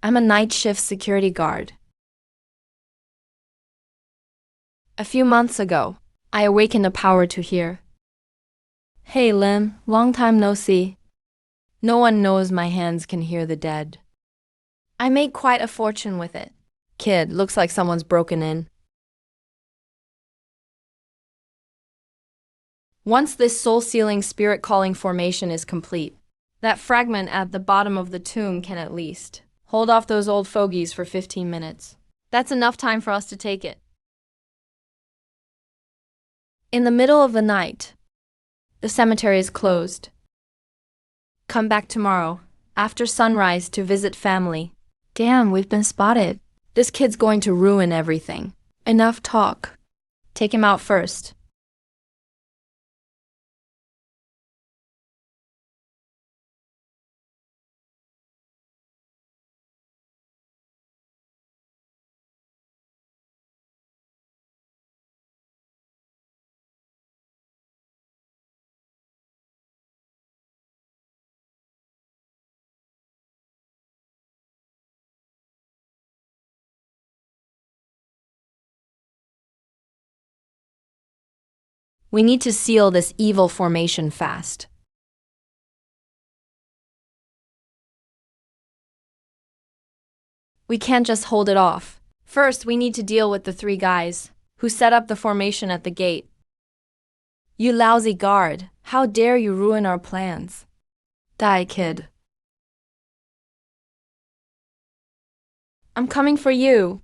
I'm a night shift security guard. A few months ago, I awakened a power to hear. Hey Lim, long time no see. No one knows my hands can hear the dead. I made quite a fortune with it. Kid, looks like someone's broken in. Once this soul-sealing, spirit-calling formation is complete, that fragment at the bottom of the tomb can at least hold off those old fogies for 15 minutes. That's enough time for us to take it. In the middle of the night, the cemetery is closed. Come back tomorrow, after sunrise, to visit family. Damn, we've been spotted. This kid's going to ruin everything. Enough talk. Take him out first. We need to seal this evil formation fast. We can't just hold it off. First, we need to deal with the three guys who set up the formation at the gate. You lousy guard, how dare you ruin our plans? Die, kid. I'm coming for you.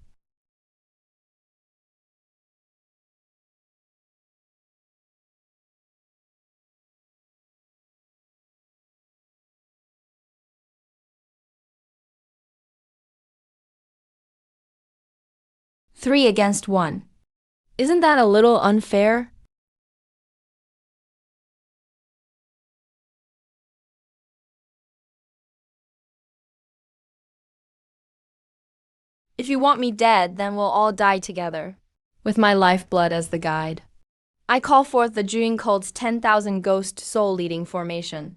Three against one. Isn't that a little unfair? If you want me dead, then we'll all die together, with my lifeblood as the guide. I call forth the Juin cult's 10,000 ghost soul-leading formation.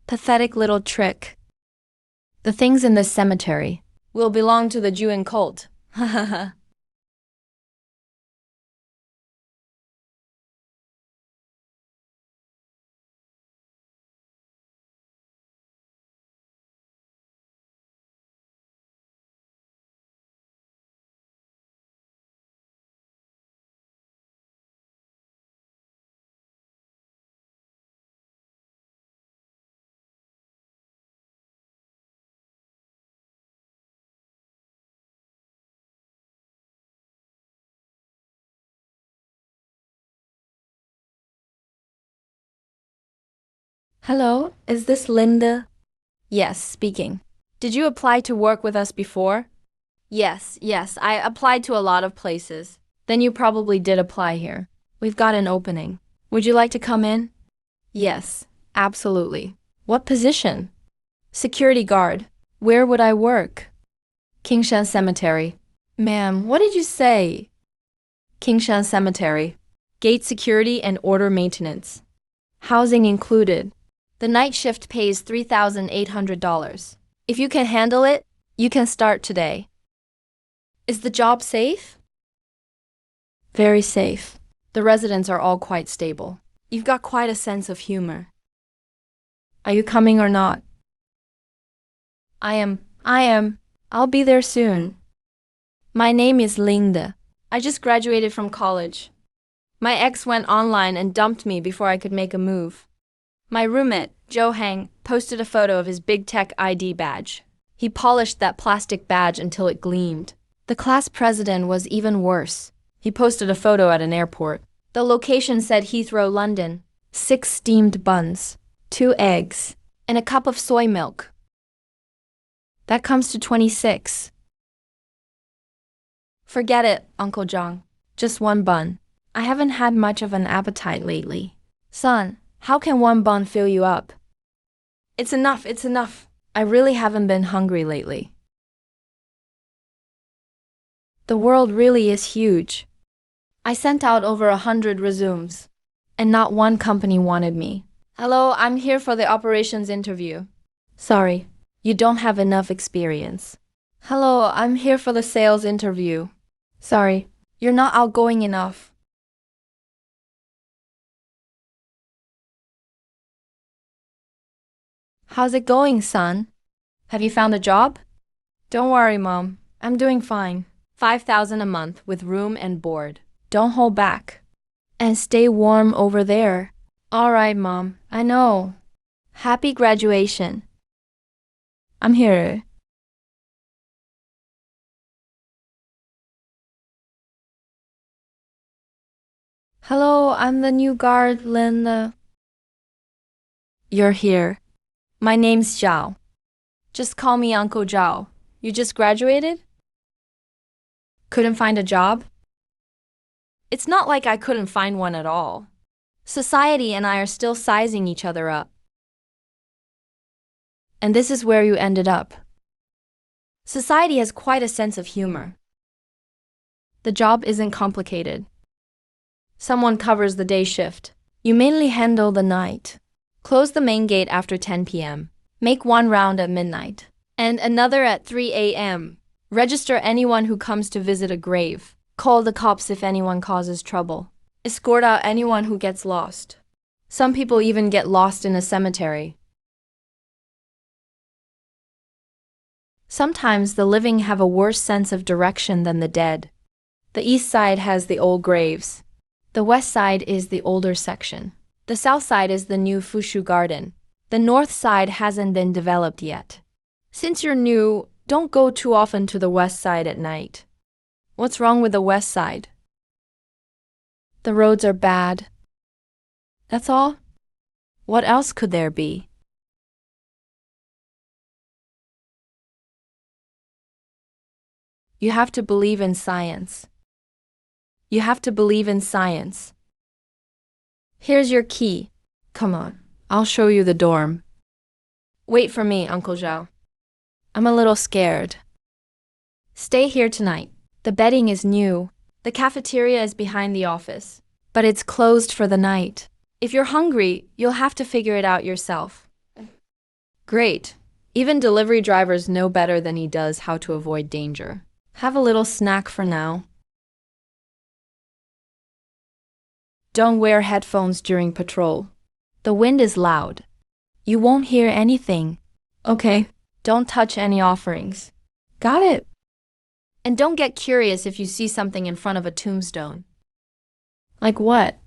Pathetic little trick. The things in this cemetery will belong to the Juin cult. Ha ha ha. Hello, is this Linda? Yes, speaking. Did you apply to work with us before? Yes, I applied to a lot of places. Then you probably did apply here. We've got an opening. Would you like to come in? Yes, absolutely. What position? Security guard. Where would I work? Kingshan Cemetery. Ma'am, what did you say? Kingshan Cemetery. Gate security and order maintenance. Housing included. The night shift pays $3,800. If you can handle it, you can start today. Is the job safe? Very safe. The residents are all quite stable. You've got quite a sense of humor. Are you coming or not? I am. I'll be there soon. My name is Linda. I just graduated from college. My ex went online and dumped me before I could make a move. My roommate, Joe Hang, posted a photo of his big tech ID badge. He polished that plastic badge until it gleamed. The class president was even worse. He posted a photo at an airport. The location said Heathrow, London. 6 steamed buns, 2 eggs, and a cup of soy milk. That comes to 26. Forget it, Uncle John. Just 1 bun. I haven't had much of an appetite lately. Son, how can 1 bun fill you up? It's enough. I really haven't been hungry lately. The world really is huge. I sent out over 100 resumes, and not one company wanted me. Hello, I'm here for the operations interview. Sorry, You don't have enough experience. Hello, I'm here for the sales interview. Sorry, you're not outgoing enough. How's it going, son? Have you found a job? Don't worry, Mom. I'm doing fine. 5,000 a month with room and board. Don't hold back. And stay warm over there. All right, Mom. I know. Happy graduation. I'm here. Hello, I'm the new guard, Linda. You're here. My name's Zhao. Just call me Uncle Zhao. You just graduated? Couldn't find a job? It's not like I couldn't find one at all. Society and I are still sizing each other up. And this is where you ended up. Society has quite a sense of humor. The job isn't complicated. Someone covers the day shift. You mainly handle the night. Close the main gate after 10 p.m. Make one round at midnight. And another at 3 a.m. Register anyone who comes to visit a grave. Call the cops if anyone causes trouble. Escort out anyone who gets lost. Some people even get lost in a cemetery. Sometimes the living have a worse sense of direction than the dead. The east side has the old graves. The west side is the older section. The south side is the new Fushu garden. The north side hasn't been developed yet. Since you're new, don't go too often to the west side at night. What's wrong with the west side? The roads are bad. That's all? What else could there be? You have to believe in science. You have to believe in science. Here's your key. Come on, I'll show you the dorm. Wait for me, Uncle Zhao. I'm a little scared. Stay here tonight. The bedding is new. The cafeteria is behind the office. But it's closed for the night. If you're hungry, you'll have to figure it out yourself. Great. Even delivery drivers know better than he does how to avoid danger. Have a little snack for now. Don't wear headphones during patrol. The wind is loud. You won't hear anything. Okay. Don't touch any offerings. Got it. And don't get curious if you see something in front of a tombstone. Like what?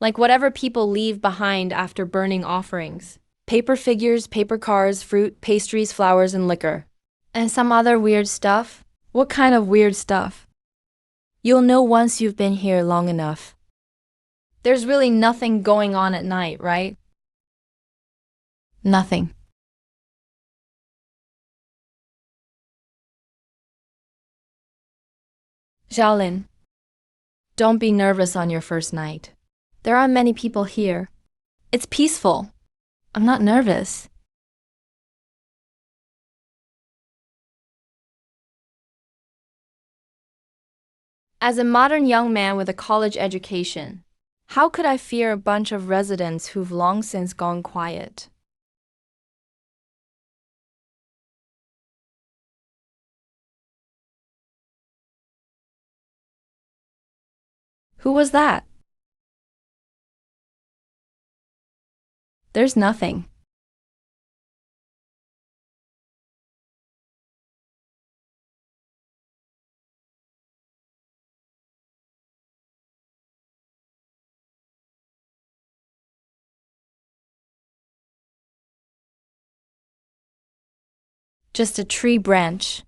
Like whatever people leave behind after burning offerings. Paper figures, paper cars, fruit, pastries, flowers, and liquor. And some other weird stuff? What kind of weird stuff? You'll know once you've been here long enough. There's really nothing going on at night, right? Nothing. Xiaolin, don't be nervous on your first night. There aren't many people here. It's peaceful. I'm not nervous. As a modern young man with a college education, how could I fear a bunch of residents who've long since gone quiet? Who was that? There's nothing. Just a tree branch.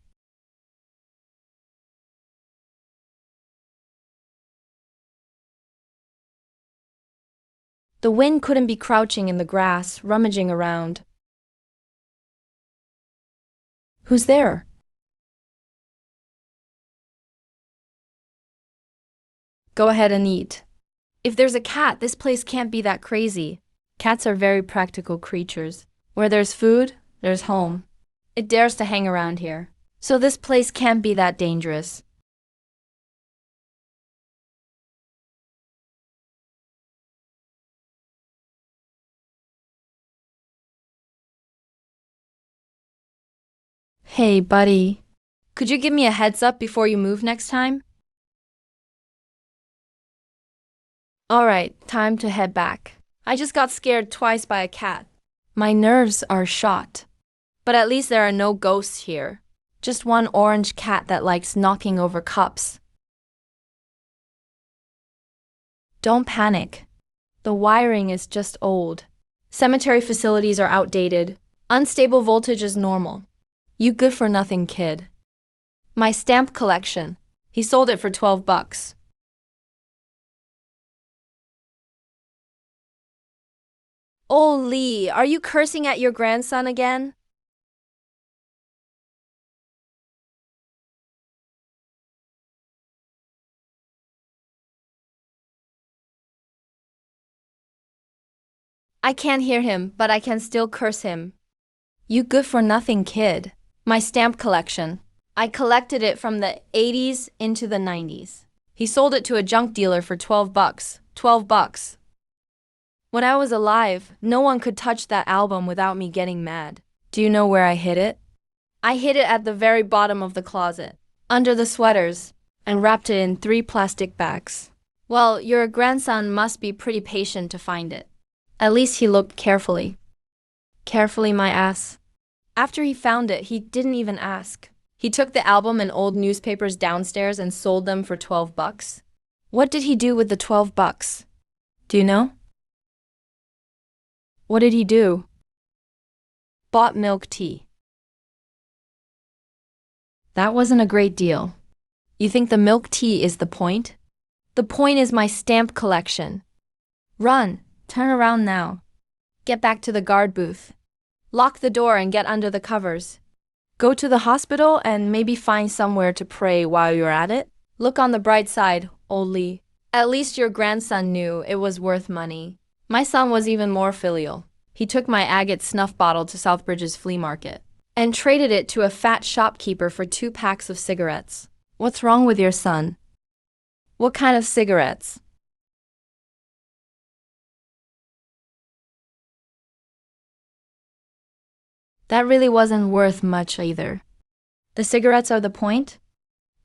The wind couldn't be crouching in the grass, rummaging around. Who's there? Go ahead and eat. If there's a cat, this place can't be that crazy. Cats are very practical creatures. Where there's food, there's home. It dares to hang around here. So this place can't be that dangerous. Hey, buddy. Could you give me a heads up before you move next time? Alright, time to head back. I just got scared twice by a cat. My nerves are shot. But at least there are no ghosts here. Just one orange cat that likes knocking over cups. Don't panic. The wiring is just old. Cemetery facilities are outdated. Unstable voltage is normal. You good for nothing, kid. My stamp collection. He sold it for $12. Oh, Lee, are you cursing at your grandson again? I can't hear him, but I can still curse him. You good for nothing, kid. My stamp collection. I collected it from the 80s into the 90s. He sold it to a junk dealer for $12. $12. When I was alive, no one could touch that album without me getting mad. Do you know where I hid it? I hid it at the very bottom of the closet, under the sweaters, and wrapped it in 3 plastic bags. Well, your grandson must be pretty patient to find it. At least he looked carefully. Carefully, my ass. After he found it, he didn't even ask. He took the album and old newspapers downstairs and sold them for $12. What did he do with the $12? Do you know? What did he do? Bought milk tea. That wasn't a great deal. You think the milk tea is the point? The point is my stamp collection. Run, turn around now. Get back to the guard booth. Lock the door and get under the covers. Go to the hospital and maybe find somewhere to pray while you're at it. Look on the bright side, old Lee. At least your grandson knew it was worth money. My son was even more filial. He took my agate snuff bottle to Southbridge's flea market and traded it to a fat shopkeeper for 2 packs of cigarettes. What's wrong with your son? What kind of cigarettes? That really wasn't worth much either. The cigarettes are the point?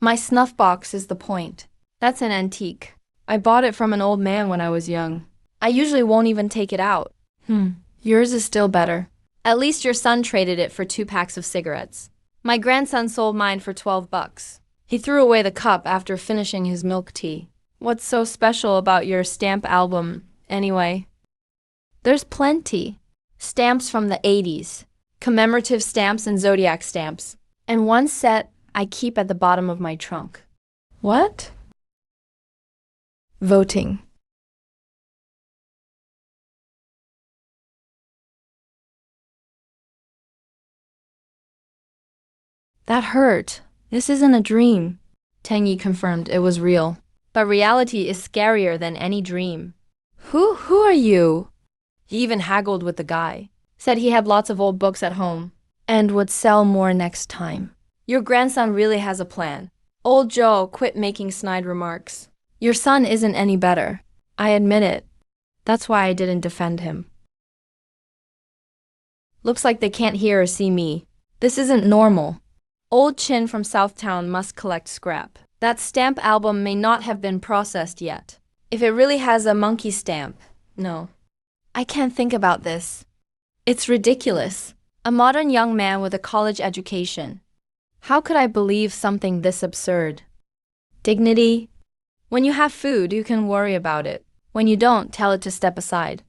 My snuff box is the point. That's an antique. I bought it from an old man when I was young. I usually won't even take it out. Yours is still better. At least your son traded it for 2 packs of cigarettes. My grandson sold mine for $12. He threw away the cup after finishing his milk tea. What's so special about your stamp album, anyway? There's plenty. Stamps from the 80s. Commemorative stamps and zodiac stamps. And one set I keep at the bottom of my trunk. What? Voting. That hurt. This isn't a dream. Tangy confirmed it was real. But reality is scarier than any dream. Who are you? He even haggled with the guy. Said he had lots of old books at home and would sell more next time. Your grandson really has a plan. Old Joe quit making snide remarks. Your son isn't any better. I admit it. That's why I didn't defend him. Looks like they can't hear or see me. This isn't normal. Old Chin from Southtown must collect scrap. That stamp album may not have been processed yet. If it really has a monkey stamp, no. I can't think about this. It's ridiculous. A modern young man with a college education. How could I believe something this absurd? Dignity? When you have food, you can worry about it. When you don't, tell it to step aside.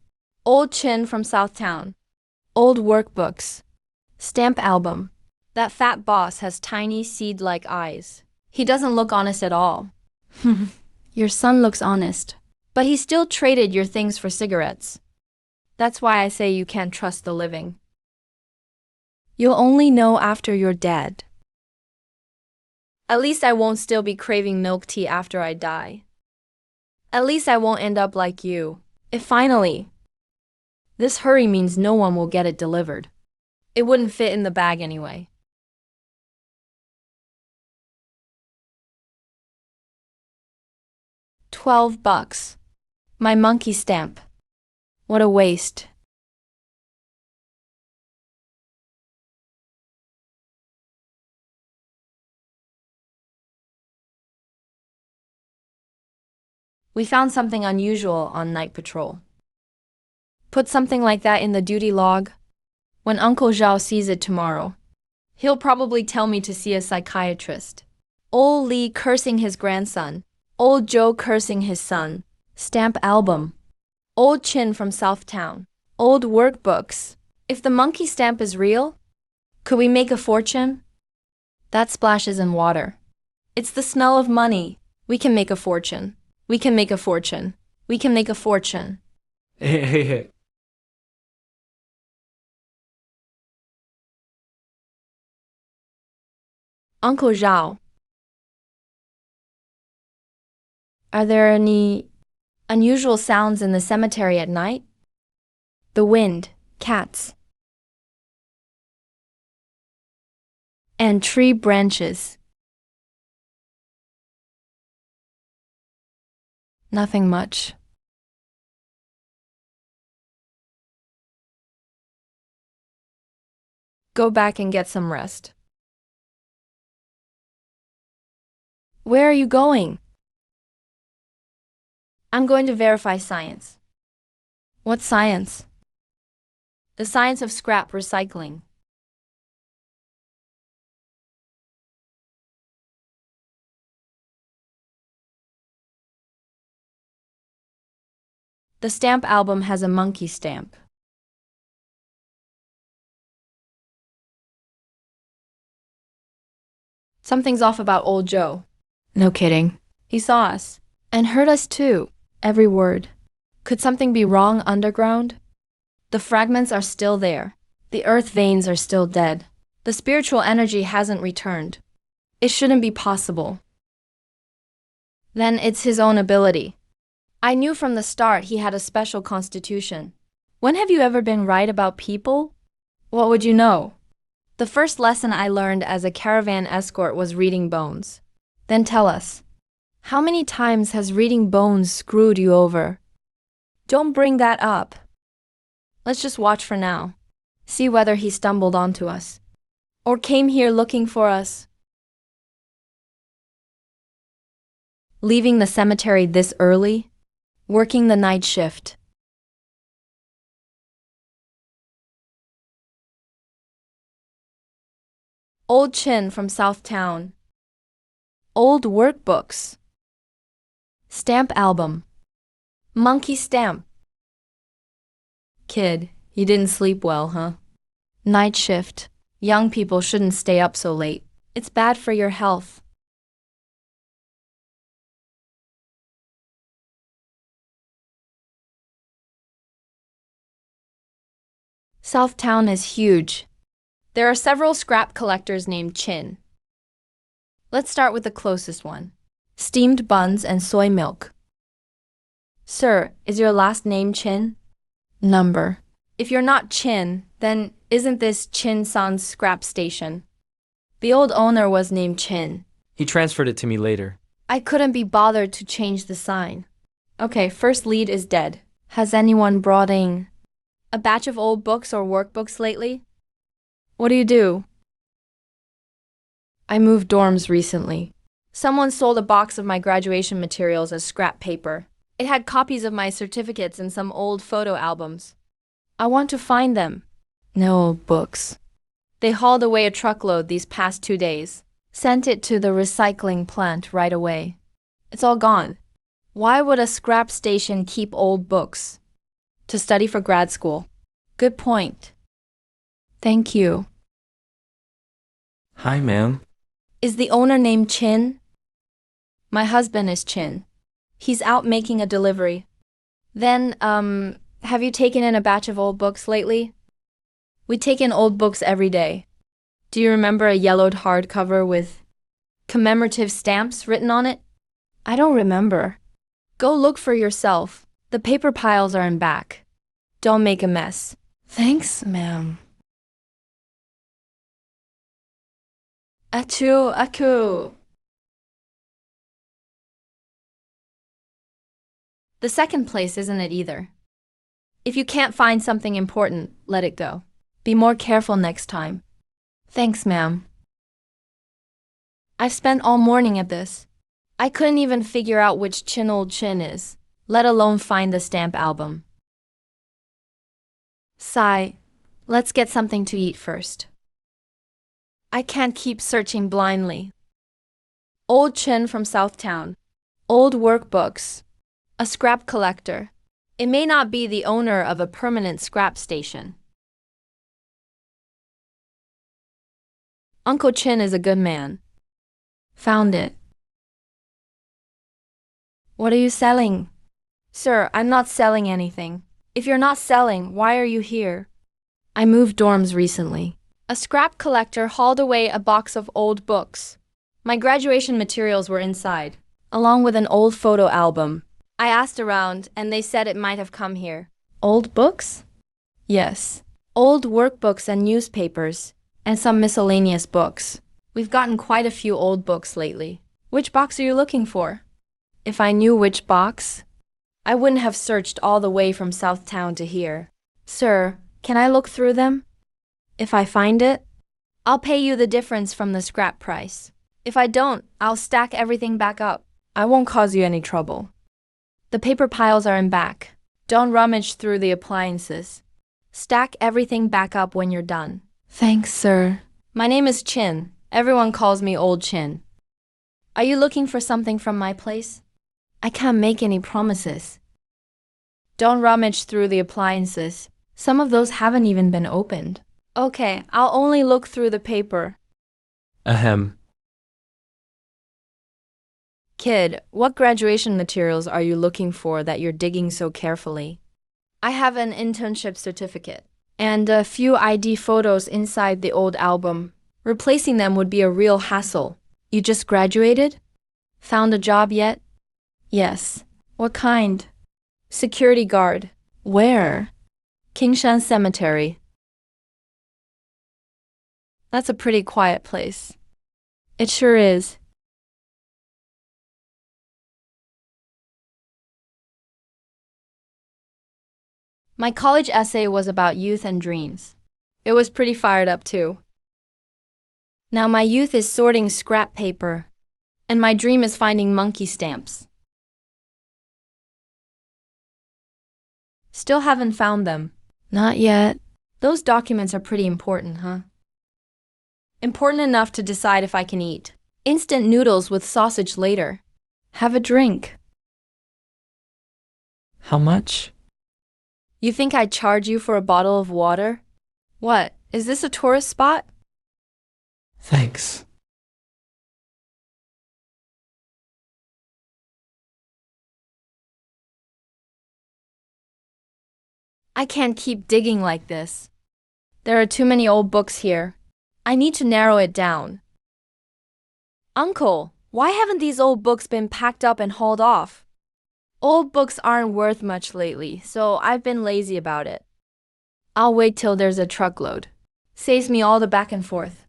Old Chin from Southtown. Old workbooks. Stamp album. That fat boss has tiny seed-like eyes. He doesn't look honest at all. Your son looks honest. But he still traded your things for cigarettes. That's why I say you can't trust the living. You'll only know after you're dead. At least I won't still be craving milk tea after I die. At least I won't end up like you. If finally. This hurry means no one will get it delivered. It wouldn't fit in the bag anyway. $12. My monkey stamp. What a waste. We found something unusual on night patrol. Put something like that in the duty log. When Uncle Zhao sees it tomorrow, he'll probably tell me to see a psychiatrist. Old Lee cursing his grandson. Old Joe cursing his son. Stamp album. Old Chin from Southtown. Old workbooks. If the monkey stamp is real, could we make a fortune? That splashes in water. It's the smell of money. We can make a fortune. We can make a fortune. We can make a fortune. Uncle Zhao, are there any unusual sounds in the cemetery at night? The wind, cats, and tree branches. Nothing much. Go back and get some rest. Where are you going? I'm going to verify science. What science? The science of scrap recycling. The stamp album has a monkey stamp. Something's off about old Joe. No kidding. He saw us. And heard us too. Every word. Could something be wrong underground? The fragments are still there. The earth veins are still dead. The spiritual energy hasn't returned. It shouldn't be possible. Then it's his own ability. I knew from the start he had a special constitution. When have you ever been right about people? What would you know? The first lesson I learned as a caravan escort was reading bones. Then tell us, how many times has reading bones screwed you over? Don't bring that up. Let's just watch for now. See whether he stumbled onto us. Or came here looking for us. Leaving the cemetery this early? Working the night shift. Old Chin from Southtown. Old workbooks. Stamp album. Monkey stamp. Kid, you didn't sleep well, huh? Night shift. Young people shouldn't stay up so late. It's bad for your health. Southtown is huge. There are several scrap collectors named Chin. Let's start with the closest one. Steamed buns and soy milk. Sir, is your last name Chin? Number. If you're not Chin, then isn't this Chin-san's scrap station? The old owner was named Chin. He transferred it to me later. I couldn't be bothered to change the sign. Okay, first lead is dead. Has anyone brought in a batch of old books or workbooks lately? What do you do? I moved dorms recently. Someone sold a box of my graduation materials as scrap paper. It had copies of my certificates and some old photo albums. I want to find them. No old books. They hauled away a truckload these past 2 days. Sent it to the recycling plant right away. It's all gone. Why would a scrap station keep old books? To study for grad school. Good point. Thank you. Hi, ma'am. Is the owner named Chin? My husband is Chin. He's out making a delivery. Then, have you taken in a batch of old books lately? We take in old books every day. Do you remember a yellowed hardcover with commemorative stamps written on it? I don't remember. Go look for yourself. The paper piles are in back. Don't make a mess. Thanks, ma'am. Achoo, achoo. The second place isn't it either. If you can't find something important, let it go. Be more careful next time. Thanks, ma'am. I've spent all morning at this. I couldn't even figure out which Chin Old Chin is, let alone find the stamp album. Sigh. Let's get something to eat first. I can't keep searching blindly. Old Chin from Southtown. Old workbooks. A scrap collector. It may not be the owner of a permanent scrap station. Uncle Chin is a good man. Found it. What are you selling? Sir, I'm not selling anything. If you're not selling, why are you here? I moved dorms recently. A scrap collector hauled away a box of old books. My graduation materials were inside, along with an old photo album. I asked around, and they said it might have come here. Old books? Yes. Old workbooks and newspapers, and some miscellaneous books. We've gotten quite a few old books lately. Which box are you looking for? If I knew which box, I wouldn't have searched all the way from Southtown to here. Sir, can I look through them? If I find it, I'll pay you the difference from the scrap price. If I don't, I'll stack everything back up. I won't cause you any trouble. The paper piles are in back. Don't rummage through the appliances. Stack everything back up when you're done. Thanks, sir. My name is Chin. Everyone calls me Old Chin. Are you looking for something from my place? I can't make any promises. Don't rummage through the appliances. Some of those haven't even been opened. Okay, I'll only look through the paper. Ahem. Kid, what graduation materials are you looking for that you're digging so carefully? I have an internship certificate and a few ID photos inside the old album. Replacing them would be a real hassle. You just graduated? Found a job yet? Yes. What kind? Security guard. Where? Kingshan Cemetery. That's a pretty quiet place. It sure is. My college essay was about youth and dreams. It was pretty fired up too. Now my youth is sorting scrap paper, and my dream is finding monkey stamps. Still haven't found them. Not yet. Those documents are pretty important, huh? Important enough to decide if I can eat. Instant noodles with sausage later. Have a drink. How much? You think I'd charge you for a bottle of water? What, is this a tourist spot? Thanks. I can't keep digging like this. There are too many old books here. I need to narrow it down. Uncle, why haven't these old books been packed up and hauled off? Old books aren't worth much lately, so I've been lazy about it. I'll wait till there's a truckload. Saves me all the back and forth.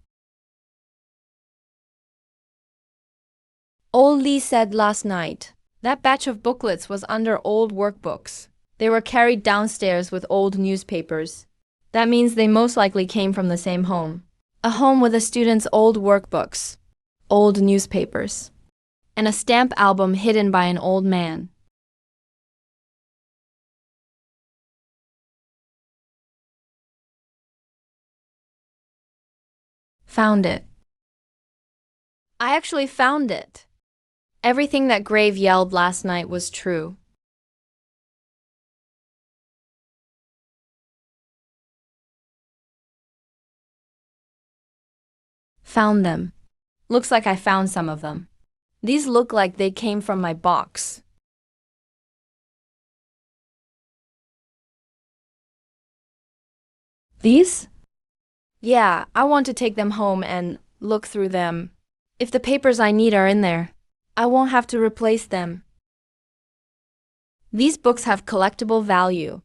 Old Lee said last night, that batch of booklets was under old workbooks. They were carried downstairs with old newspapers. That means they most likely came from the same home. A home with a student's old workbooks, old newspapers, and a stamp album hidden by an old man. Found it. I actually found it. Everything that Grave yelled last night was true. Found them. Looks like I found some of them. These look like they came from my box. These? Yeah, I want to take them home and look through them. If the papers I need are in there, I won't have to replace them. These books have collectible value.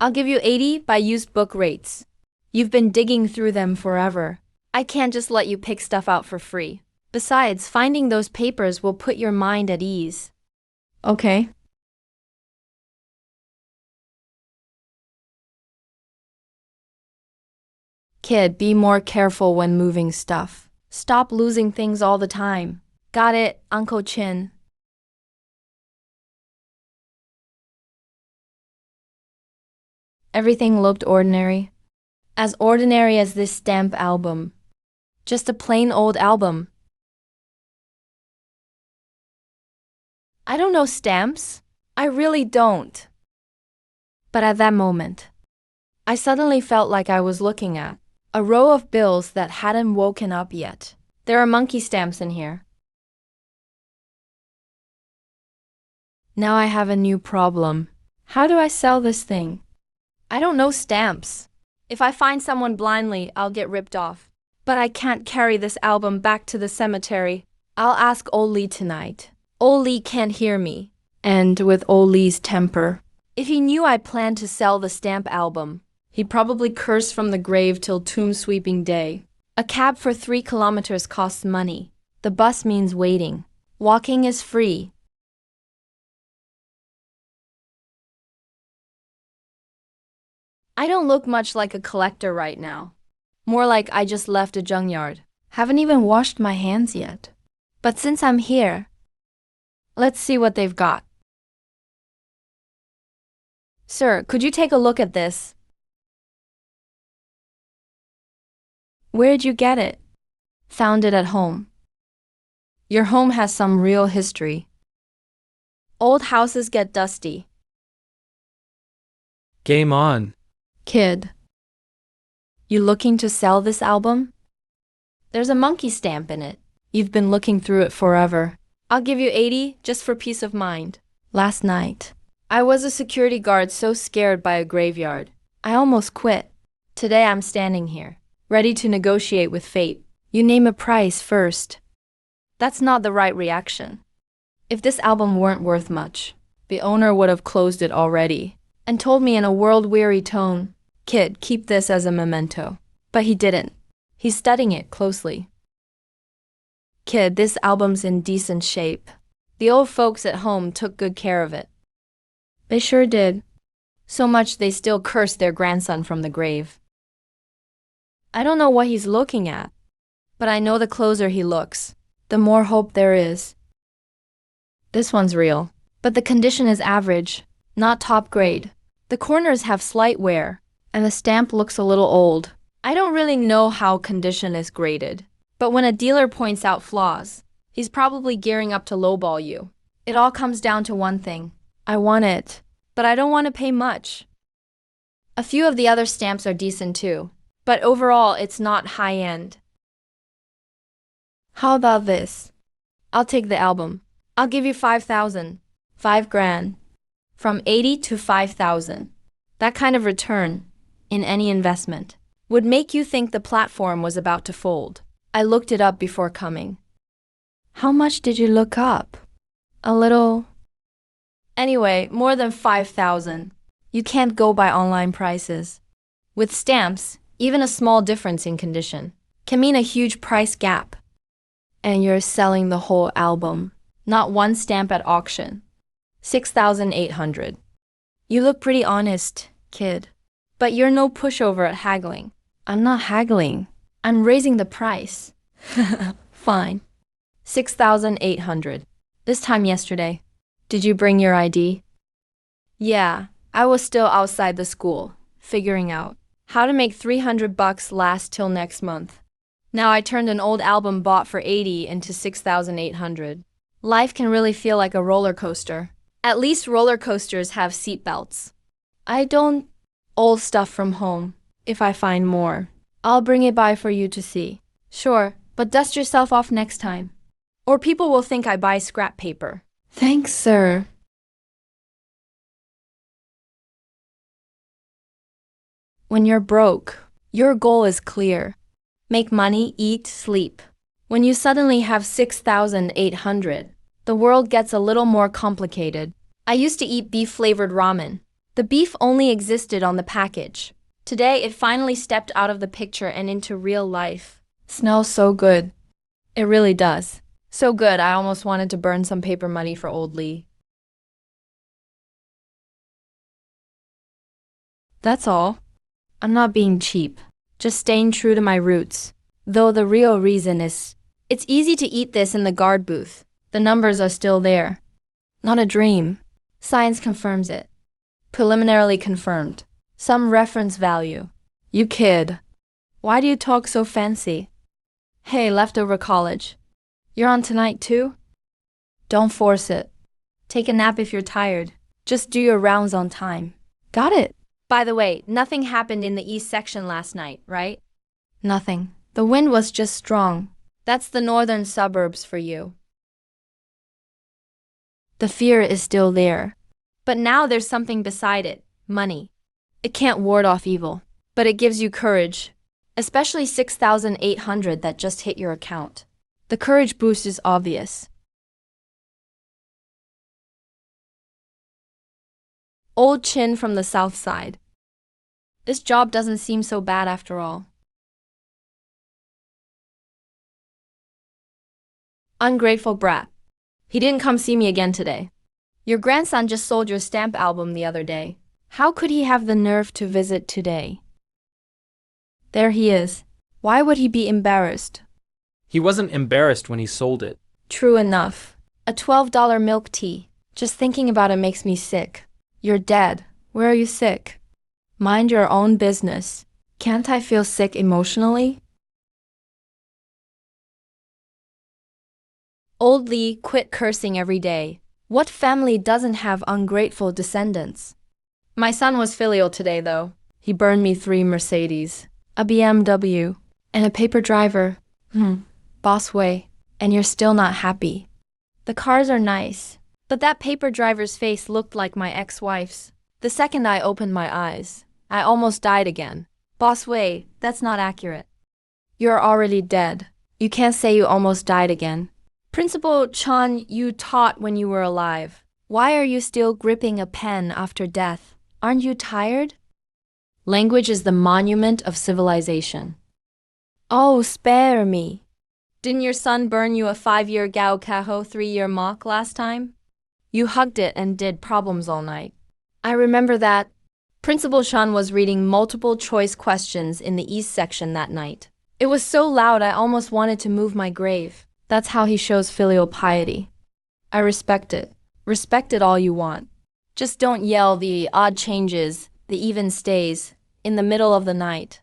I'll give you 80 by used book rates. You've been digging through them forever. I can't just let you pick stuff out for free. Besides, finding those papers will put your mind at ease. Okay. Kid, be more careful when moving stuff. Stop losing things all the time. Got it, Uncle Chin. Everything looked ordinary. As ordinary as this stamp album. Just a plain old album. I don't know stamps. I really don't. But at that moment, I suddenly felt like I was looking at a row of bills that hadn't woken up yet. There are monkey stamps in here. Now I have a new problem. How do I sell this thing? I don't know stamps. If I find someone blindly, I'll get ripped off. But I can't carry this album back to the cemetery. I'll ask old Lee tonight. Old Lee can't hear me. And with old Lee's temper, if he knew I planned to sell the stamp album, he'd probably curse from the grave till tomb sweeping day. A cab for 3 kilometers costs money. The bus means waiting. Walking is free. I don't look much like a collector right now. More like I just left a junkyard. Haven't even washed my hands yet. But since I'm here, let's see what they've got. Sir, could you take a look at this? Where'd you get it? Found it at home. Your home has some real history. Old houses get dusty. Game on. Kid, you looking to sell this album? There's a monkey stamp in it. You've been looking through it forever. I'll give you 80 just for peace of mind. Last night, I was a security guard so scared by a graveyard. I almost quit. Today I'm standing here, ready to negotiate with fate. You name a price first. That's not the right reaction. If this album weren't worth much, the owner would have closed it already and told me in a world-weary tone, "Kid, keep this as a memento." But he didn't. He's studying it closely. Kid, this album's in decent shape. The old folks at home took good care of it. They sure did. So much they still curse their grandson from the grave. I don't know what he's looking at, but I know the closer he looks, the more hope there is. This one's real, but the condition is average, not top grade. The corners have slight wear, and the stamp looks a little old. I don't really know how condition is graded, but when a dealer points out flaws, he's probably gearing up to lowball you. It all comes down to one thing. I want it, but I don't want to pay much. A few of the other stamps are decent too, but overall it's not high-end. How about this? I'll take the album. I'll give you 5,000. 5 grand. From 80 to 5,000. That kind of return, in any investment, would make you think the platform was about to fold. I looked it up before coming. How much did you look up? A little. Anyway, more than 5,000. You can't go by online prices. With stamps, even a small difference in condition can mean a huge price gap. And you're selling the whole album, not one stamp at auction. 6,800. You look pretty honest, kid. But you're no pushover at haggling. I'm not haggling. I'm raising the price. Fine. 6,800. This time yesterday. Did you bring your ID? Yeah, I was still outside the school, figuring out how to make $300 last till next month. Now I turned an old album bought for 80 into 6,800. Life can really feel like a roller coaster. At least roller coasters have seat belts. I don't old stuff from home. If I find more, I'll bring it by for you to see. Sure, but dust yourself off next time. Or people will think I buy scrap paper. Thanks, sir. When you're broke, your goal is clear. Make money, eat, sleep. When you suddenly have 6,800, the world gets a little more complicated. I used to eat beef-flavored ramen. The beef only existed on the package. Today, it finally stepped out of the picture and into real life. Smells so good. It really does. So good, I almost wanted to burn some paper money for old Lee. That's all. I'm not being cheap. Just staying true to my roots. Though the real reason is, it's easy to eat this in the guard booth. The numbers are still there. Not a dream. Science confirms it. Preliminarily confirmed. Some reference value. You kid. Why do you talk so fancy? Hey, leftover college. You're on tonight too? Don't force it. Take a nap if you're tired. Just do your rounds on time. Got it. By the way, nothing happened in the east section last night, right? Nothing. The wind was just strong. That's the northern suburbs for you. The fear is still there. But now there's something beside it, money. It can't ward off evil, but it gives you courage, especially 6,800 that just hit your account. The courage boost is obvious. Old Chin from the south side. This job doesn't seem so bad after all. Ungrateful brat. He didn't come see me again today. Your grandson just sold your stamp album the other day. How could he have the nerve to visit today? There he is. Why would he be embarrassed? He wasn't embarrassed when he sold it. True enough. A $12 milk tea. Just thinking about it makes me sick. You're dead. Where are you sick? Mind your own business. Can't I feel sick emotionally? Old Lee quit cursing every day. What family doesn't have ungrateful descendants? My son was filial today, though. He burned me 3 Mercedes, a BMW, and a paper driver. Boss way. And you're still not happy. The cars are nice, but that paper driver's face looked like my ex-wife's. The second I opened my eyes, I almost died again. Boss way, that's not accurate. You're already dead. You can't say you almost died again. Principal Chan, you taught when you were alive. Why are you still gripping a pen after death? Aren't you tired? Language is the monument of civilization. Oh, spare me. Didn't your son burn you a 5-year Gao Kaho 3-year mock last time? You hugged it and did problems all night. I remember that. Principal Chan was reading multiple choice questions in the East section that night. It was so loud I almost wanted to move my grave. That's how he shows filial piety. I respect it. Respect it all you want. Just don't yell the odd changes, the even stays, in the middle of the night.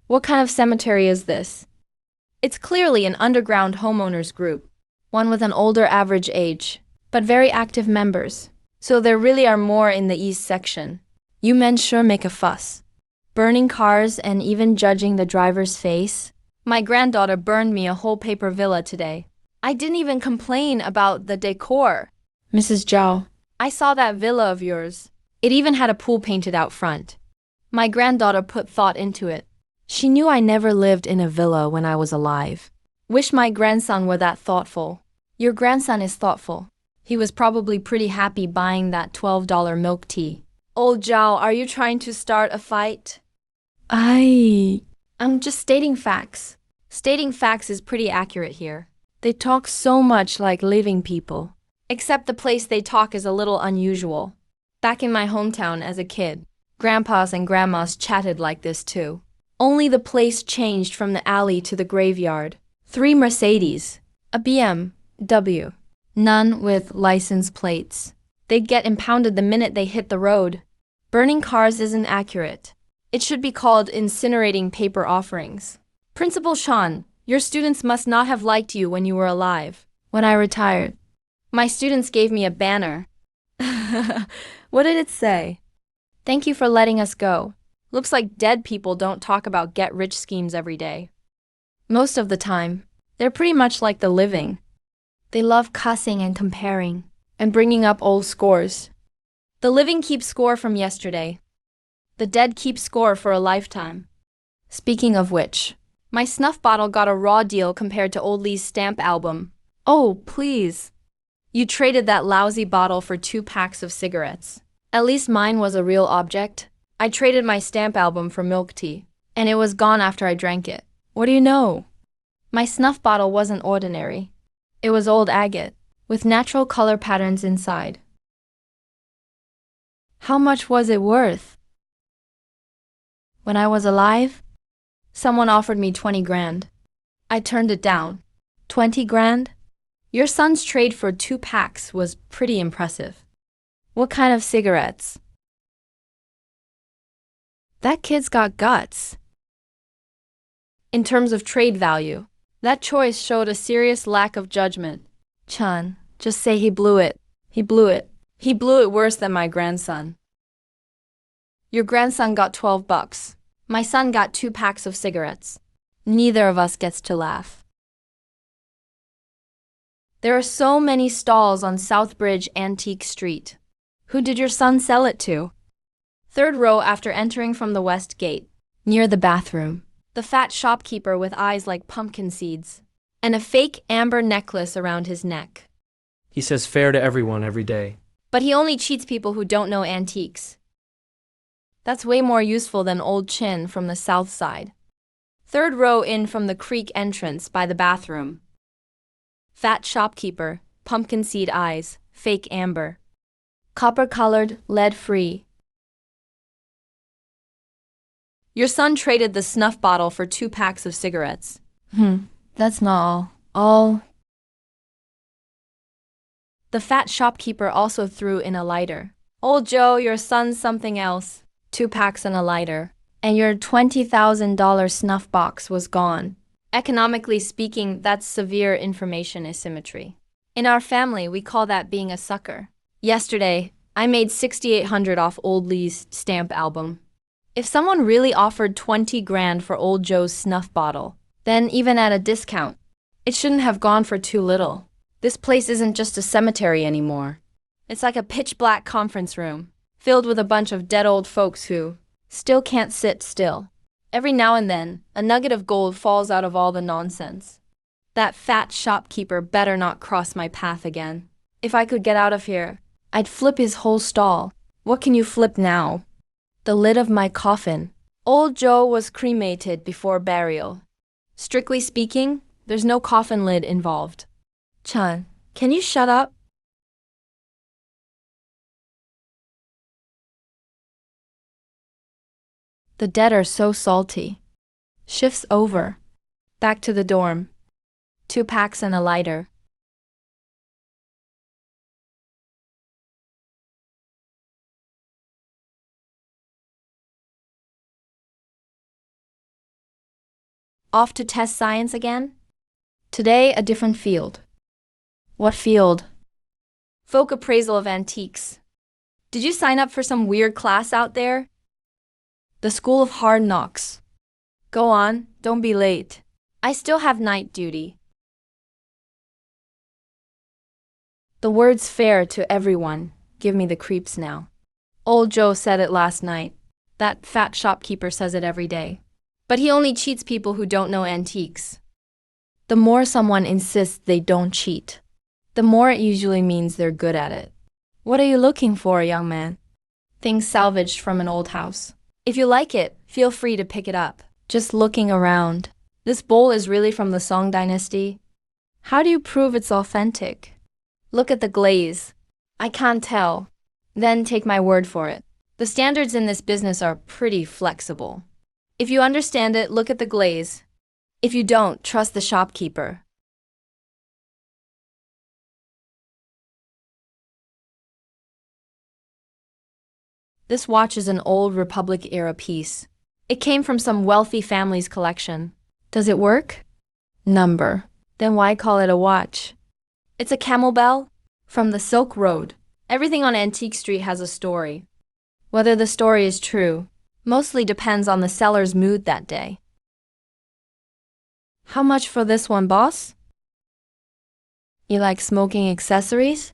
What kind of cemetery is this? It's clearly an underground homeowners group, one with an older average age, but very active members. So there really are more in the East section. You men sure make a fuss. Burning cars and even judging the driver's face. My granddaughter burned me a whole paper villa today. I didn't even complain about the decor. Mrs. Zhao, I saw that villa of yours. It even had a pool painted out front. My granddaughter put thought into it. She knew I never lived in a villa when I was alive. Wish my grandson were that thoughtful. Your grandson is thoughtful. He was probably pretty happy buying that $12 milk tea. Old Zhao, are you trying to start a fight? I'm just stating facts. Stating facts is pretty accurate here. They talk so much like living people. Except the place they talk is a little unusual. Back in my hometown as a kid, grandpas and grandmas chatted like this too. Only the place changed from the alley to the graveyard. 3 Mercedes, a BMW, none with license plates. They'd get impounded the minute they hit the road. Burning cars isn't accurate. It should be called incinerating paper offerings. Principal Sean, your students must not have liked you when you were alive. When I retired, my students gave me a banner. What did it say? Thank you for letting us go. Looks like dead people don't talk about get-rich schemes every day. Most of the time, they're pretty much like the living. They love cussing and comparing, and bringing up old scores. The living keep score from yesterday. The dead keep score for a lifetime. Speaking of which, my snuff bottle got a raw deal compared to Old Lee's stamp album. Oh, please. You traded that lousy bottle for 2 packs of cigarettes. At least mine was a real object. I traded my stamp album for milk tea, and it was gone after I drank it. What do you know? My snuff bottle wasn't ordinary. It was old agate, with natural color patterns inside. How much was it worth? When I was alive, someone offered me 20 grand. I turned it down. 20 grand? Your son's trade for 2 packs was pretty impressive. What kind of cigarettes? That kid's got guts. In terms of trade value, that choice showed a serious lack of judgment. Chun, just say he blew it. He blew it. He blew it worse than my grandson. Your grandson got $12. My son got 2 packs of cigarettes. Neither of us gets to laugh. There are so many stalls on Southbridge Antique Street. Who did your son sell it to? Third row after entering from the west gate, near the bathroom. The fat shopkeeper with eyes like pumpkin seeds, and a fake amber necklace around his neck. He says fair to everyone every day. But he only cheats people who don't know antiques. That's way more useful than Old Chin from the south side. Third row in from the creek entrance by the bathroom. Fat shopkeeper, pumpkin seed eyes, fake amber. Copper-colored, lead-free. Your son traded the snuff bottle for 2 packs of cigarettes. That's not all. The fat shopkeeper also threw in a lighter. Old Joe, your son's something else. 2 packs and a lighter. And your $20,000 snuff box was gone. Economically speaking, that's severe information asymmetry. In our family, we call that being a sucker. Yesterday, I made $6,800 off Old Lee's stamp album. If someone really offered 20 grand for Old Joe's snuff bottle, then even at a discount, it shouldn't have gone for too little. This place isn't just a cemetery anymore. It's like a pitch-black conference room, filled with a bunch of dead old folks who still can't sit still. Every now and then, a nugget of gold falls out of all the nonsense. That fat shopkeeper better not cross my path again. If I could get out of here, I'd flip his whole stall. What can you flip now? The lid of my coffin. Old Joe was cremated before burial. Strictly speaking, there's no coffin lid involved. Chun, can you shut up? The dead are so salty. Shift's over. Back to the dorm. 2 packs and a lighter. Off to test science again? Today, a different field. What field? Folk appraisal of antiques. Did you sign up for some weird class out there? The School of Hard Knocks. Go on, don't be late. I still have night duty. The words fair to everyone give me the creeps now. Old Joe said it last night. That fat shopkeeper says it every day. But he only cheats people who don't know antiques. The more someone insists they don't cheat, the more it usually means they're good at it. What are you looking for, young man? Things salvaged from an old house. If you like it, feel free to pick it up. Just looking around. This bowl is really from the Song Dynasty. How do you prove it's authentic? Look at the glaze. I can't tell. Then take my word for it. The standards in this business are pretty flexible. If you understand it, look at the glaze. If you don't, trust the shopkeeper. This watch is an old Republic-era piece. It came from some wealthy family's collection. Does it work? Number. Then why call it a watch? It's a camel bell from the Silk Road. Everything on Antique Street has a story. Whether the story is true mostly depends on the seller's mood that day. How much for this one, boss? You like smoking accessories?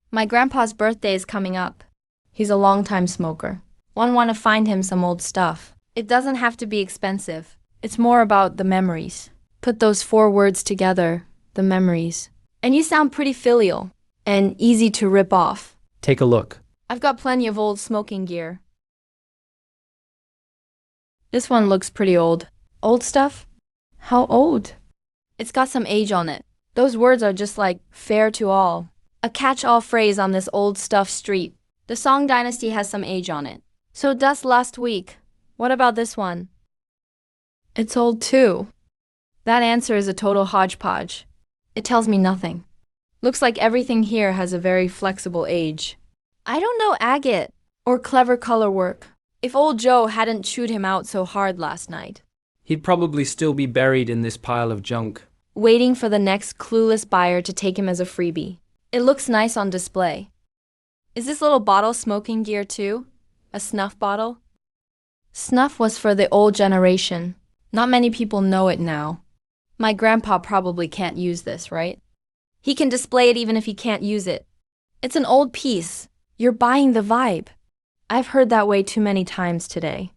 My grandpa's birthday is coming up. He's a long-time smoker. Want to find him some old stuff. It doesn't have to be expensive. It's more about the memories. Put those 4 words together, the memories. And you sound pretty filial and easy to rip off. Take a look. I've got plenty of old smoking gear. This one looks pretty old. Old stuff? How old? It's got some age on it. Those words are just like fair to all. A catch-all phrase on this old stuff street. The Song Dynasty has some age on it. So does last week. What about this one? It's old too. That answer is a total hodgepodge. It tells me nothing. Looks like everything here has a very flexible age. I don't know agate or clever color work. If old Joe hadn't chewed him out so hard last night, He'd probably still be buried in this pile of junk. waiting for the next clueless buyer to take him as a freebie. It looks nice on display. Is this little bottle smoking gear too? A snuff bottle? Snuff was for the old generation. Not many people know it now. My grandpa probably can't use this, right? He can display it even if he can't use it. It's an old piece. You're buying the vibe. I've heard that way too many times today.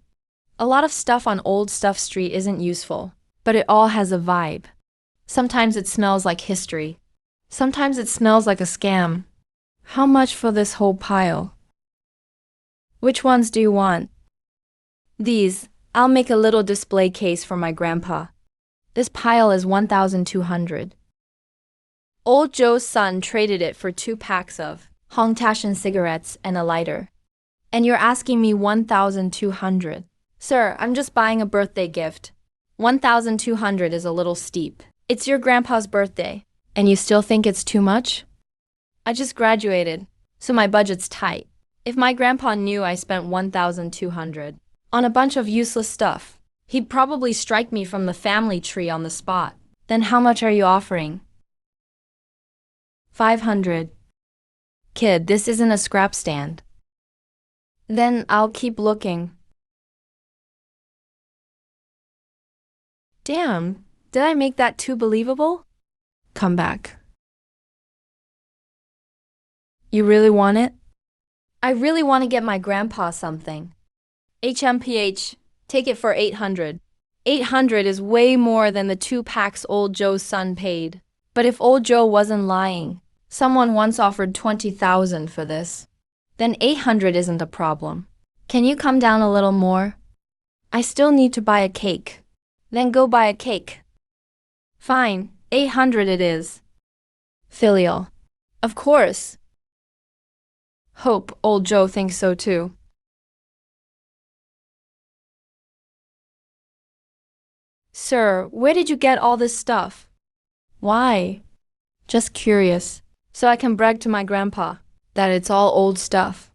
A lot of stuff on Old Stuff Street isn't useful, but it all has a vibe. Sometimes it smells like history. Sometimes it smells like a scam. How much for this whole pile? Which ones do you want? These. I'll make a little display case for my grandpa. This pile is 1,200. Old Joe's son traded it for 2 packs of Hong Tashan cigarettes and a lighter. And you're asking me 1,200. Sir, I'm just buying a birthday gift. 1,200 is a little steep. It's your grandpa's birthday, and you still think it's too much? I just graduated, so my budget's tight. If my grandpa knew I spent 1,200 on a bunch of useless stuff, he'd probably strike me from the family tree on the spot. Then how much are you offering? 500. Kid, this isn't a scrap stand. Then I'll keep looking. Damn, did I make that too believable? Come back. You really want it? I really want to get my grandpa something. HMPH, take it for 800. 800 is way more than the 2 packs old Joe's son paid. But if old Joe wasn't lying, someone once offered 20,000 for this. Then 800 isn't a problem. Can you come down a little more? I still need to buy a cake. Then go buy a cake. Fine, 800 it is. Filial. Of course. Hope old Joe thinks so too. Sir, where did you get all this stuff? Why? Just curious, so I can brag to my grandpa that it's all old stuff.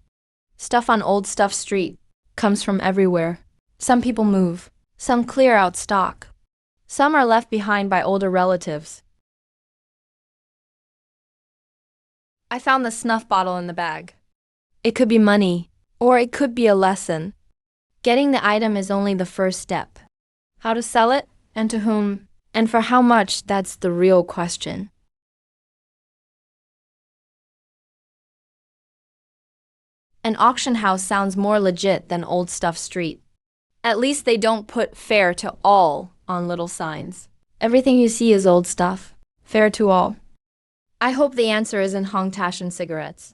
Stuff on Old Stuff Street comes from everywhere. Some people move, some clear out stock. Some are left behind by older relatives. I found the snuff bottle in the bag. It could be money, or it could be a lesson. Getting the item is only the first step. How to sell it, and to whom, and for how much, that's the real question. An auction house sounds more legit than Old Stuff Street. At least they don't put fair to all on little signs. Everything you see is old stuff. Fair to all. I hope the answer is in Hong Tashan cigarettes.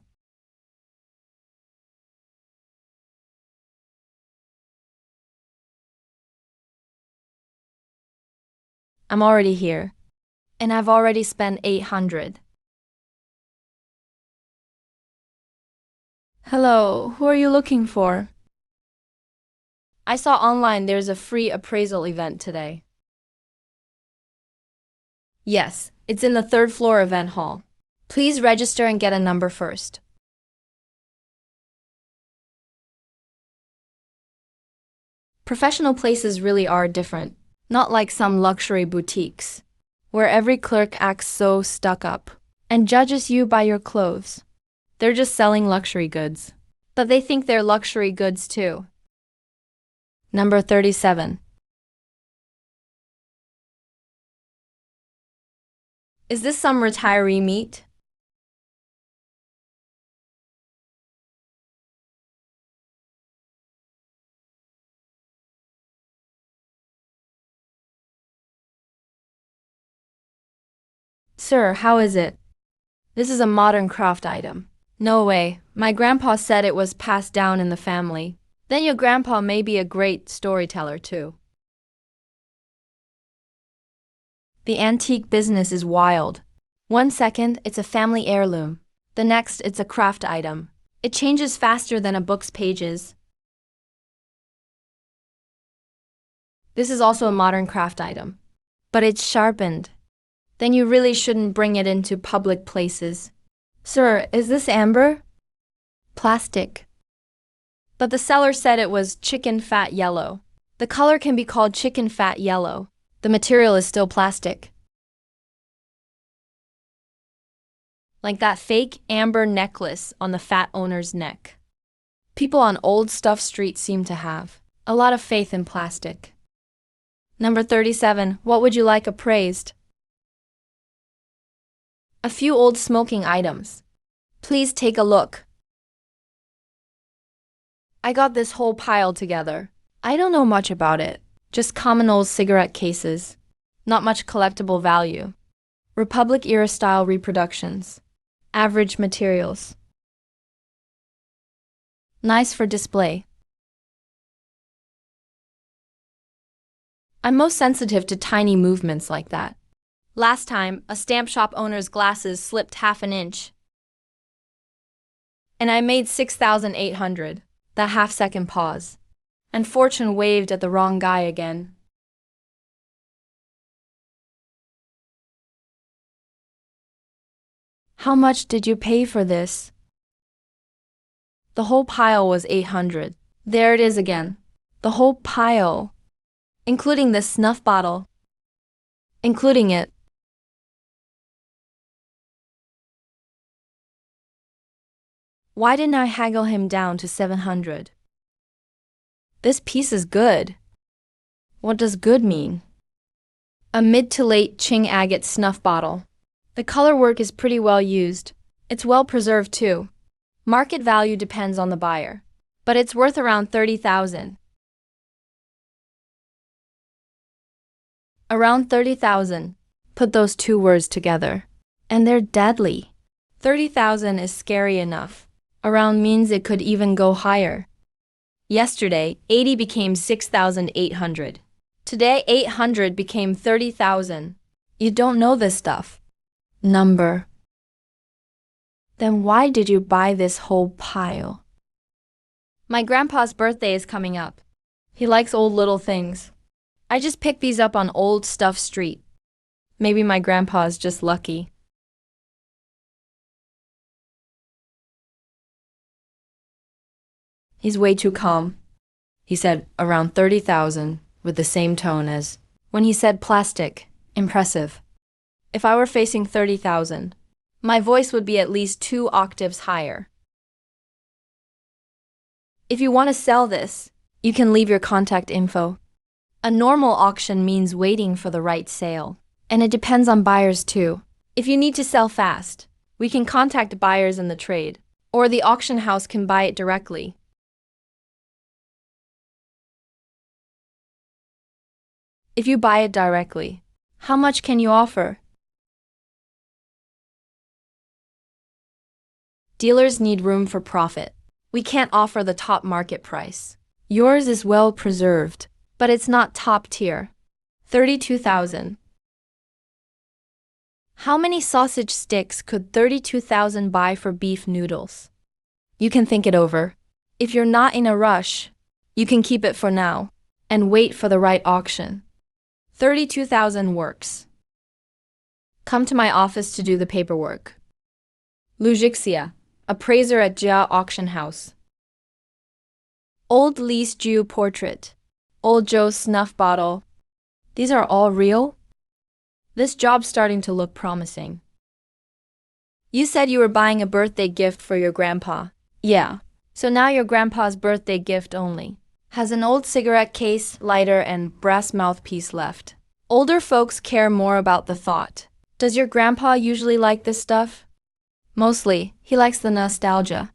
I'm already here, and I've already spent 800. Hello, who are you looking for? I saw online there's a free appraisal event today. Yes, it's in the 3rd floor event hall. Please register and get a number first. Professional places really are different. Not like some luxury boutiques, where every clerk acts so stuck up and judges you by your clothes. They're just selling luxury goods, but they think they're luxury goods too. Number 37. Is this some retiree meet? Sir, how is it? This is a modern craft item. No way. My grandpa said it was passed down in the family. Then your grandpa may be a great storyteller too. The antique business is wild. 1 second, it's a family heirloom. The next, it's a craft item. It changes faster than a book's pages. This is also a modern craft item, but it's sharpened. Then you really shouldn't bring it into public places. Sir, is this amber? Plastic. But the seller said it was chicken fat yellow. The color can be called chicken fat yellow. The material is still plastic. Like that fake amber necklace on the fat owner's neck. People on Old Stuff Street seem to have a lot of faith in plastic. Number 37. What would you like appraised? A few old smoking items. Please take a look. I got this whole pile together. I don't know much about it. Just common old cigarette cases. Not much collectible value. Republic era style reproductions. Average materials. Nice for display. I'm most sensitive to tiny movements like that. Last time, a stamp shop owner's glasses slipped half an inch. And I made 6,800. That half-second pause. And Fortune waved at the wrong guy again. How much did you pay for this? The whole pile was 800. There it is again. The whole pile. Including this snuff bottle. Including it. Why didn't I haggle him down to 700? This piece is good. What does good mean? A mid to late Qing agate snuff bottle. The color work is pretty well used. It's well preserved too. Market value depends on the buyer. But it's worth around 30,000. Around 30,000. Put those two words together. And they're deadly. 30,000 is scary enough. Around means it could even go higher. Yesterday, 80 became 6,800. Today, 800 became 30,000. You don't know this stuff. Number. Then why did you buy this whole pile? My grandpa's birthday is coming up. He likes old little things. I just picked these up on Old Stuff Street. Maybe my grandpa's just lucky. He's way too calm. He said around 30,000 with the same tone as when he said plastic. Impressive. If I were facing 30,000, my voice would be at least 2 octaves higher. If you want to sell this, you can leave your contact info. A normal auction means waiting for the right sale, and it depends on buyers too. If you need to sell fast, we can contact buyers in the trade, or the auction house can buy it directly. If you buy it directly, how much can you offer? Dealers need room for profit. We can't offer the top market price. Yours is well preserved, but it's not top tier. 32,000. How many sausage sticks could 32,000 buy for beef noodles? You can think it over. If you're not in a rush, you can keep it for now and wait for the right auction. 32,000 works. Come to my office to do the paperwork. Lujixia, appraiser at Jia Auction House. Old Lis Ju portrait. Old Joe's snuff bottle. These are all real? This job's starting to look promising. You said you were buying a birthday gift for your grandpa. Yeah. So now your grandpa's birthday gift only has an old cigarette case, lighter, and brass mouthpiece left. Older folks care more about the thought. Does your grandpa usually like this stuff? Mostly, he likes the nostalgia.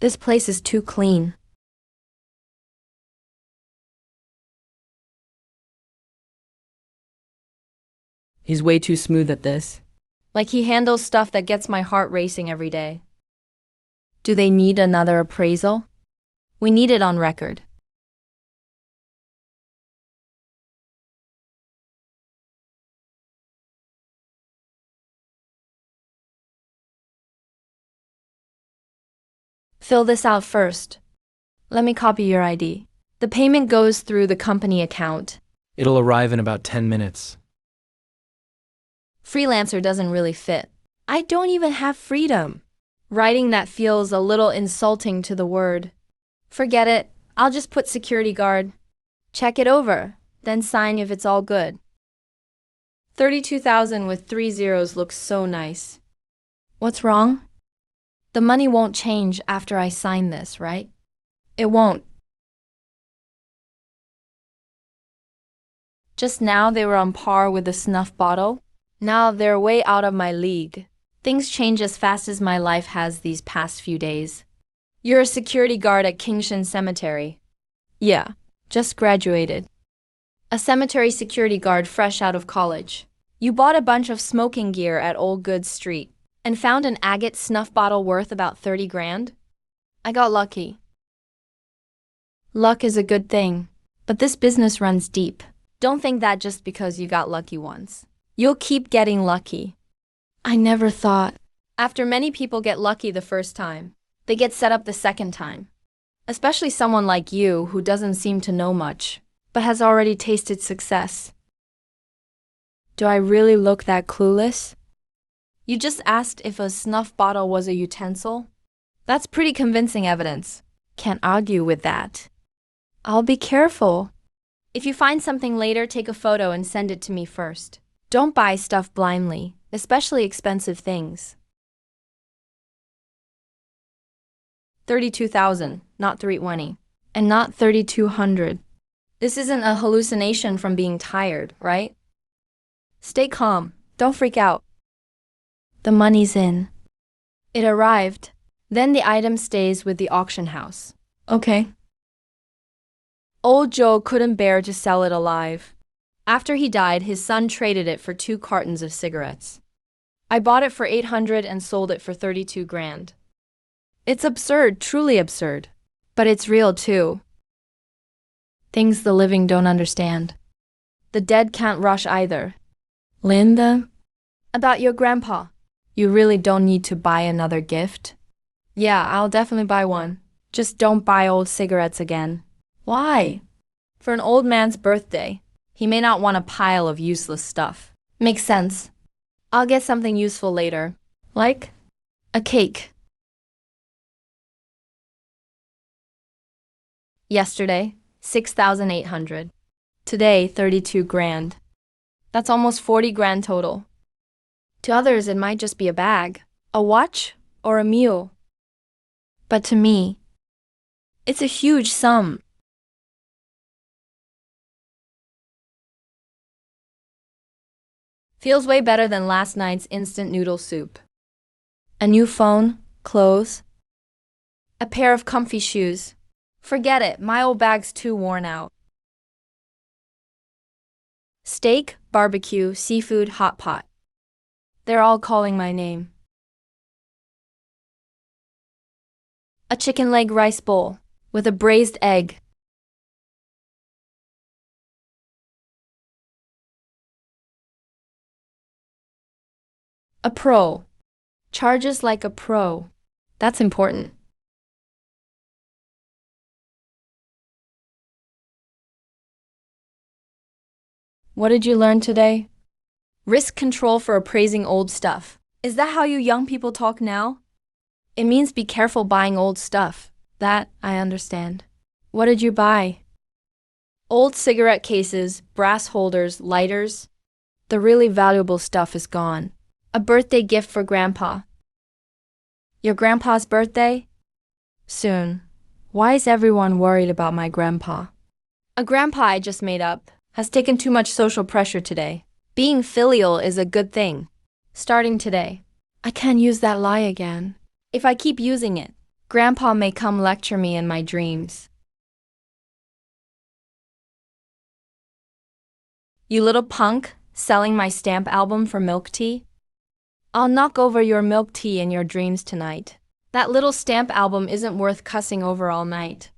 This place is too clean. He's way too smooth at this. Like he handles stuff that gets my heart racing every day. Do they need another appraisal? We need it on record. Fill this out first. Let me copy your ID. The payment goes through the company account. It'll arrive in about 10 minutes. Freelancer doesn't really fit. I don't even have freedom. Writing that feels a little insulting to the word. Forget it. I'll just put security guard. Check it over, then sign if it's all good. 32,000 with 3 zeros looks so nice. What's wrong? The money won't change after I sign this, right? It won't. Just now they were on par with the snuff bottle. Now they're way out of my league. Things change as fast as my life has these past few days. You're a security guard at Kingshan Cemetery. Yeah, just graduated. A cemetery security guard fresh out of college. You bought a bunch of smoking gear at Old Goods Street and found an agate snuff bottle worth about 30 grand? I got lucky. Luck is a good thing, but this business runs deep. Don't think that just because you got lucky once. You'll keep getting lucky. I never thought. After many people get lucky the first time, they get set up the second time. Especially someone like you who doesn't seem to know much, but has already tasted success. Do I really look that clueless? You just asked if a snuff bottle was a utensil? That's pretty convincing evidence. Can't argue with that. I'll be careful. If you find something later, take a photo and send it to me first. Don't buy stuff blindly, especially expensive things. 32,000, not 320. And not 3,200. This isn't a hallucination from being tired, right? Stay calm. Don't freak out. The money's in. It arrived. Then the item stays with the auction house. Okay. Old Joe couldn't bear to sell it alive. After he died, his son traded it for 2 cartons of cigarettes. I bought it for 800 and sold it for 32 grand. It's absurd, truly absurd. But it's real too. Things the living don't understand. The dead can't rush either. Linda? About your grandpa. You really don't need to buy another gift? Yeah, I'll definitely buy one. Just don't buy old cigarettes again. Why? For an old man's birthday. He may not want a pile of useless stuff. Makes sense. I'll get something useful later. Like? A cake. Yesterday, 6,800. Today, 32 grand. That's almost 40 grand total. To others, it might just be a bag, a watch, or a meal. But to me, it's a huge sum. Feels way better than last night's instant noodle soup. A new phone, clothes, a pair of comfy shoes. Forget it, my old bag's too worn out. Steak, barbecue, seafood, hot pot. They're all calling my name. A chicken leg rice bowl with a braised egg. A pro. Charges like a pro. That's important. What did you learn today? Risk control for appraising old stuff. Is that how you young people talk now? It means be careful buying old stuff. That I understand. What did you buy? Old cigarette cases, brass holders, lighters. The really valuable stuff is gone. A birthday gift for Grandpa. Your grandpa's birthday? Soon. Why is everyone worried about my grandpa? A grandpa I just made up has taken too much social pressure today. Being filial is a good thing. Starting today. I can't use that lie again. If I keep using it, Grandpa may come lecture me in my dreams. You little punk, selling my stamp album for milk tea? I'll knock over your milk tea in your dreams tonight. That little stamp album isn't worth cussing over all night.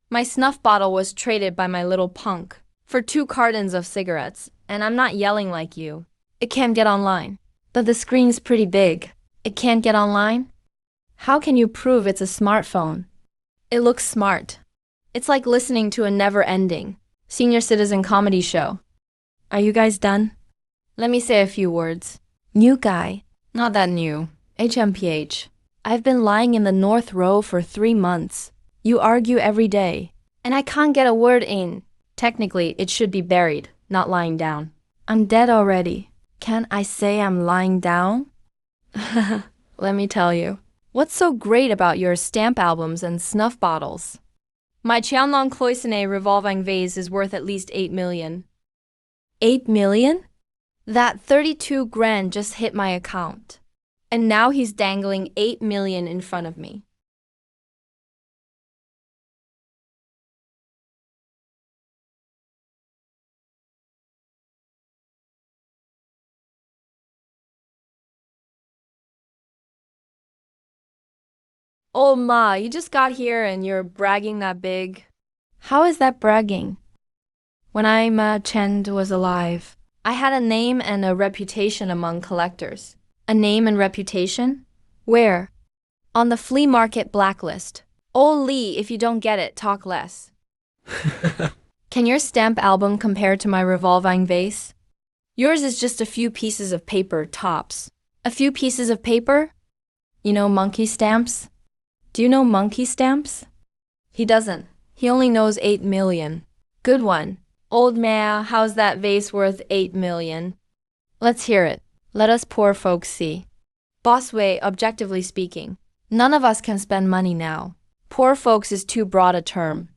My snuff bottle was traded by my little punk for 2 cartons of cigarettes, and I'm not yelling like you. It can't get online. But the screen's pretty big. It can't get online? How can you prove it's a smartphone? It looks smart. It's like listening to a never-ending senior citizen comedy show. Are you guys done? Let me say a few words. New guy. Not that new. HMPH. I've been lying in the North Row for 3 months. You argue every day. And I can't get a word in. Technically, it should be buried, not lying down. I'm dead already. Can't I say I'm lying down? Let me tell you. What's so great about your stamp albums and snuff bottles? My Qianlong Cloisonne revolving vase is worth at least 8 million. 8 million? That 32 grand just hit my account. And now he's dangling 8 million in front of me. Oh ma, you just got here and you're bragging that big. How is that bragging? When Chen was alive, I had a name and a reputation among collectors. A name and reputation? Where? On the flea market blacklist. Oh Lee, if you don't get it, talk less. Can your stamp album compare to my revolving vase? Yours is just a few pieces of paper, tops. A few pieces of paper? You know monkey stamps? Do you know monkey stamps? He doesn't. He only knows 8 million. Good one. Old man, how's that vase worth 8 million? Let's hear it. Let us poor folks see. Boss Wei, objectively speaking, none of us can spend money now. Poor folks is too broad a term.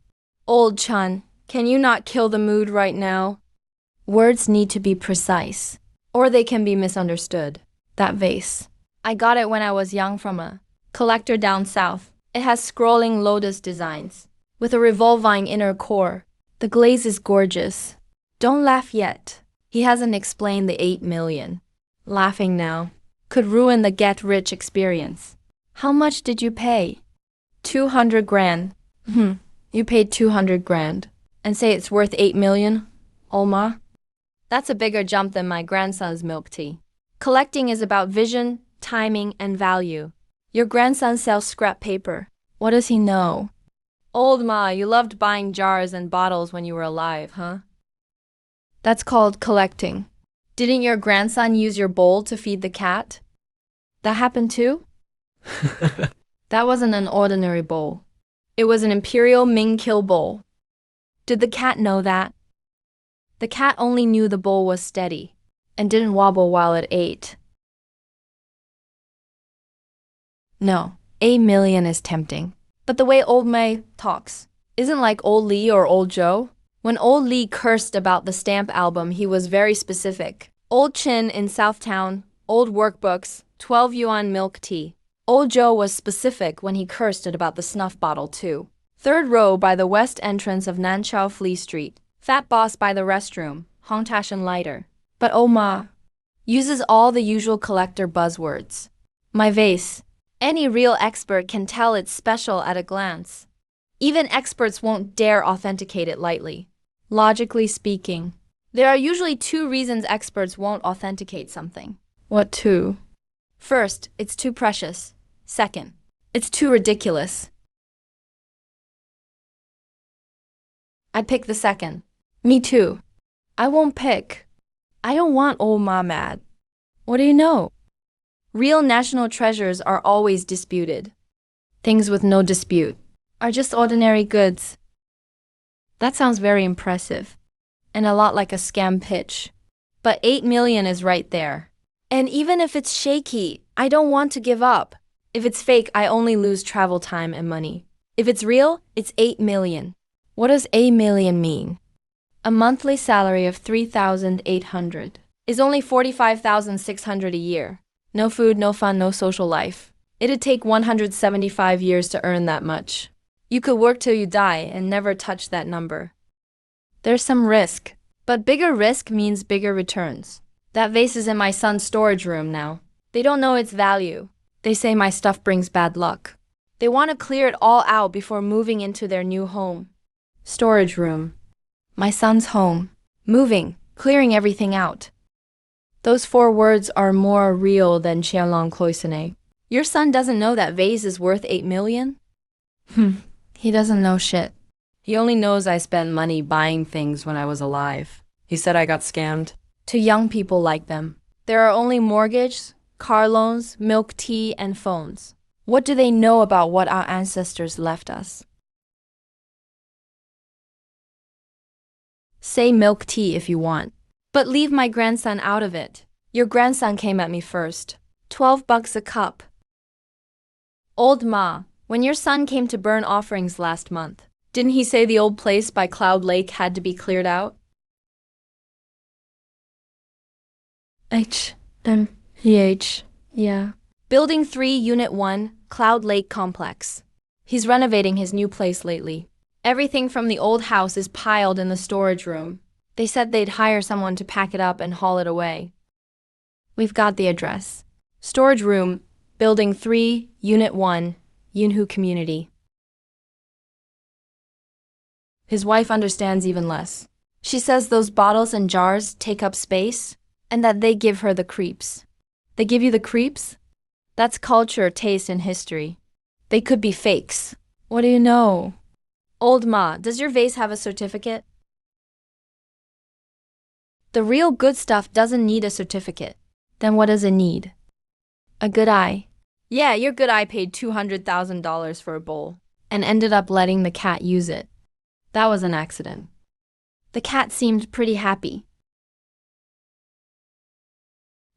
Old Chun, can you not kill the mood right now? Words need to be precise, or they can be misunderstood. That vase. I got it when I was young from a collector down south. It has scrolling lotus designs, with a revolving inner core. The glaze is gorgeous. Don't laugh yet. He hasn't explained the 8 million. Laughing now could ruin the get-rich experience. How much did you pay? 200 grand. You paid 200 grand. And say it's worth 8 million? Olma? That's a bigger jump than my grandson's milk tea. Collecting is about vision, timing, and value. Your grandson sells scrap paper. What does he know? Old ma, you loved buying jars and bottles when you were alive, huh? That's called collecting. Didn't your grandson use your bowl to feed the cat? That happened too? That wasn't an ordinary bowl. It was an imperial Ming kill bowl. Did the cat know that? The cat only knew the bowl was steady and didn't wobble while it ate. No, 8 million is tempting. But the way old May talks isn't like old Lee or old Joe. When old Lee cursed about the stamp album, he was very specific. Old Chin in Southtown, old workbooks, 12 yuan milk tea. Old Joe was specific when he cursed about the snuff bottle too. Third row by the west entrance of Nanchao Flea Street. Fat boss by the restroom, Hongtash and lighter. But Oma uses all the usual collector buzzwords. My vase. Any real expert can tell it's special at a glance. Even experts won't dare authenticate it lightly. Logically speaking, there are usually 2 reasons experts won't authenticate something. What 2? First, it's too precious. Second, it's too ridiculous. I'd pick the second. Me too. I won't pick. I don't want old ma mad. What do you know? Real national treasures are always disputed. Things with no dispute are just ordinary goods. That sounds very impressive, and a lot like a scam pitch. But 8 million is right there. And even if it's shaky, I don't want to give up. If it's fake, I only lose travel time and money. If it's real, it's 8 million. What does 8 million mean? A monthly salary of 3,800 is only 45,600 a year. No food, no fun, no social life. It'd take 175 years to earn that much. You could work till you die and never touch that number. There's some risk, but bigger risk means bigger returns. That vase is in my son's storage room now. They don't know its value. They say my stuff brings bad luck. They want to clear it all out before moving into their new home. Storage room. My son's home. Moving, clearing everything out. Those 4 words are more real than Qianlong Cloisonne. Your son doesn't know that vase is worth 8 million? He doesn't know shit. He only knows I spent money buying things when I was alive. He said I got scammed. To young people like them, there are only mortgages, car loans, milk tea, and phones. What do they know about what our ancestors left us? Say milk tea if you want. But leave my grandson out of it. Your grandson came at me first. $12 a cup. Old Ma, when your son came to burn offerings last month, didn't he say the old place by Cloud Lake had to be cleared out? Yeah. Building 3, Unit 1, Cloud Lake Complex. He's renovating his new place lately. Everything from the old house is piled in the storage room. They said they'd hire someone to pack it up and haul it away. We've got the address. Storage room, Building 3, Unit 1, Yunhu Community. His wife understands even less. She says those bottles and jars take up space, and that they give her the creeps. They give you the creeps? That's culture, taste, and history. They could be fakes. What do you know? Old Ma, does your vase have a certificate? The real good stuff doesn't need a certificate. Then what does it need? A good eye. Yeah, your good eye paid $200,000 for a bowl and ended up letting the cat use it. That was an accident. The cat seemed pretty happy.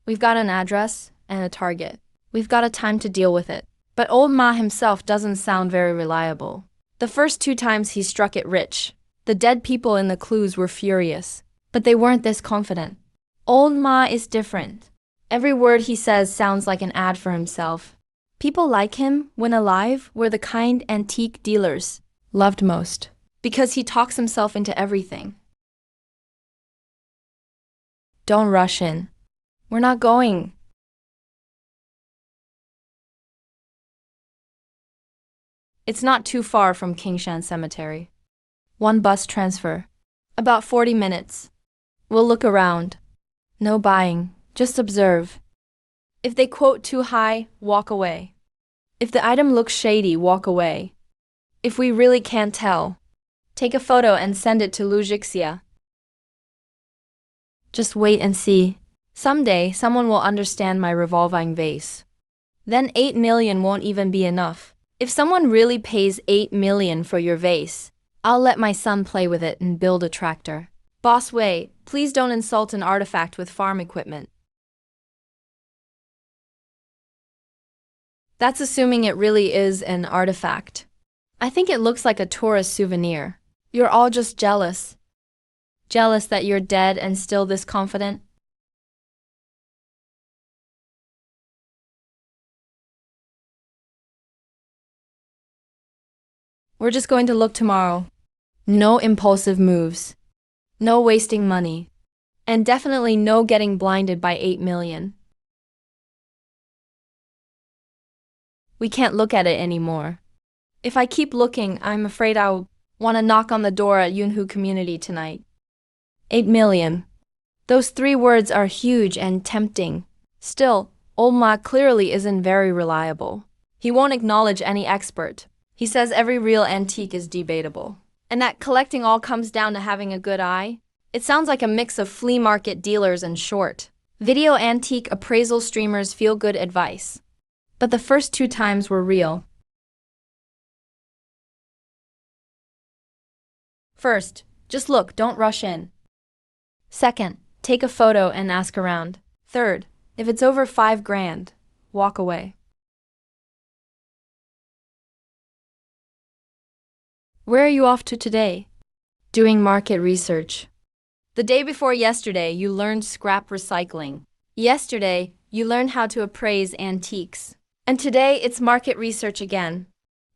We've got an address and a target. We've got a time to deal with it. But old Ma himself doesn't sound very reliable. The first 2 times he struck it rich. The dead people in the clues were furious, but they weren't this confident. Old Ma is different. Every word he says sounds like an ad for himself. People like him, when alive, were the kind antique dealers loved most, because he talks himself into everything. Don't rush in. We're not going. It's not too far from Kingshan Cemetery. 1 bus transfer. About 40 minutes. We'll look around. No buying, just observe. If they quote too high, walk away. If the item looks shady, walk away. If we really can't tell, take a photo and send it to Lujixia. Just wait and see. Someday, someone will understand my revolving vase. Then 8 million won't even be enough. If someone really pays 8 million for your vase, I'll let my son play with it and build a tractor. Boss Wei, please don't insult an artifact with farm equipment. That's assuming it really is an artifact. I think it looks like a tourist souvenir. You're all just jealous. Jealous that you're dead and still this confident? We're just going to look tomorrow. No impulsive moves. No wasting money. And definitely no getting blinded by 8 million. We can't look at it anymore. If I keep looking, I'm afraid I'll want to knock on the door at Yunhu Community tonight. 8 million. Those 3 words are huge and tempting. Still, old Ma clearly isn't very reliable. He won't acknowledge any expert. He says every real antique is debatable. And that collecting all comes down to having a good eye? It sounds like a mix of flea market dealers and short video antique appraisal streamers feel-good advice. But the first 2 times were real. First, just look, don't rush in. Second, take a photo and ask around. Third, if it's over 5 grand, walk away. Where are you off to today? Doing market research. The day before yesterday, you learned scrap recycling. Yesterday, you learned how to appraise antiques. And today, it's market research again.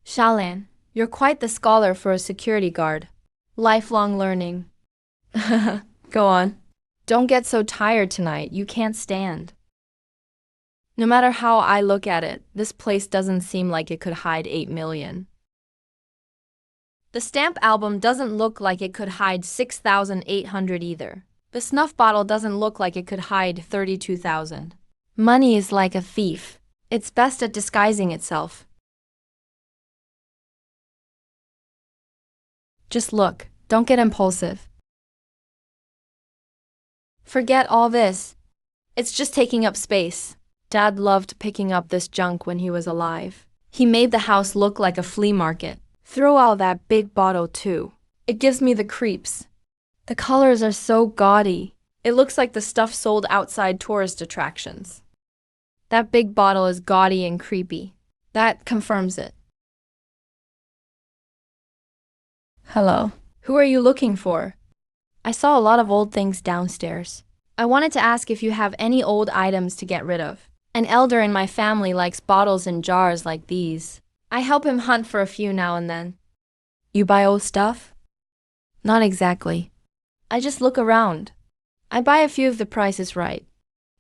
Shalan, you're quite the scholar for a security guard. Lifelong learning. Go on. Don't get so tired tonight, you can't stand. No matter how I look at it, this place doesn't seem like it could hide 8 million. The stamp album doesn't look like it could hide 6,800 either. The snuff bottle doesn't look like it could hide 32,000. Money is like a thief. It's best at disguising itself. Just look, don't get impulsive. Forget all this. It's just taking up space. Dad loved picking up this junk when he was alive. He made the house look like a flea market. Throw out that big bottle too. It gives me the creeps. The colors are so gaudy. It looks like the stuff sold outside tourist attractions. That big bottle is gaudy and creepy. That confirms it. Hello. Who are you looking for? I saw a lot of old things downstairs. I wanted to ask if you have any old items to get rid of. An elder in my family likes bottles and jars like these. I help him hunt for a few now and then. You buy old stuff? Not exactly. I just look around. I buy a few if the price is right.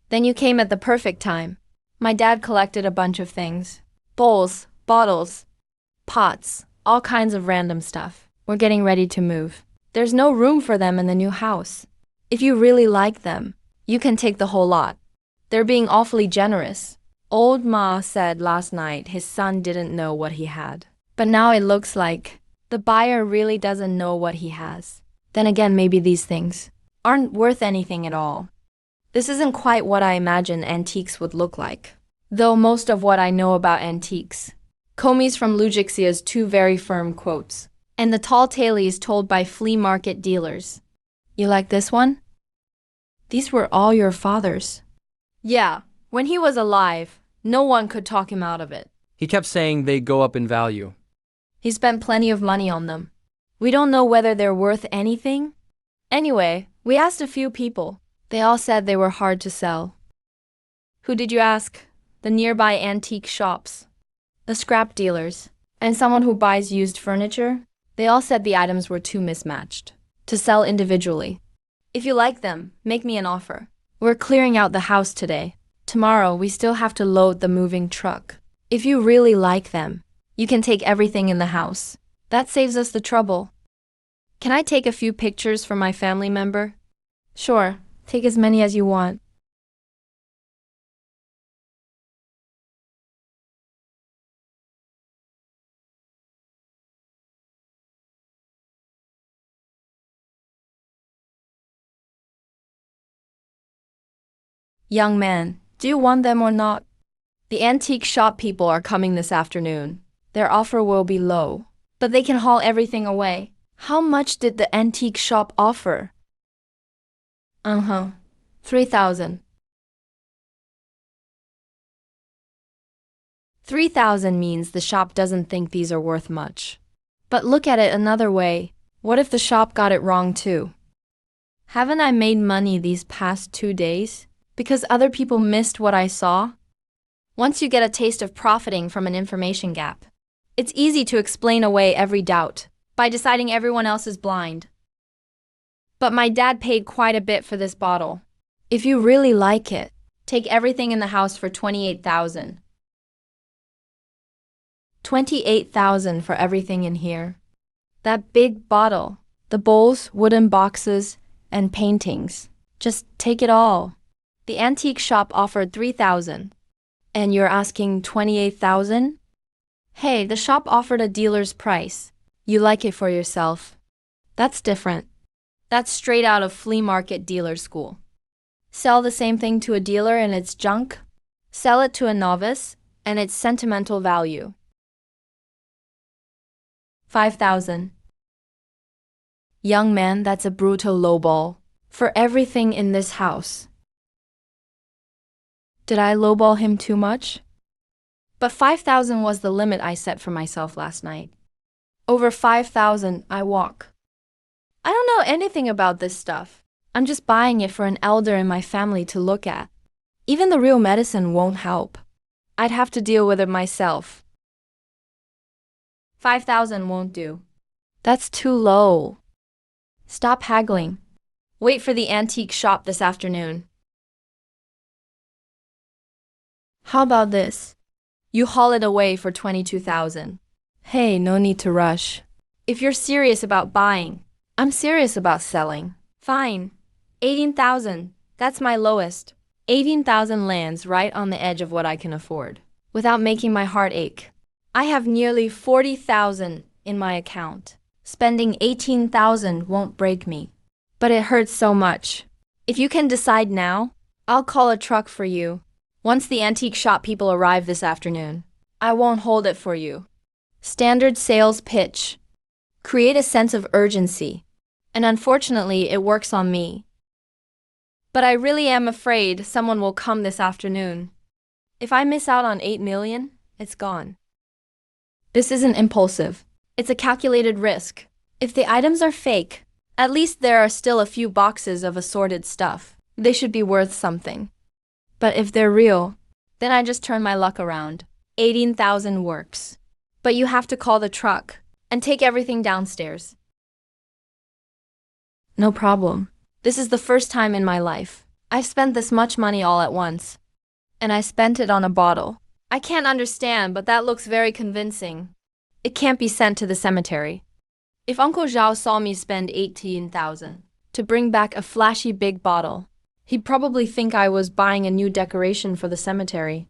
Then you came at the perfect time. My dad collected a bunch of things. Bowls, bottles, pots, all kinds of random stuff. We're getting ready to move. There's no room for them in the new house. If you really like them, you can take the whole lot. They're being awfully generous. Old Ma said last night his son didn't know what he had. But now it looks like the buyer really doesn't know what he has. Then again, maybe these things aren't worth anything at all. This isn't quite what I imagine antiques would look like. Though most of what I know about antiques. Comey's from Lujixia's two very firm quotes. And the tall tailies told by flea market dealers. You like this one? These were all your father's. Yeah, when he was alive, no one could talk him out of it. He kept saying they go up in value. He spent plenty of money on them. We don't know whether they're worth anything. Anyway, we asked a few people. They all said they were hard to sell. Who did you ask? The nearby antique shops, the scrap dealers, and someone who buys used furniture. They all said the items were too mismatched to sell individually. If you like them, make me an offer. We're clearing out the house today. Tomorrow, we still have to load the moving truck. If you really like them, you can take everything in the house. That saves us the trouble. Can I take a few pictures for my family member? Sure, take as many as you want. Young man, do you want them or not? The antique shop people are coming this afternoon. Their offer will be low, but they can haul everything away. How much did the antique shop offer? 3,000. 3,000 means the shop doesn't think these are worth much. But look at it another way. What if the shop got it wrong too? Haven't I made money these past 2 days? Because other people missed what I saw? Once you get a taste of profiting from an information gap, it's easy to explain away every doubt by deciding everyone else is blind. But my dad paid quite a bit for this bottle. If you really like it, take everything in the house for 28,000. 28,000 for everything in here. That big bottle, the bowls, wooden boxes, and paintings. Just take it all. The antique shop offered 3,000. And you're asking 28,000? Hey, the shop offered a dealer's price. You like it for yourself. That's different. That's straight out of flea market dealer school. Sell the same thing to a dealer and it's junk. Sell it to a novice and it's sentimental value. 5,000. Young man, that's a brutal lowball. For everything in this house. Did I lowball him too much? But 5,000 was the limit I set for myself last night. Over 5,000, I walk. I don't know anything about this stuff. I'm just buying it for an elder in my family to look at. Even the real medicine won't help. I'd have to deal with it myself. 5,000 won't do. That's too low. Stop haggling. Wait for the antique shop this afternoon. How about this? You haul it away for 22,000. Hey, no need to rush. If you're serious about buying, I'm serious about selling. Fine. 18,000. That's my lowest. 18,000 lands right on the edge of what I can afford, without making my heart ache. I have nearly 40,000 in my account. Spending 18,000 won't break me. But it hurts so much. If you can decide now, I'll call a truck for you. Once the antique shop people arrive this afternoon, I won't hold it for you. Standard sales pitch. Create a sense of urgency. And unfortunately, it works on me. But I really am afraid someone will come this afternoon. If I miss out on 8 million, it's gone. This isn't impulsive. It's a calculated risk. If the items are fake, at least there are still a few boxes of assorted stuff. They should be worth something. But if they're real, then I just turn my luck around. 18,000 works. But you have to call the truck and take everything downstairs. No problem. This is the first time in my life I've spent this much money all at once. And I spent it on a bottle. I can't understand, but that looks very convincing. It can't be sent to the cemetery. If Uncle Zhao saw me spend 18,000 to bring back a flashy big bottle, he'd probably think I was buying a new decoration for the cemetery.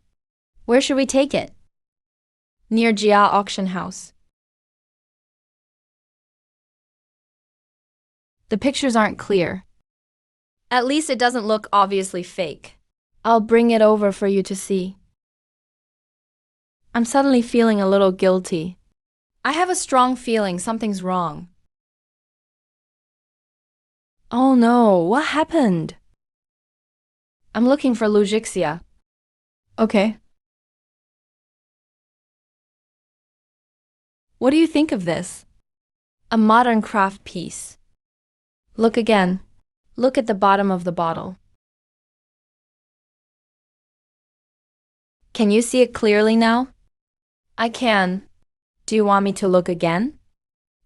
Where should we take it? Near Jia Auction House. The pictures aren't clear. At least it doesn't look obviously fake. I'll bring it over for you to see. I'm suddenly feeling a little guilty. I have a strong feeling something's wrong. Oh no, what happened? I'm looking for Lujixia. Okay. What do you think of this? A modern craft piece. Look again. Look at the bottom of the bottle. Can you see it clearly now? I can. Do you want me to look again?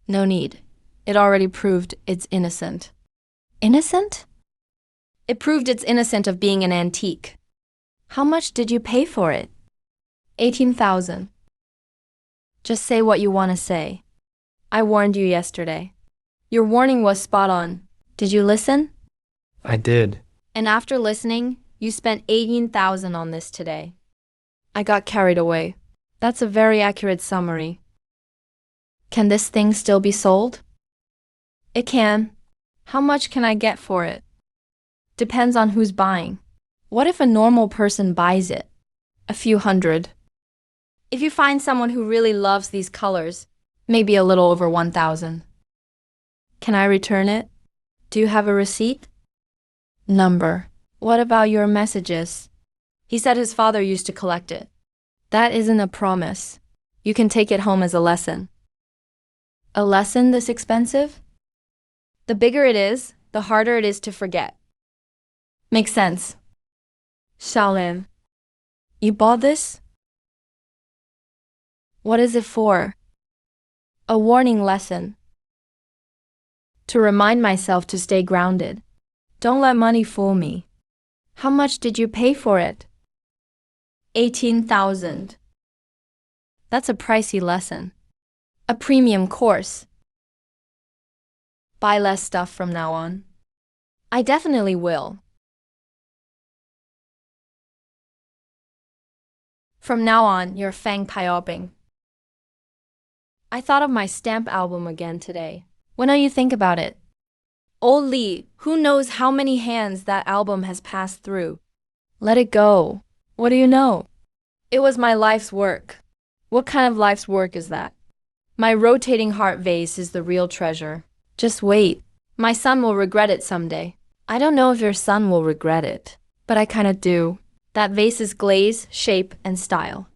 No need. It already proved it's innocent. Innocent? It proved it's innocent of being an antique. How much did you pay for it? 18,000. Just say what you want to say. I warned you yesterday. Your warning was spot on. Did you listen? I did. And after listening, you spent 18,000 on this today. I got carried away. That's a very accurate summary. Can this thing still be sold? It can. How much can I get for it? Depends on who's buying. What if a normal person buys it? A few hundred. If you find someone who really loves these colors, maybe a little over 1,000. Can I return it? Do you have a receipt? Number. What about your messages? He said his father used to collect it. That isn't a promise. You can take it home as a lesson. A lesson this expensive? The bigger it is, the harder it is to forget. Makes sense. Shaolin, you bought this? What is it for? A warning lesson. To remind myself to stay grounded. Don't let money fool me. How much did you pay for it? 18,000. That's a pricey lesson. A premium course. Buy less stuff from now on. I definitely will. From now on, you're Fang Piaobing. I thought of my stamp album again today. When you think about it. Old Lee, who knows how many hands that album has passed through. Let it go. What do you know? It was my life's work. What kind of life's work is that? My rotating heart vase is the real treasure. Just wait. My son will regret it someday. I don't know if your son will regret it, but I kinda do. That vase's glaze, shape, and style.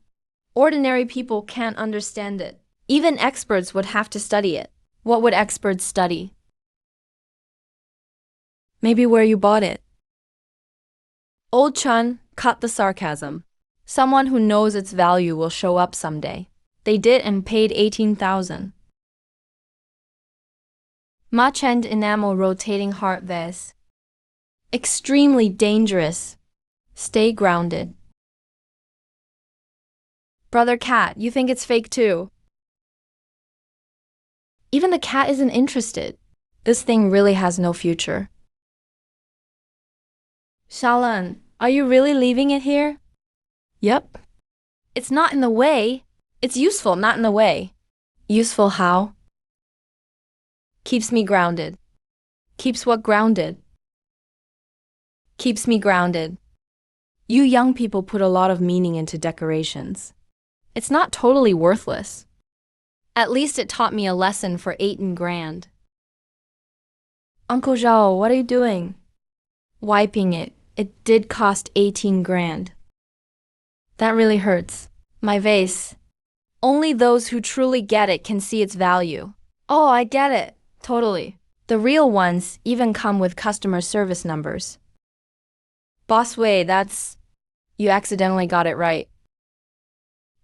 Ordinary people can't understand it. Even experts would have to study it. What would experts study? Maybe where you bought it. Old Chun, cut the sarcasm. Someone who knows its value will show up someday. They did and paid 18,000. Machend enamel rotating heart vase. Extremely dangerous. Stay grounded. Brother Cat, you think it's fake too? Even the cat isn't interested. This thing really has no future. Shalan, are you really leaving it here? Yep. It's not in the way. It's useful, not in the way. Useful how? Keeps me grounded. Keeps what grounded? Keeps me grounded. You young people put a lot of meaning into decorations. It's not totally worthless. At least it taught me a lesson for 18 grand. Uncle Zhao, what are you doing? Wiping it. It did cost 18 grand. That really hurts. My vase. Only those who truly get it can see its value. Oh, I get it. Totally. The real ones even come with customer service numbers. Boss Wei, you accidentally got it right.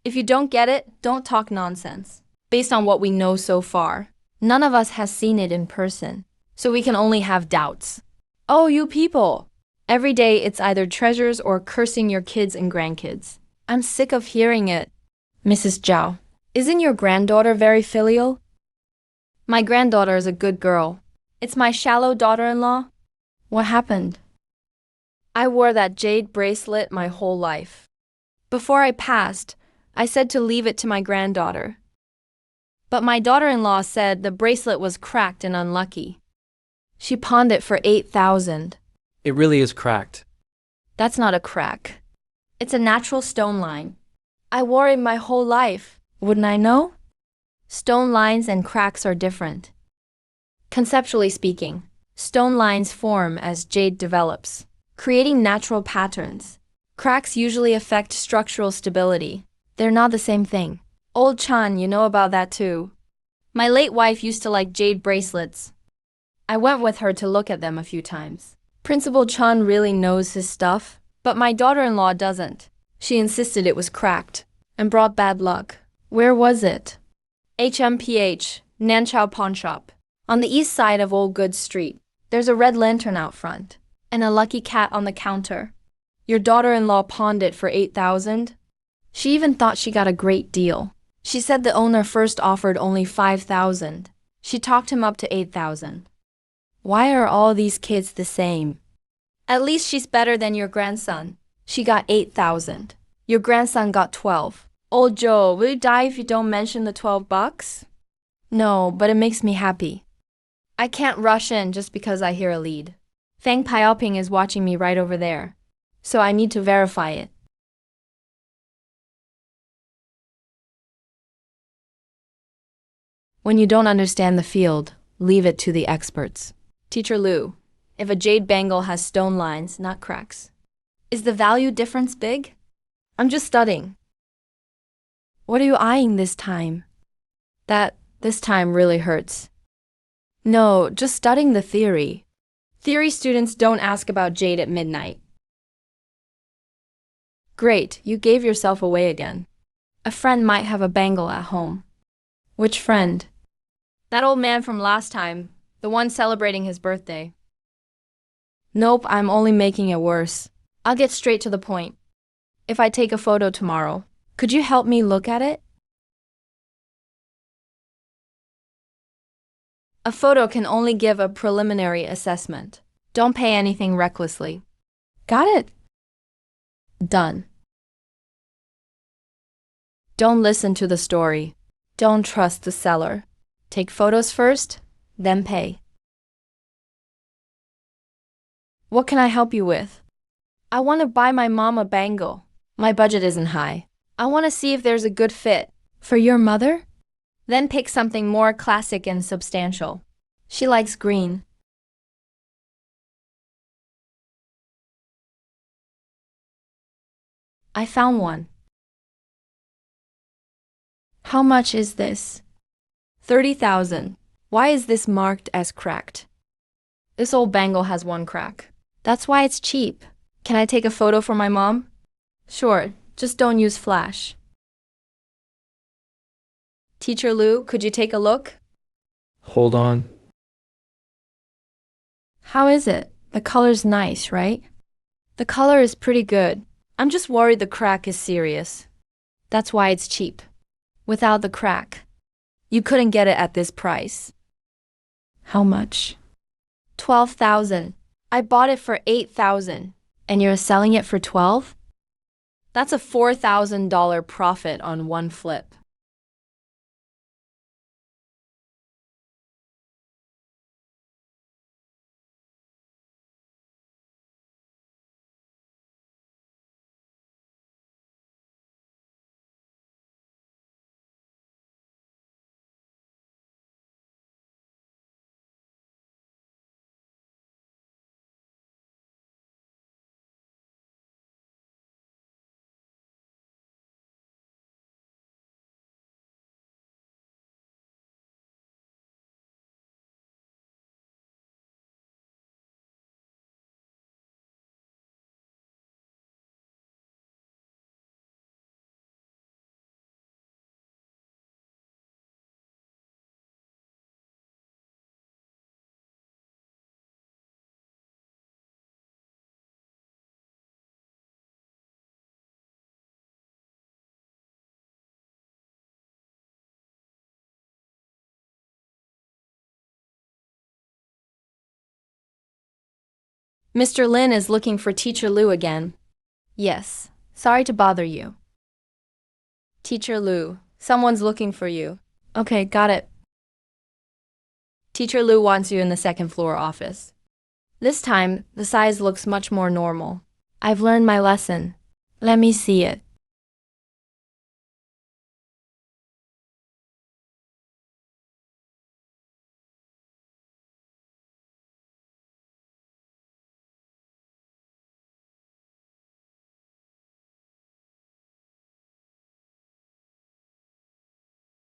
If you don't get it, don't talk nonsense. Based on what we know so far, none of us has seen it in person, so we can only have doubts. Oh, you people! Every day it's either treasures or cursing your kids and grandkids. I'm sick of hearing it. Mrs. Zhao, isn't your granddaughter very filial? My granddaughter is a good girl. It's my shallow daughter-in-law. What happened? I wore that jade bracelet my whole life. Before I passed, I said to leave it to my granddaughter. But my daughter-in-law said the bracelet was cracked and unlucky. She pawned it for 8,000. It really is cracked. That's not a crack. It's a natural stone line. I wore it my whole life. Wouldn't I know? Stone lines and cracks are different. Conceptually speaking, stone lines form as jade develops, creating natural patterns. Cracks usually affect structural stability. They're not the same thing. Old Chan, you know about that too. My late wife used to like jade bracelets. I went with her to look at them a few times. Principal Chan really knows his stuff, but my daughter-in-law doesn't. She insisted it was cracked and brought bad luck. Where was it? HMPH, Nanchao Pawn Shop. On the east side of Old Goods Street. There's a red lantern out front and a lucky cat on the counter. Your daughter-in-law pawned it for 8,000? She even thought she got a great deal. She said the owner first offered only 5,000. She talked him up to 8,000. Why are all these kids the same? At least she's better than your grandson. She got 8,000. Your grandson got 12. Old Joe, will you die if you don't mention the 12 bucks? No, but it makes me happy. I can't rush in just because I hear a lead. Fang Piaoping is watching me right over there, so I need to verify it. When you don't understand the field, leave it to the experts. Teacher Lu, if a jade bangle has stone lines, not cracks, is the value difference big? I'm just studying. What are you eyeing this time? This time really hurts. No, just studying the theory. Theory students don't ask about jade at midnight. Great, you gave yourself away again. A friend might have a bangle at home. Which friend? That old man from last time, the one celebrating his birthday. Nope, I'm only making it worse. I'll get straight to the point. If I take a photo tomorrow, could you help me look at it? A photo can only give a preliminary assessment. Don't pay anything recklessly. Got it? Done. Don't listen to the story. Don't trust the seller. Take photos first, then pay. What can I help you with? I want to buy my mom a bangle. My budget isn't high. I want to see if there's a good fit. For your mother? Then pick something more classic and substantial. She likes green. I found one. How much is this? 30,000. Why is this marked as cracked? This old bangle has one crack. That's why it's cheap. Can I take a photo for my mom? Sure, just don't use flash. Teacher Lu, could you take a look? Hold on. How is it? The color's nice, right? The color is pretty good. I'm just worried the crack is serious. That's why it's cheap. Without the crack, you couldn't get it at this price. How much? 12,000. I bought it for 8,000. And you're selling it for 12? That's a $4,000 profit on one flip. Mr. Lin is looking for Teacher Lu again. Yes, sorry to bother you. Teacher Lu, someone's looking for you. Okay, got it. Teacher Lu wants you in the second floor office. This time, the size looks much more normal. I've learned my lesson. Let me see it.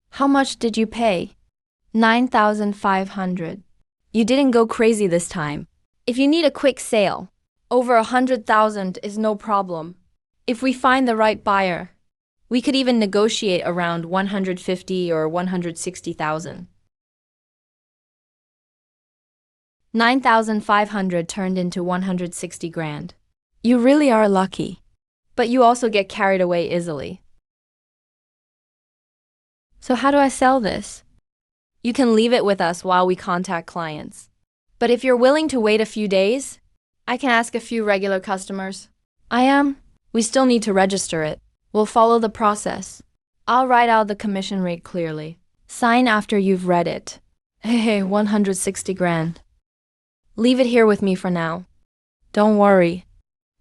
How much did you pay? 9,500. You didn't go crazy this time. If you need a quick sale, over 100,000 is no problem. If we find the right buyer, we could even negotiate around 150 or 160,000. 9,500 turned into 160 grand. You really are lucky. But you also get carried away easily. So how do I sell this? You can leave it with us while we contact clients. But if you're willing to wait a few days, I can ask a few regular customers. I am. We still need to register it. We'll follow the process. I'll write out the commission rate clearly. Sign after you've read it. Hey, 160 grand. Leave it here with me for now. Don't worry.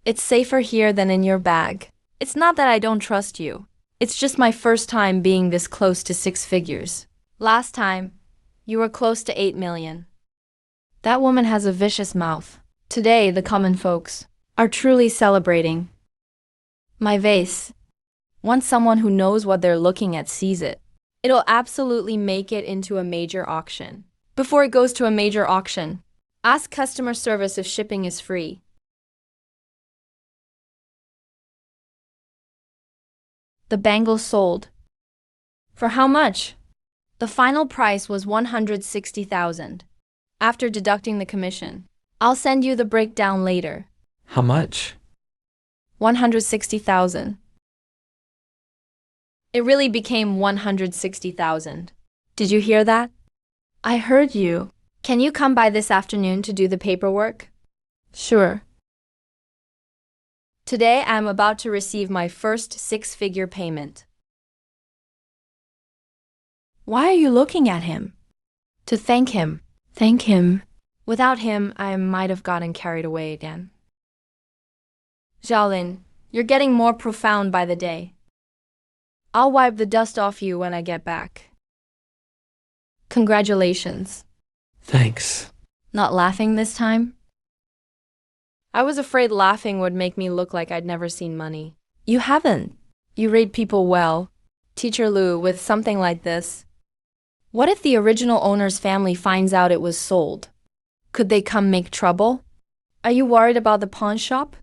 It's safer here than in your bag. It's not that I don't trust you. It's just my first time being this close to 6 figures. Last time, you were close to 8 million. That woman has a vicious mouth. Today, the common folks are truly celebrating. My vase. Once someone who knows what they're looking at sees it, it'll absolutely make it into a major auction. Before it goes to a major auction, ask customer service if shipping is free. The bangle sold. For how much? The final price was 160,000. After deducting the commission. I'll send you the breakdown later. How much? 160,000. It really became 160,000. Did you hear that? I heard you. Can you come by this afternoon to do the paperwork? Sure. Today I'm about to receive my first 6-figure payment. Why are you looking at him? To thank him. Thank him. Without him, I might have gotten carried away again. Xiaolin, you're getting more profound by the day. I'll wipe the dust off you when I get back. Congratulations. Thanks. Not laughing this time? I was afraid laughing would make me look like I'd never seen money. You haven't. You read people well. Teacher Lu, with something like this. What if the original owner's family finds out it was sold? Could they come make trouble? Are you worried about the pawn shop?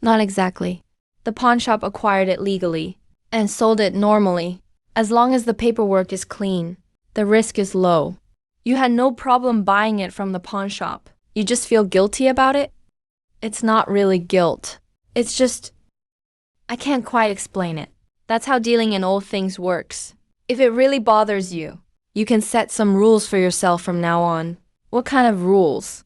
Not exactly. The pawn shop acquired it legally and sold it normally. As long as the paperwork is clean, the risk is low. You had no problem buying it from the pawn shop. You just feel guilty about it? It's not really guilt. It's just, I can't quite explain it. That's how dealing in old things works. If it really bothers you, you can set some rules for yourself from now on. What kind of rules?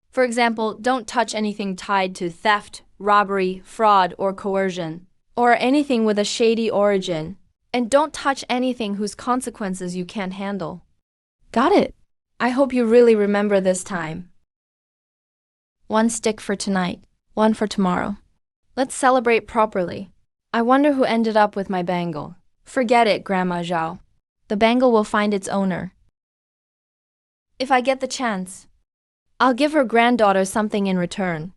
For example, don't touch anything tied to theft, robbery, fraud, or coercion, or anything with a shady origin. And don't touch anything whose consequences you can't handle. Got it. I hope you really remember this time. 1 stick for tonight, 1 for tomorrow. Let's celebrate properly. I wonder who ended up with my bangle. Forget it, Grandma Zhao. The bangle will find its owner. If I get the chance, I'll give her granddaughter something in return.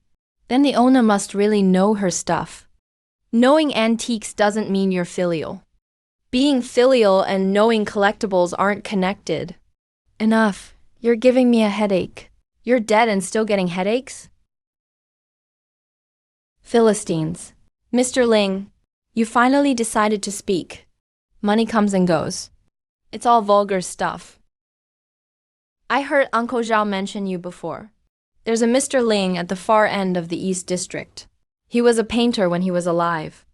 Then the owner must really know her stuff. Knowing antiques doesn't mean you're filial. Being filial and knowing collectibles aren't connected. Enough. You're giving me a headache. You're dead and still getting headaches? Philistines. Mr. Ling, you finally decided to speak. Money comes and goes. It's all vulgar stuff. I heard Uncle Zhao mention you before. There's a Mr. Ling at the far end of the East District. He was a painter when he was alive.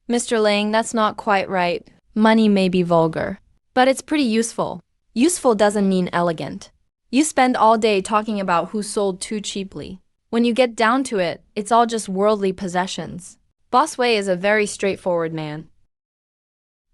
Mr. Ling, that's not quite right. Money may be vulgar, but it's pretty useful. Useful doesn't mean elegant. You spend all day talking about who sold too cheaply. When you get down to it, it's all just worldly possessions. Boss Wei is a very straightforward man.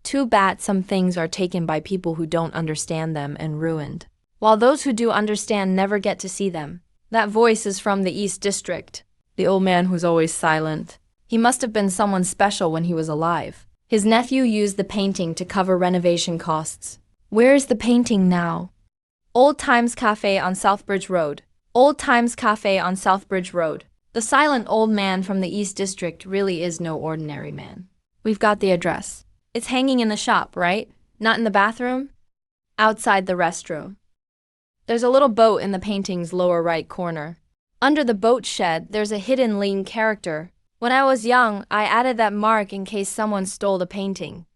Too bad some things are taken by people who don't understand them and ruined, while those who do understand never get to see them. That voice is from the East District, the old man who's always silent. He must have been someone special when he was alive. His nephew used the painting to cover renovation costs. Where is the painting now? Old Times Cafe on Southbridge Road. Old Times Cafe on Southbridge Road. The silent old man from the East District really is no ordinary man. We've got the address. It's hanging in the shop, right? Not in the bathroom? Outside the restroom. There's a little boat in the painting's lower right corner. Under the boat shed, there's a hidden lean character. When I was young, I added that mark in case someone stole the painting.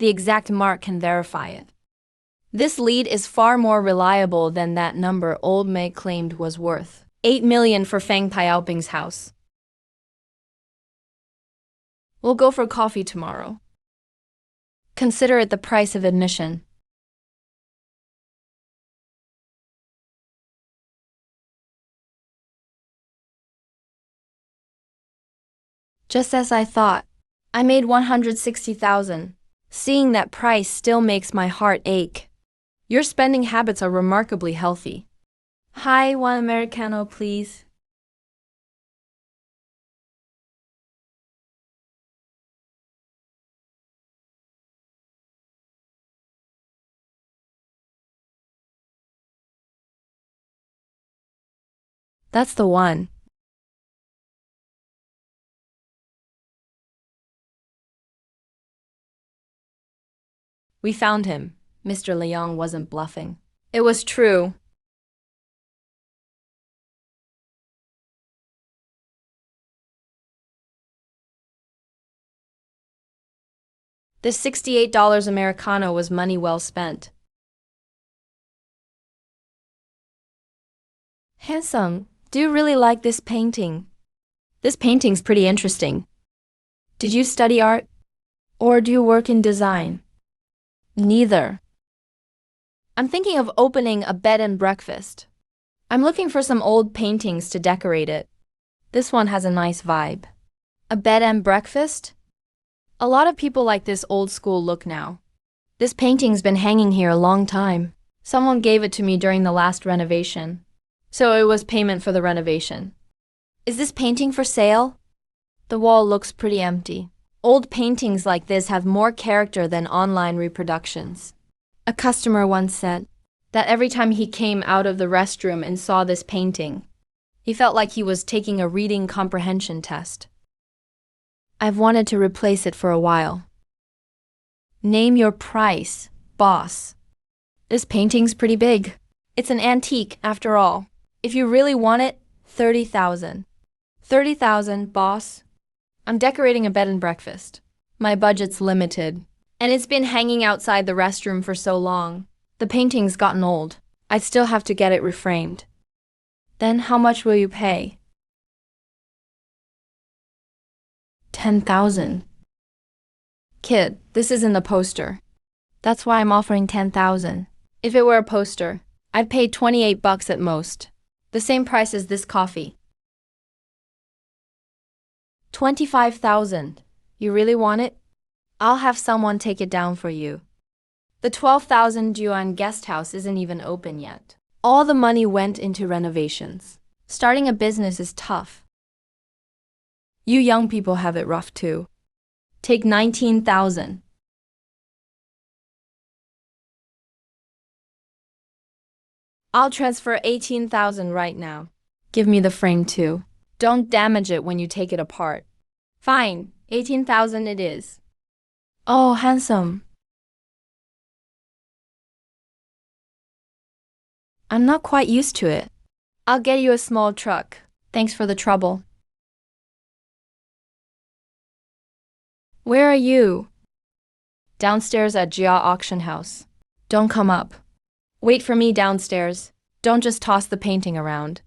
The exact mark can verify it. This lead is far more reliable than that number Old May claimed was worth. 8 million for Feng Piaoping's house. We'll go for coffee tomorrow. Consider it the price of admission. Just as I thought. I made 160,000. Seeing that price still makes my heart ache. Your spending habits are remarkably healthy. Hi, one Americano, please. That's the one. We found him. Mr. Leong wasn't bluffing. It was true. This $68 Americano was money well spent. Handsome, do you really like this painting? This painting's pretty interesting. Did you study art? Or do you work in design? Neither. I'm thinking of opening a bed and breakfast. I'm looking for some old paintings to decorate it. This one has a nice vibe. A bed and breakfast? A lot of people like this old school look now. This painting's been hanging here a long time. Someone gave it to me during the last renovation. So it was payment for the renovation. Is this painting for sale? The wall looks pretty empty. Old paintings like this have more character than online reproductions. A customer once said that every time he came out of the restroom and saw this painting, he felt like he was taking a reading comprehension test. I've wanted to replace it for a while. Name your price, boss. This painting's pretty big. It's an antique, after all. If you really want it, 30,000. 30,000, boss. I'm decorating a bed and breakfast. My budget's limited, and it's been hanging outside the restroom for so long. The painting's gotten old. I'd still have to get it reframed. Then how much will you pay? 10,000. Kid, this isn't a poster. That's why I'm offering 10,000. If it were a poster, I'd pay 28 bucks at most. The same price as this coffee. 25,000. You really want it? I'll have someone take it down for you. The 12,000 yuan guest house isn't even open yet. All the money went into renovations. Starting a business is tough. You young people have it rough too. Take 19,000. I'll transfer 18,000 right now. Give me the frame too. Don't damage it when you take it apart. Fine, 18,000 it is. Oh, handsome. I'm not quite used to it. I'll get you a small truck. Thanks for the trouble. Where are you? Downstairs at Jia Auction House. Don't come up. Wait for me downstairs. Don't just toss the painting around.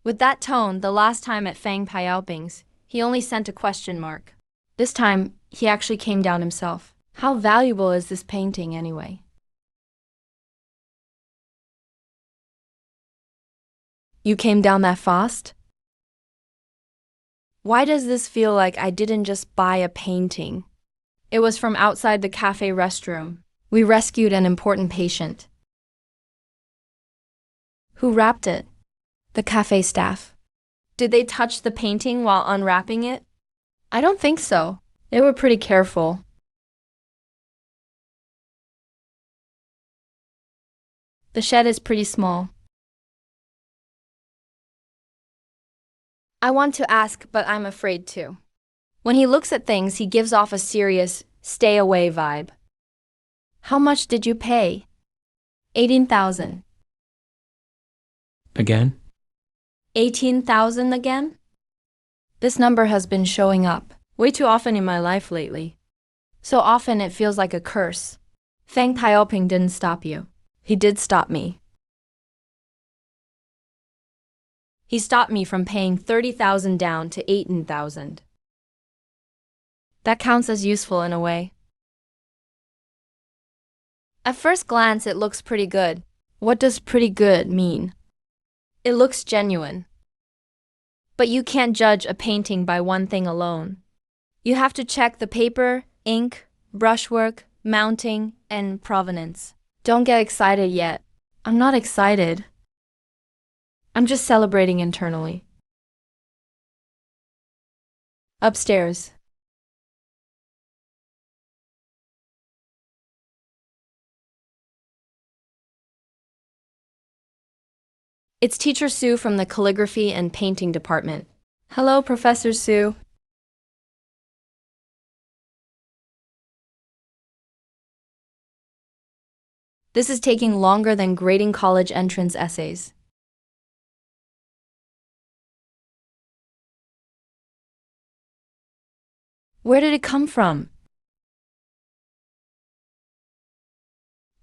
With that tone, the last time at Feng Piaoping's, he only sent a question mark. This time, he actually came down himself. How valuable is this painting anyway? You came down that fast? Why does this feel like I didn't just buy a painting? It was from outside the cafe restroom. We rescued an important patient. Who wrapped it? The cafe staff. Did they touch the painting while unwrapping it? I don't think so. They were pretty careful. The shed is pretty small. I want to ask, but I'm afraid to. When he looks at things, he gives off a serious, stay away vibe. How much did you pay? 18,000. Again? 18,000 again? This number has been showing up way too often in my life lately. So often it feels like a curse. Feng Taoping didn't stop you. He did stop me. He stopped me from paying 30,000 down to 18,000. That counts as useful in a way. At first glance, it looks pretty good. What does pretty good mean? It looks genuine. But you can't judge a painting by one thing alone. You have to check the paper, ink, brushwork, mounting, and provenance. Don't get excited yet. I'm not excited. I'm just celebrating internally. Upstairs. It's Teacher Sue from the calligraphy and painting department. Hello, Professor Sue. This is taking longer than grading college entrance essays. Where did it come from?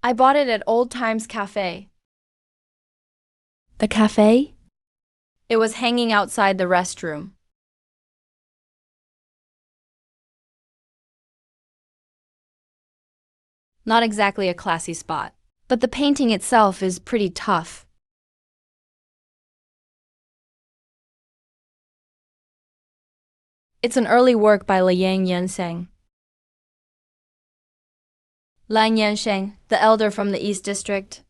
I bought it at Old Times Cafe. The cafe? It was hanging outside the restroom. Not exactly a classy spot, but the painting itself is pretty tough. It's an early work by Liang Yansheng. Lan Yansheng, the elder from the East District.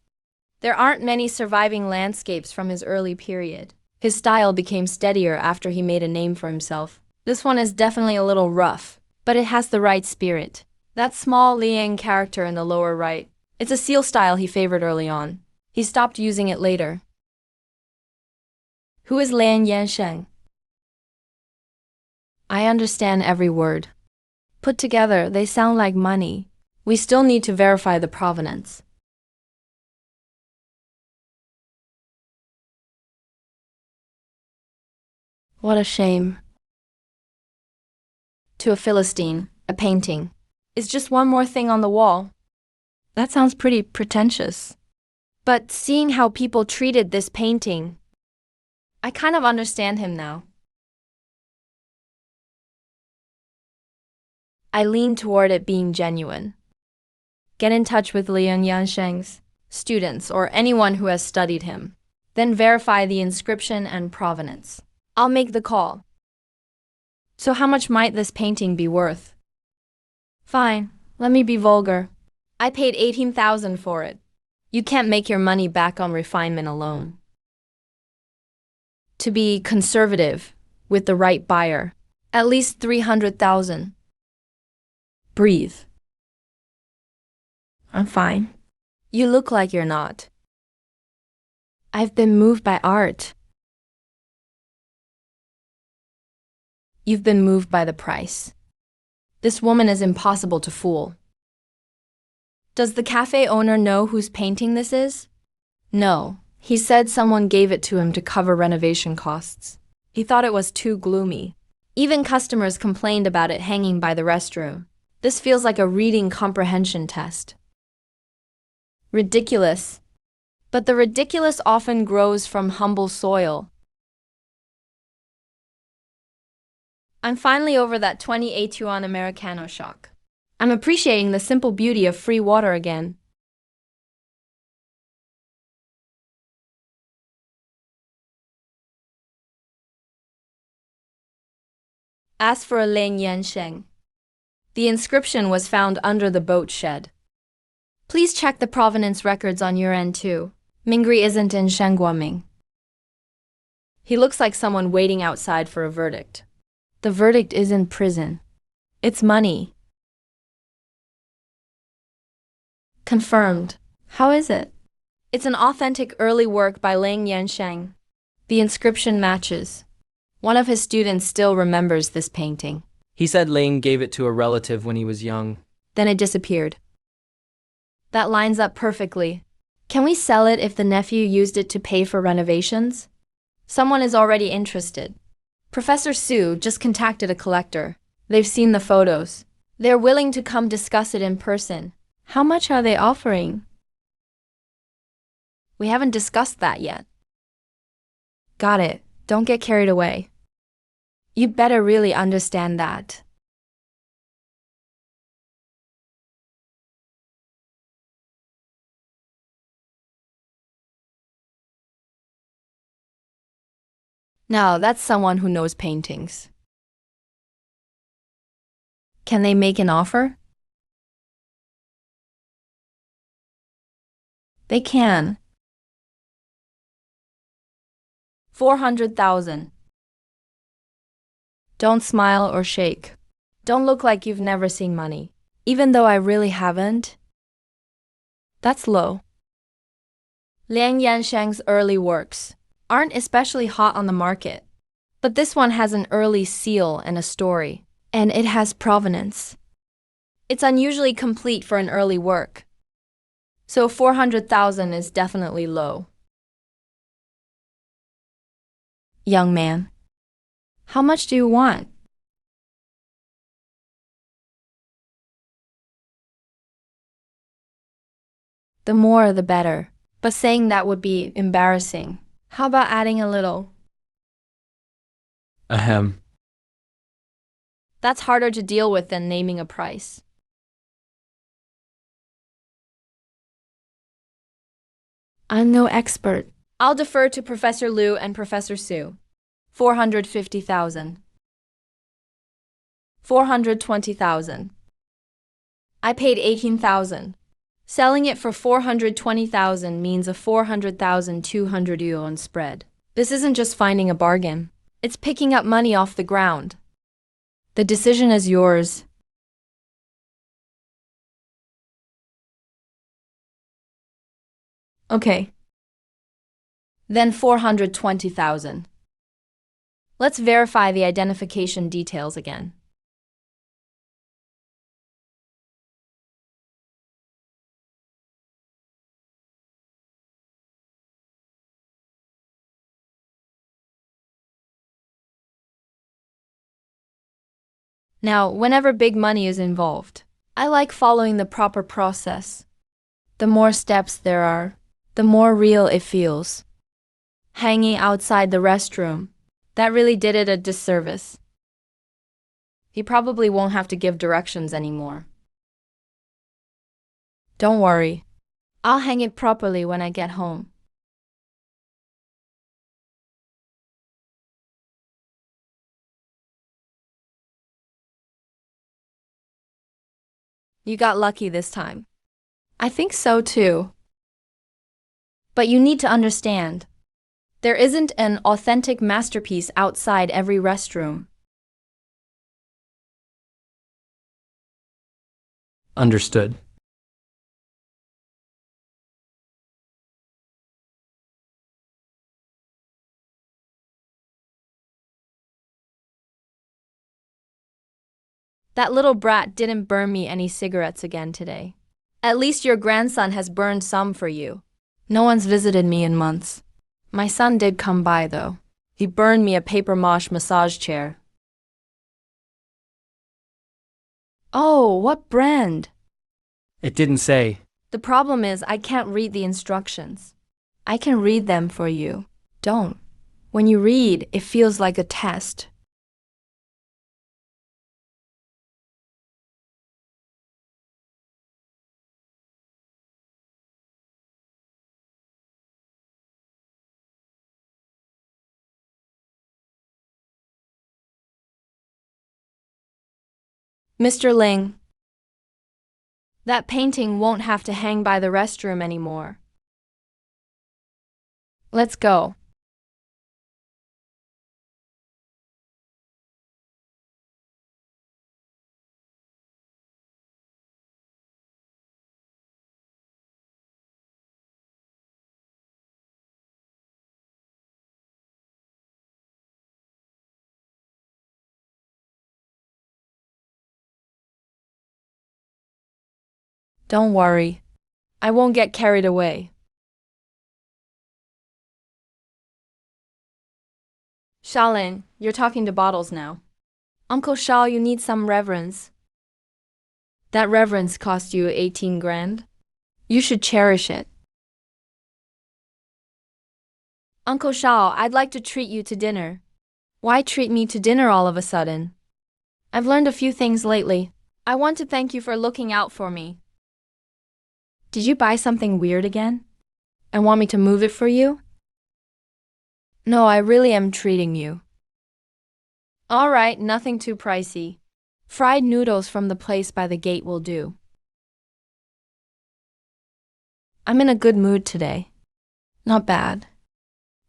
There aren't many surviving landscapes from his early period. His style became steadier after he made a name for himself. This one is definitely a little rough, but it has the right spirit. That small Liang character in the lower right, it's a seal style he favored early on. He stopped using it later. Who is Liang Yansheng? I understand every word. Put together, they sound like money. We still need to verify the provenance. What a shame. To a Philistine, a painting is just one more thing on the wall. That sounds pretty pretentious. But seeing how people treated this painting, I kind of understand him now. I lean toward it being genuine. Get in touch with Liang Yansheng's students or anyone who has studied him. Then verify the inscription and provenance. I'll make the call. So how much might this painting be worth? Fine, let me be vulgar. I paid 18,000 for it. You can't make your money back on refinement alone. To be conservative, with the right buyer, at least 300,000. Breathe. I'm fine. You look like you're not. I've been moved by art. You've been moved by the price. This woman is impossible to fool. Does the cafe owner know whose painting this is? No. He said someone gave it to him to cover renovation costs. He thought it was too gloomy. Even customers complained about it hanging by the restroom. This feels like a reading comprehension test. Ridiculous. But the ridiculous often grows from humble soil. I'm finally over that 20 Yuan Americano shock. I'm appreciating the simple beauty of free water again. Ask for a Ling Yansheng. The inscription was found under the boat shed. Please check the provenance records on your end too. Mingri isn't in Shangguoming. He looks like someone waiting outside for a verdict. The verdict is in prison. It's money. Confirmed. How is it? It's an authentic early work by Ling Yansheng. The inscription matches. One of his students still remembers this painting. He said Ling gave it to a relative when he was young. Then it disappeared. That lines up perfectly. Can we sell it if the nephew used it to pay for renovations? Someone is already interested. Professor Su just contacted a collector. They've seen the photos. They're willing to come discuss it in person. How much are they offering? We haven't discussed that yet. Got it. Don't get carried away. You better really understand that. Now, that's someone who knows paintings. Can they make an offer? They can. 400,000. Don't smile or shake. Don't look like you've never seen money. Even though I really haven't. That's low. Liang Yansheng's early works aren't especially hot on the market. But this one has an early seal and a story. And it has provenance. It's unusually complete for an early work. So 400,000 is definitely low. Young man, how much do you want? The more the better, but saying that would be embarrassing. How about adding a little? Ahem. That's harder to deal with than naming a price. I'm no expert. I'll defer to Professor Liu and Professor Su. 450,000. 420,000. I paid 18,000. Selling it for 420,000 means a 400,200 yuan spread. This isn't just finding a bargain. It's picking up money off the ground. The decision is yours. Okay. Then 420,000. Let's verify the identification details again. Now, whenever big money is involved, I like following the proper process. The more steps there are, the more real it feels. Hanging outside the restroom, that really did it a disservice. He probably won't have to give directions anymore. Don't worry, I'll hang it properly when I get home. You got lucky this time. I think so too. But you need to understand, there isn't an authentic masterpiece outside every restroom. Understood. That little brat didn't burn me any cigarettes again today. At least your grandson has burned some for you. No one's visited me in months. My son did come by, though. He burned me a paper mache massage chair. Oh, what brand? It didn't say. The problem is I can't read the instructions. I can read them for you. Don't. When you read, it feels like a test. Mr. Ling, that painting won't have to hang by the restroom anymore. Let's go. Don't worry. I won't get carried away. Shaolin, you're talking to bottles now. Uncle Shao, you need some reverence. That reverence cost you 18 grand? You should cherish it. Uncle Shao, I'd like to treat you to dinner. Why treat me to dinner all of a sudden? I've learned a few things lately. I want to thank you for looking out for me. Did you buy something weird again? And want me to move it for you? No, I really am treating you. All right, nothing too pricey. Fried noodles from the place by the gate will do. I'm in a good mood today. Not bad.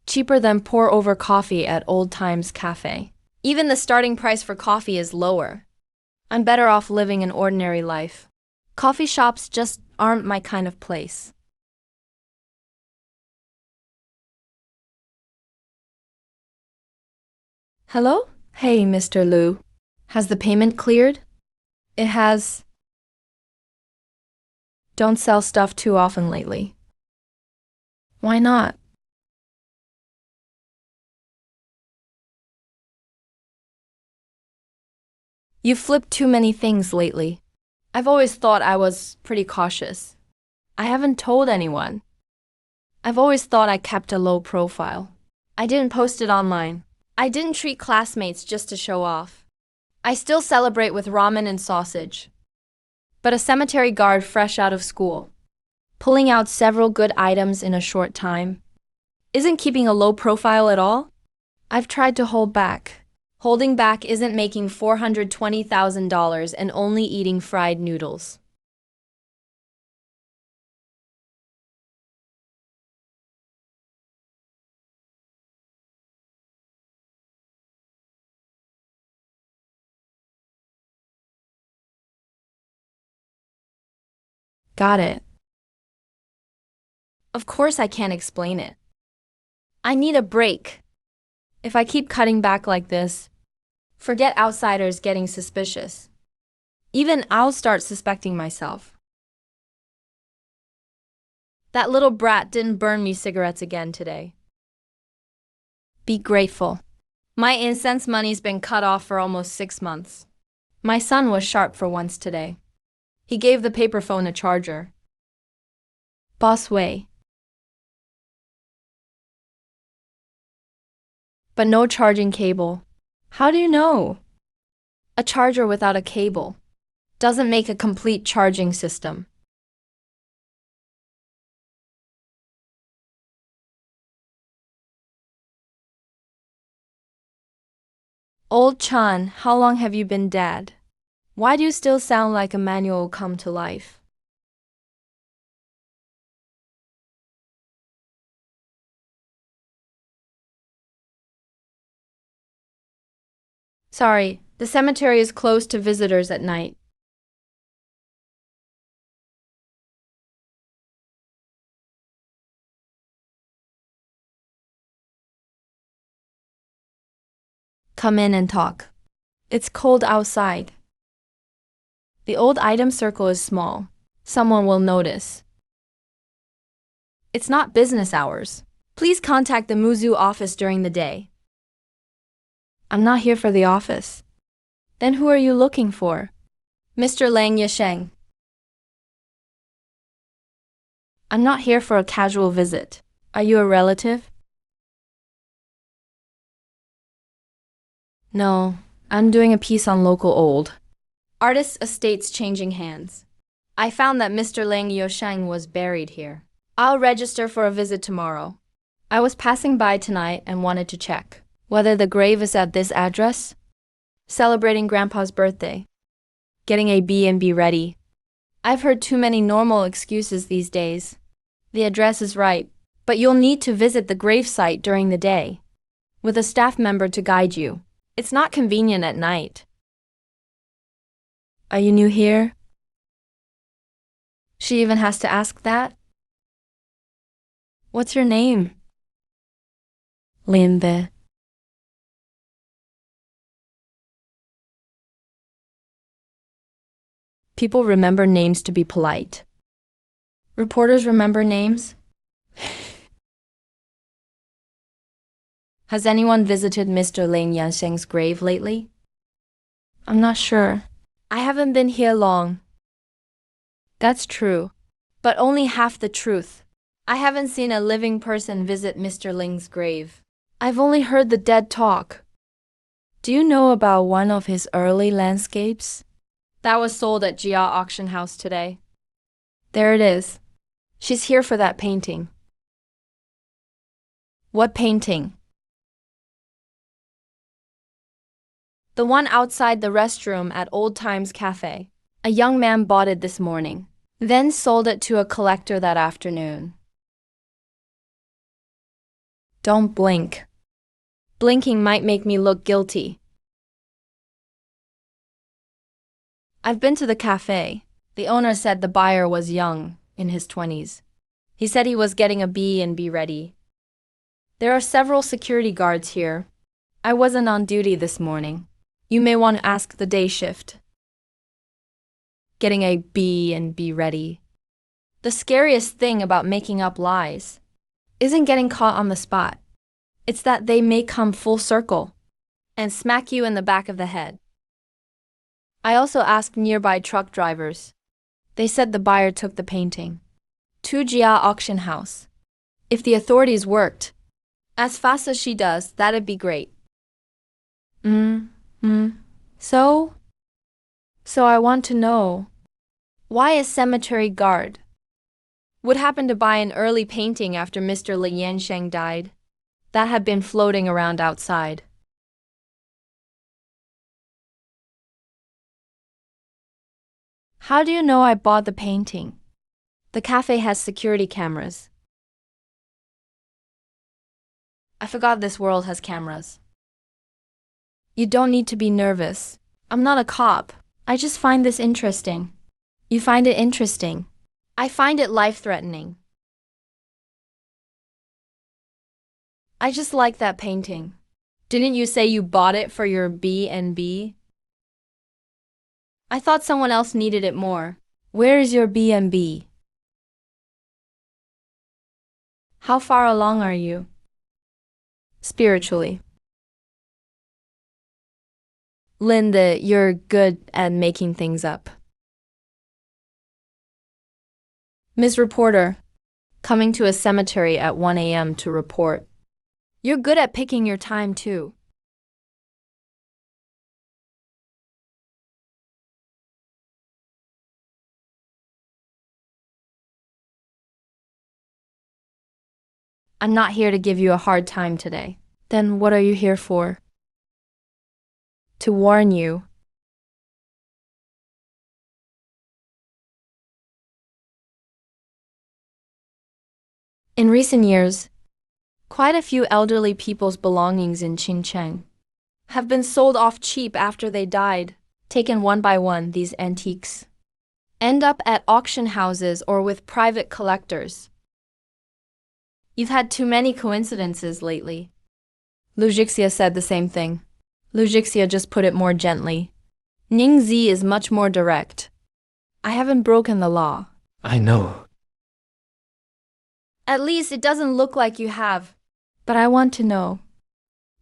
Cheaper than pour-over coffee at Old Times Cafe. Even the starting price for coffee is lower. I'm better off living an ordinary life. Coffee shops just aren't my kind of place. Hello? Hey, Mr. Liu. Has the payment cleared? It has. Don't sell stuff too often lately. Why not? You've flipped too many things lately. I've always thought I was pretty cautious. I haven't told anyone. I've always thought I kept a low profile. I didn't post it online. I didn't treat classmates just to show off. I still celebrate with ramen and sausage. But a cemetery guard fresh out of school, pulling out several good items in a short time, isn't keeping a low profile at all? I've tried to hold back. Holding back isn't making $420,000 and only eating fried noodles. Got it. Of course I can't explain it. I need a break. If I keep cutting back like this, forget outsiders getting suspicious. Even I'll start suspecting myself. That little brat didn't burn me cigarettes again today. Be grateful. My incense money's been cut off for almost 6 months. My son was sharp for once today. He gave the paper phone a charger. Boss way. But no charging cable. How do you know? A charger without a cable doesn't make a complete charging system. Old Chan, how long have you been dead? Why do you still sound like a manual come to life? Sorry, the cemetery is closed to visitors at night. Come in and talk. It's cold outside. The old item circle is small. Someone will notice. It's not business hours. Please contact the Muzu office during the day. I'm not here for the office. Then who are you looking for? Mr. Lang Yasheng. I'm not here for a casual visit. Are you a relative? No, I'm doing a piece on local old artists' estates changing hands. I found that Mr. Lang Yosheng was buried here. I'll register for a visit tomorrow. I was passing by tonight and wanted to check whether the grave is at this address. Celebrating Grandpa's birthday. Getting a B and be ready. I've heard too many normal excuses these days. The address is right, but you'll need to visit the gravesite during the day, with a staff member to guide you. It's not convenient at night. Are you new here? She even has to ask that? What's your name? Linda. People remember names to be polite. Reporters remember names? Has anyone visited Mr. Lin Yansheng's grave lately? I'm not sure. I haven't been here long. That's true, but only half the truth. I haven't seen a living person visit Mr. Ling's grave. I've only heard the dead talk. Do you know about one of his early landscapes? That was sold at Jia Auction House today. There it is. She's here for that painting. What painting? The one outside the restroom at Old Times Cafe. A young man bought it this morning, then sold it to a collector that afternoon. Don't blink. Blinking might make me look guilty. I've been to the cafe. The owner said the buyer was young, in his 20s. He said he was getting a B and be ready. There are several security guards here. I wasn't on duty this morning. You may want to ask the day shift. Getting a B and be ready. The scariest thing about making up lies isn't getting caught on the spot. It's that they may come full circle and smack you in the back of the head. I also asked nearby truck drivers. They said the buyer took the painting to Jia Auction House. If the authorities worked as fast as she does, that'd be great. So I want to know, why a cemetery guard would happen to buy an early painting after Mr. Li Yansheng died that had been floating around outside. How do you know I bought the painting? The cafe has security cameras. I forgot this world has cameras. You don't need to be nervous. I'm not a cop. I just find this interesting. You find it interesting. I find it life-threatening. I just like that painting. Didn't you say you bought it for your B&B? I thought someone else needed it more. Where is your B&B? How far along are you? Spiritually. Linda, you're good at making things up. Ms. Reporter, coming to a cemetery at 1 a.m. to report. You're good at picking your time, too. I'm not here to give you a hard time today. Then what are you here for? To warn you. In recent years, quite a few elderly people's belongings in Qincheng have been sold off cheap after they died. Taken one by one, these antiques end up at auction houses or with private collectors. You've had too many coincidences lately. Lu Jixia said the same thing. Lu Jixia just put it more gently. Ning Zi is much more direct. I haven't broken the law. I know. At least it doesn't look like you have. But I want to know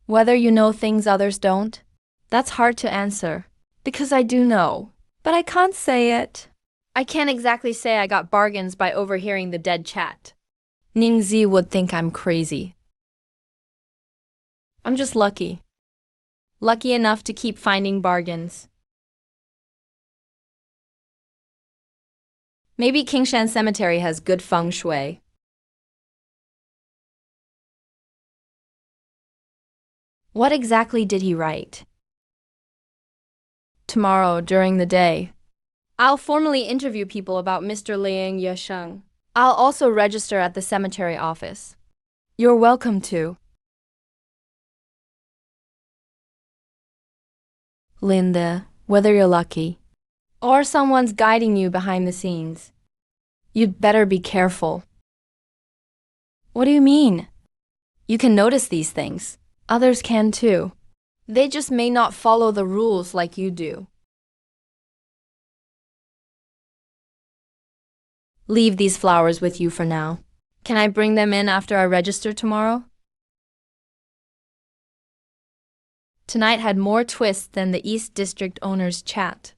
whether you know things others don't. That's hard to answer, because I do know, but I can't say it. I can't exactly say I got bargains by overhearing the dead chat. Ning Zi would think I'm crazy. I'm just lucky. Lucky enough to keep finding bargains. Maybe Kingshan Cemetery has good feng shui. What exactly did he write? tomorrow during the day. I'll formally interview people about Mr. Liang Yesheng. I'll also register at the cemetery office. You're welcome to. Linda, whether you're lucky or someone's guiding you behind the scenes, you'd better be careful. What do you mean? You can notice these things. Others can too. They just may not follow the rules like you do. Leave these flowers with you for now. Can I bring them in after I register tomorrow? Tonight had more twists than the East District owner's chat.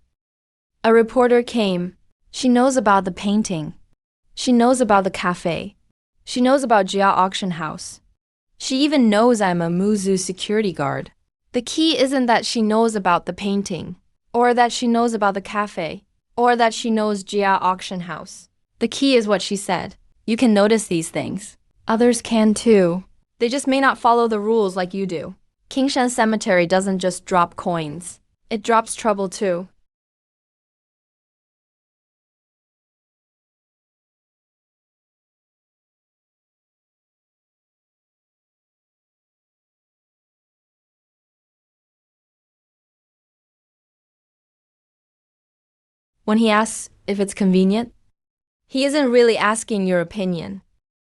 A reporter came. She knows about the painting. She knows about the cafe. She knows about Jia Auction House. She even knows I'm a Muzu security guard. The key isn't that she knows about the painting, or that she knows about the cafe, or that she knows Jia Auction House. The key is what she said. You can notice these things. Others can too. They just may not follow the rules like you do. Kingshan Cemetery doesn't just drop coins. It drops trouble too. When he asks if it's convenient, he isn't really asking your opinion.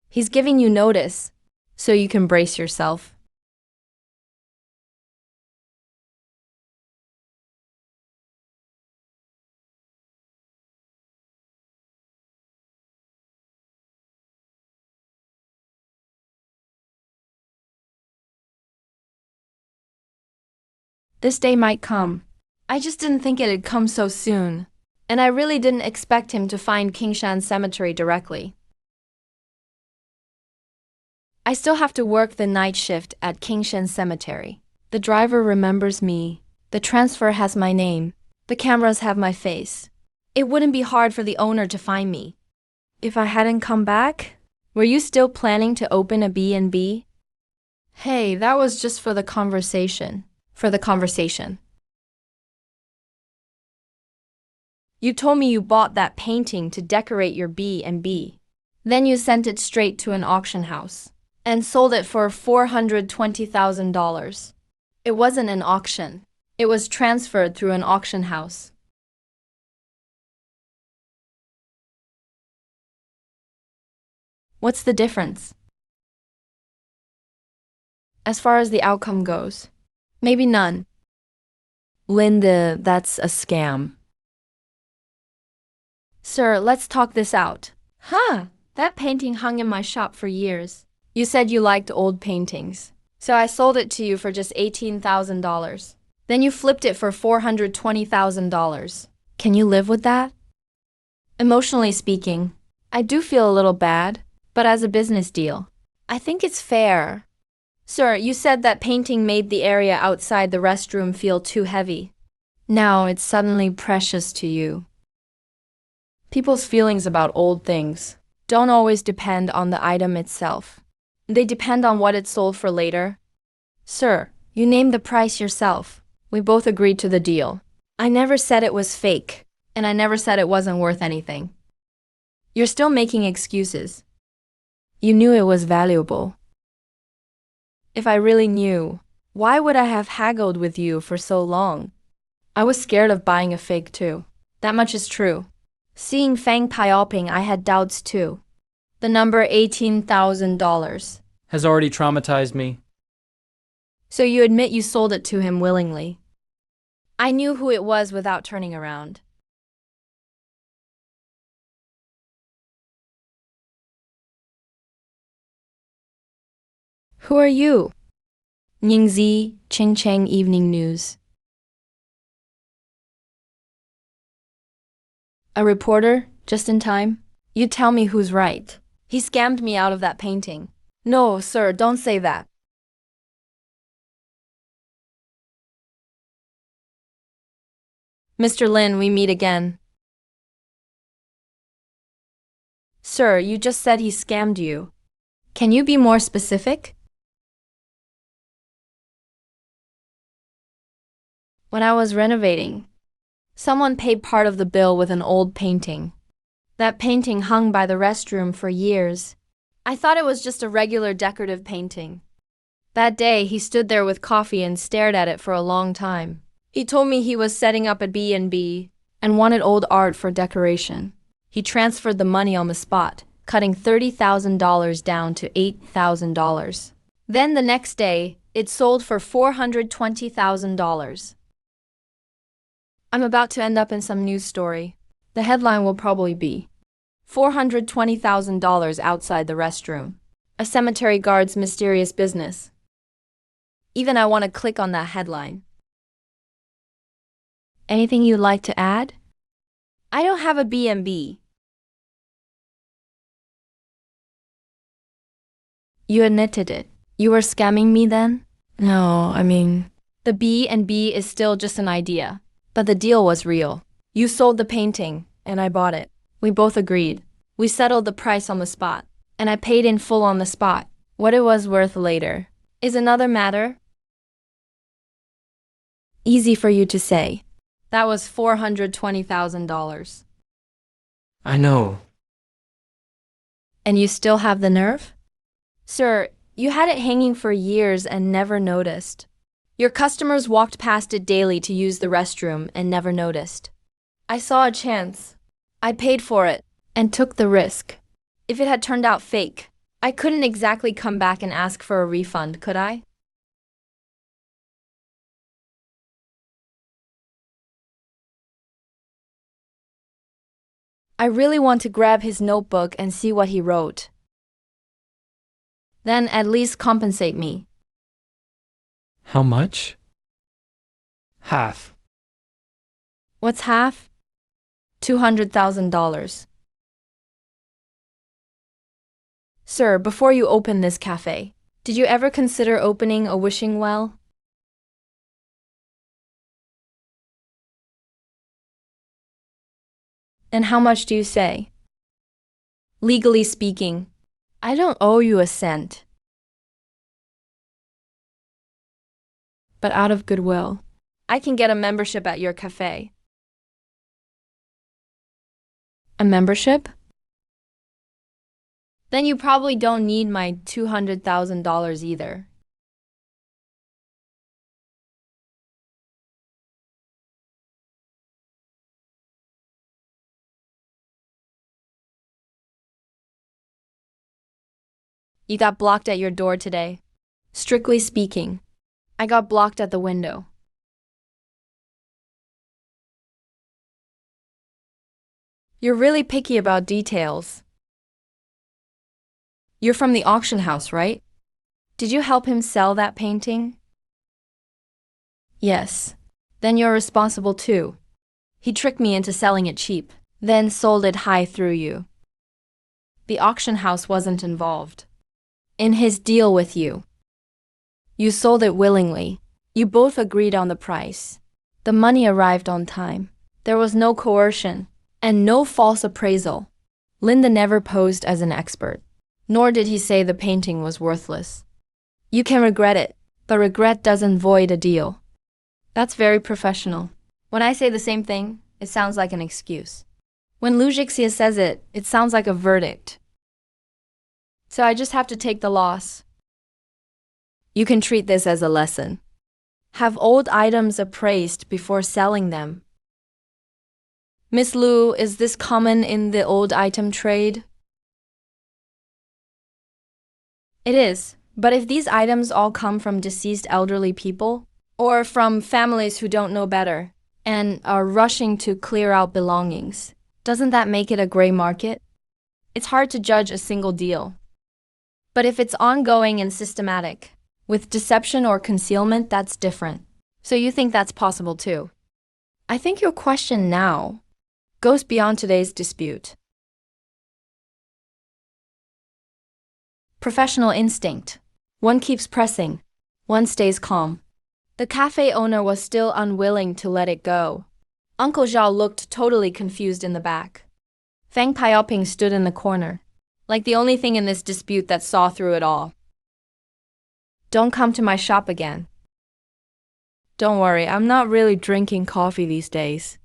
He's giving you notice, so you can brace yourself. This day might come. I just didn't think it'd come so soon. And I really didn't expect him to find Kingshan Cemetery directly. I still have to work the night shift at Kingshan Cemetery. The driver remembers me. The transfer has my name. The cameras have my face. It wouldn't be hard for the owner to find me. If I hadn't come back, were you still planning to open a B&B? Hey, that was just for the conversation. For the conversation. You told me you bought that painting to decorate your B&B. Then you sent it straight to an auction house and sold it for $420,000. It wasn't an auction. It was transferred through an auction house. What's the difference? As far as the outcome goes, maybe none. Linda, that's a scam. Sir, let's talk this out. Huh, that painting hung in my shop for years. You said you liked old paintings, so I sold it to you for just $18,000. Then you flipped it for $420,000. Can you live with that? Emotionally speaking, I do feel a little bad, but as a business deal, I think it's fair. Sir, you said that painting made the area outside the restroom feel too heavy. Now it's suddenly precious to you. People's feelings about old things don't always depend on the item itself. They depend on what it's sold for later. Sir, you named the price yourself. We both agreed to the deal. I never said it was fake, and I never said it wasn't worth anything. You're still making excuses. You knew it was valuable. If I really knew, why would I have haggled with you for so long? I was scared of buying a fake too. That much is true. Seeing Fang Piaoping, I had doubts too. The number $18,000. Has already traumatized me. So you admit you sold it to him willingly. I knew who it was without turning around. Who are you? Ningzi, Qingcheng Evening News. A reporter, just in time? You tell me who's right. He scammed me out of that painting. No, sir, don't say that. Mr. Lin, we meet again. Sir, you just said he scammed you. Can you be more specific? When I was renovating, Someone paid part of the bill with an old painting. That painting hung by the restroom for years. I thought it was just a regular decorative painting. That day, he stood there with coffee and stared at it for a long time. He told me he was setting up a B&B and wanted old art for decoration. He transferred the money on the spot, cutting $30,000 down to $8,000. Then the next day, it sold for $420,000. I'm about to end up in some news story. The headline will probably be $420,000 outside the restroom. A cemetery guard's mysterious business. Even I want to click on that headline. Anything you'd like to add? I don't have a B&B. You admitted it. You were scamming me then? No, the B&B is still just an idea, but the deal was real. You sold the painting, and I bought it. We both agreed. We settled the price on the spot, and I paid in full on the spot. What it was worth later is another matter. Easy for you to say. That was $420,000. I know. And you still have the nerve? Sir, you had it hanging for years and never noticed. Your customers walked past it daily to use the restroom and never noticed. I saw a chance. I paid for it and took the risk. If it had turned out fake, I couldn't exactly come back and ask for a refund, could I? I really want to grab his notebook and see what he wrote. Then at least compensate me. How much? Half. What's half? $200,000. Sir, before you open this cafe, did you ever consider opening a wishing well? And how much do you say? Legally speaking, I don't owe you a cent. But out of goodwill, I can get a membership at your cafe. A membership? Then you probably don't need my $200,000 either. You got blocked at your door today. Strictly speaking, I got blocked at the window. You're really picky about details. You're from the auction house, right? Did you help him sell that painting? Yes. Then you're responsible too. He tricked me into selling it cheap, then sold it high through you. The auction house wasn't involved in his deal with you. You sold it willingly. You both agreed on the price. The money arrived on time. There was no coercion and no false appraisal. Linda never posed as an expert, nor did he say the painting was worthless. You can regret it, but regret doesn't void a deal. That's very professional. When I say the same thing, it sounds like an excuse. When Lujixia says it, it sounds like a verdict. So I just have to take the loss. You can treat this as a lesson. Have old items appraised before selling them. Miss Lu, is this common in the old item trade? It is, but if these items all come from deceased elderly people, or from families who don't know better, and are rushing to clear out belongings, doesn't that make it a gray market? It's hard to judge a single deal. But if it's ongoing and systematic, with deception or concealment, that's different. So you think that's possible too? I think your question now goes beyond today's dispute. Professional instinct. One keeps pressing. One stays calm. The cafe owner was still unwilling to let it go. Uncle Zhao looked totally confused in the back. Fang Piaoping stood in the corner, like the only thing in this dispute that saw through it all. Don't come to my shop again. Don't worry, I'm not really drinking coffee these days.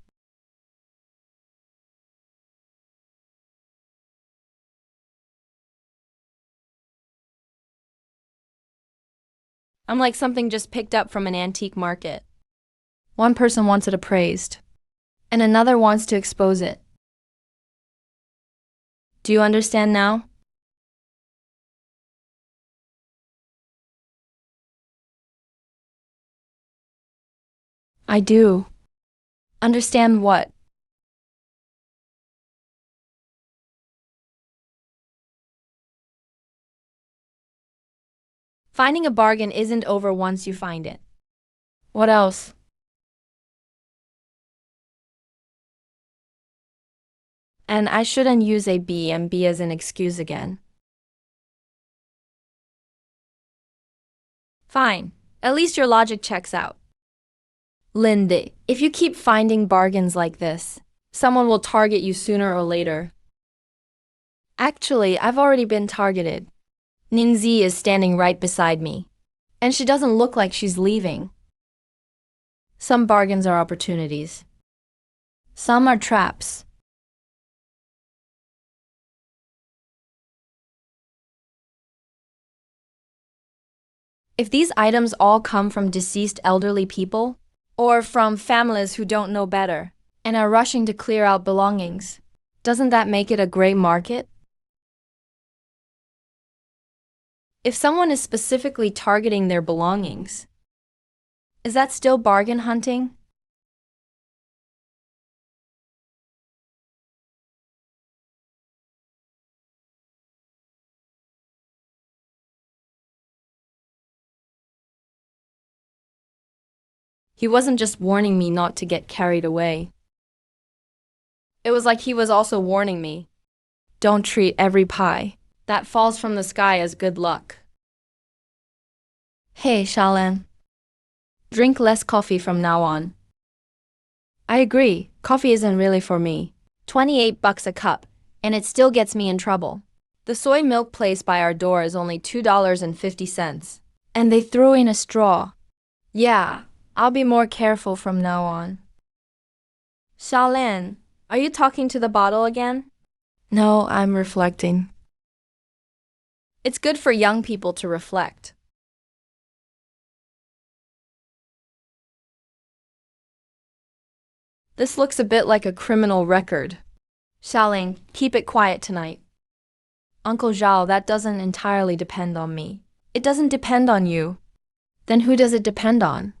I'm like something just picked up from an antique market. One person wants it appraised, and another wants to expose it. Do you understand now? I do. Understand what? Finding a bargain isn't over once you find it. What else? And I shouldn't use a B and B as an excuse again. Fine. At least your logic checks out. Lindy, if you keep finding bargains like this, someone will target you sooner or later. Actually, I've already been targeted. Ninzi is standing right beside me, and she doesn't look like she's leaving. Some bargains are opportunities. Some are traps. If these items all come from deceased elderly people, or from families who don't know better, and are rushing to clear out belongings, doesn't that make it a gray market? If someone is specifically targeting their belongings, is that still bargain hunting? He wasn't just warning me not to get carried away. It was like he was also warning me, don't treat every pie that falls from the sky as good luck. Hey, Shalan. Drink less coffee from now on. I agree, coffee isn't really for me. $28 a cup, and it still gets me in trouble. The soy milk place by our door is only $2.50, and they threw in a straw. Yeah, I'll be more careful from now on. Shalan, are you talking to the bottle again? No, I'm reflecting. It's good for young people to reflect. This looks a bit like a criminal record. Xiaoling, keep it quiet tonight. Uncle Zhao, that doesn't entirely depend on me. It doesn't depend on you. Then who does it depend on?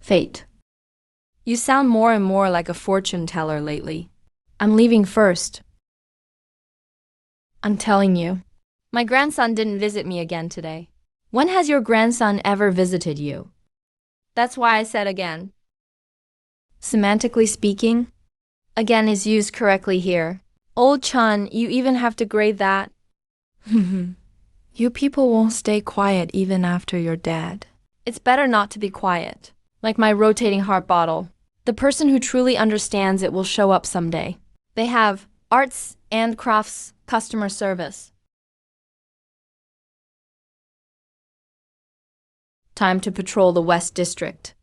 Fate. You sound more and more like a fortune teller lately. I'm leaving first. I'm telling you. My grandson didn't visit me again today. When has your grandson ever visited you? That's why I said again. Semantically speaking, again is used correctly here. Old Chun, you even have to grade that. You people won't stay quiet even after you're dead. It's better not to be quiet. Like my rotating heart bottle. The person who truly understands it will show up someday. They have arts and crafts customer service. Time to patrol the West District.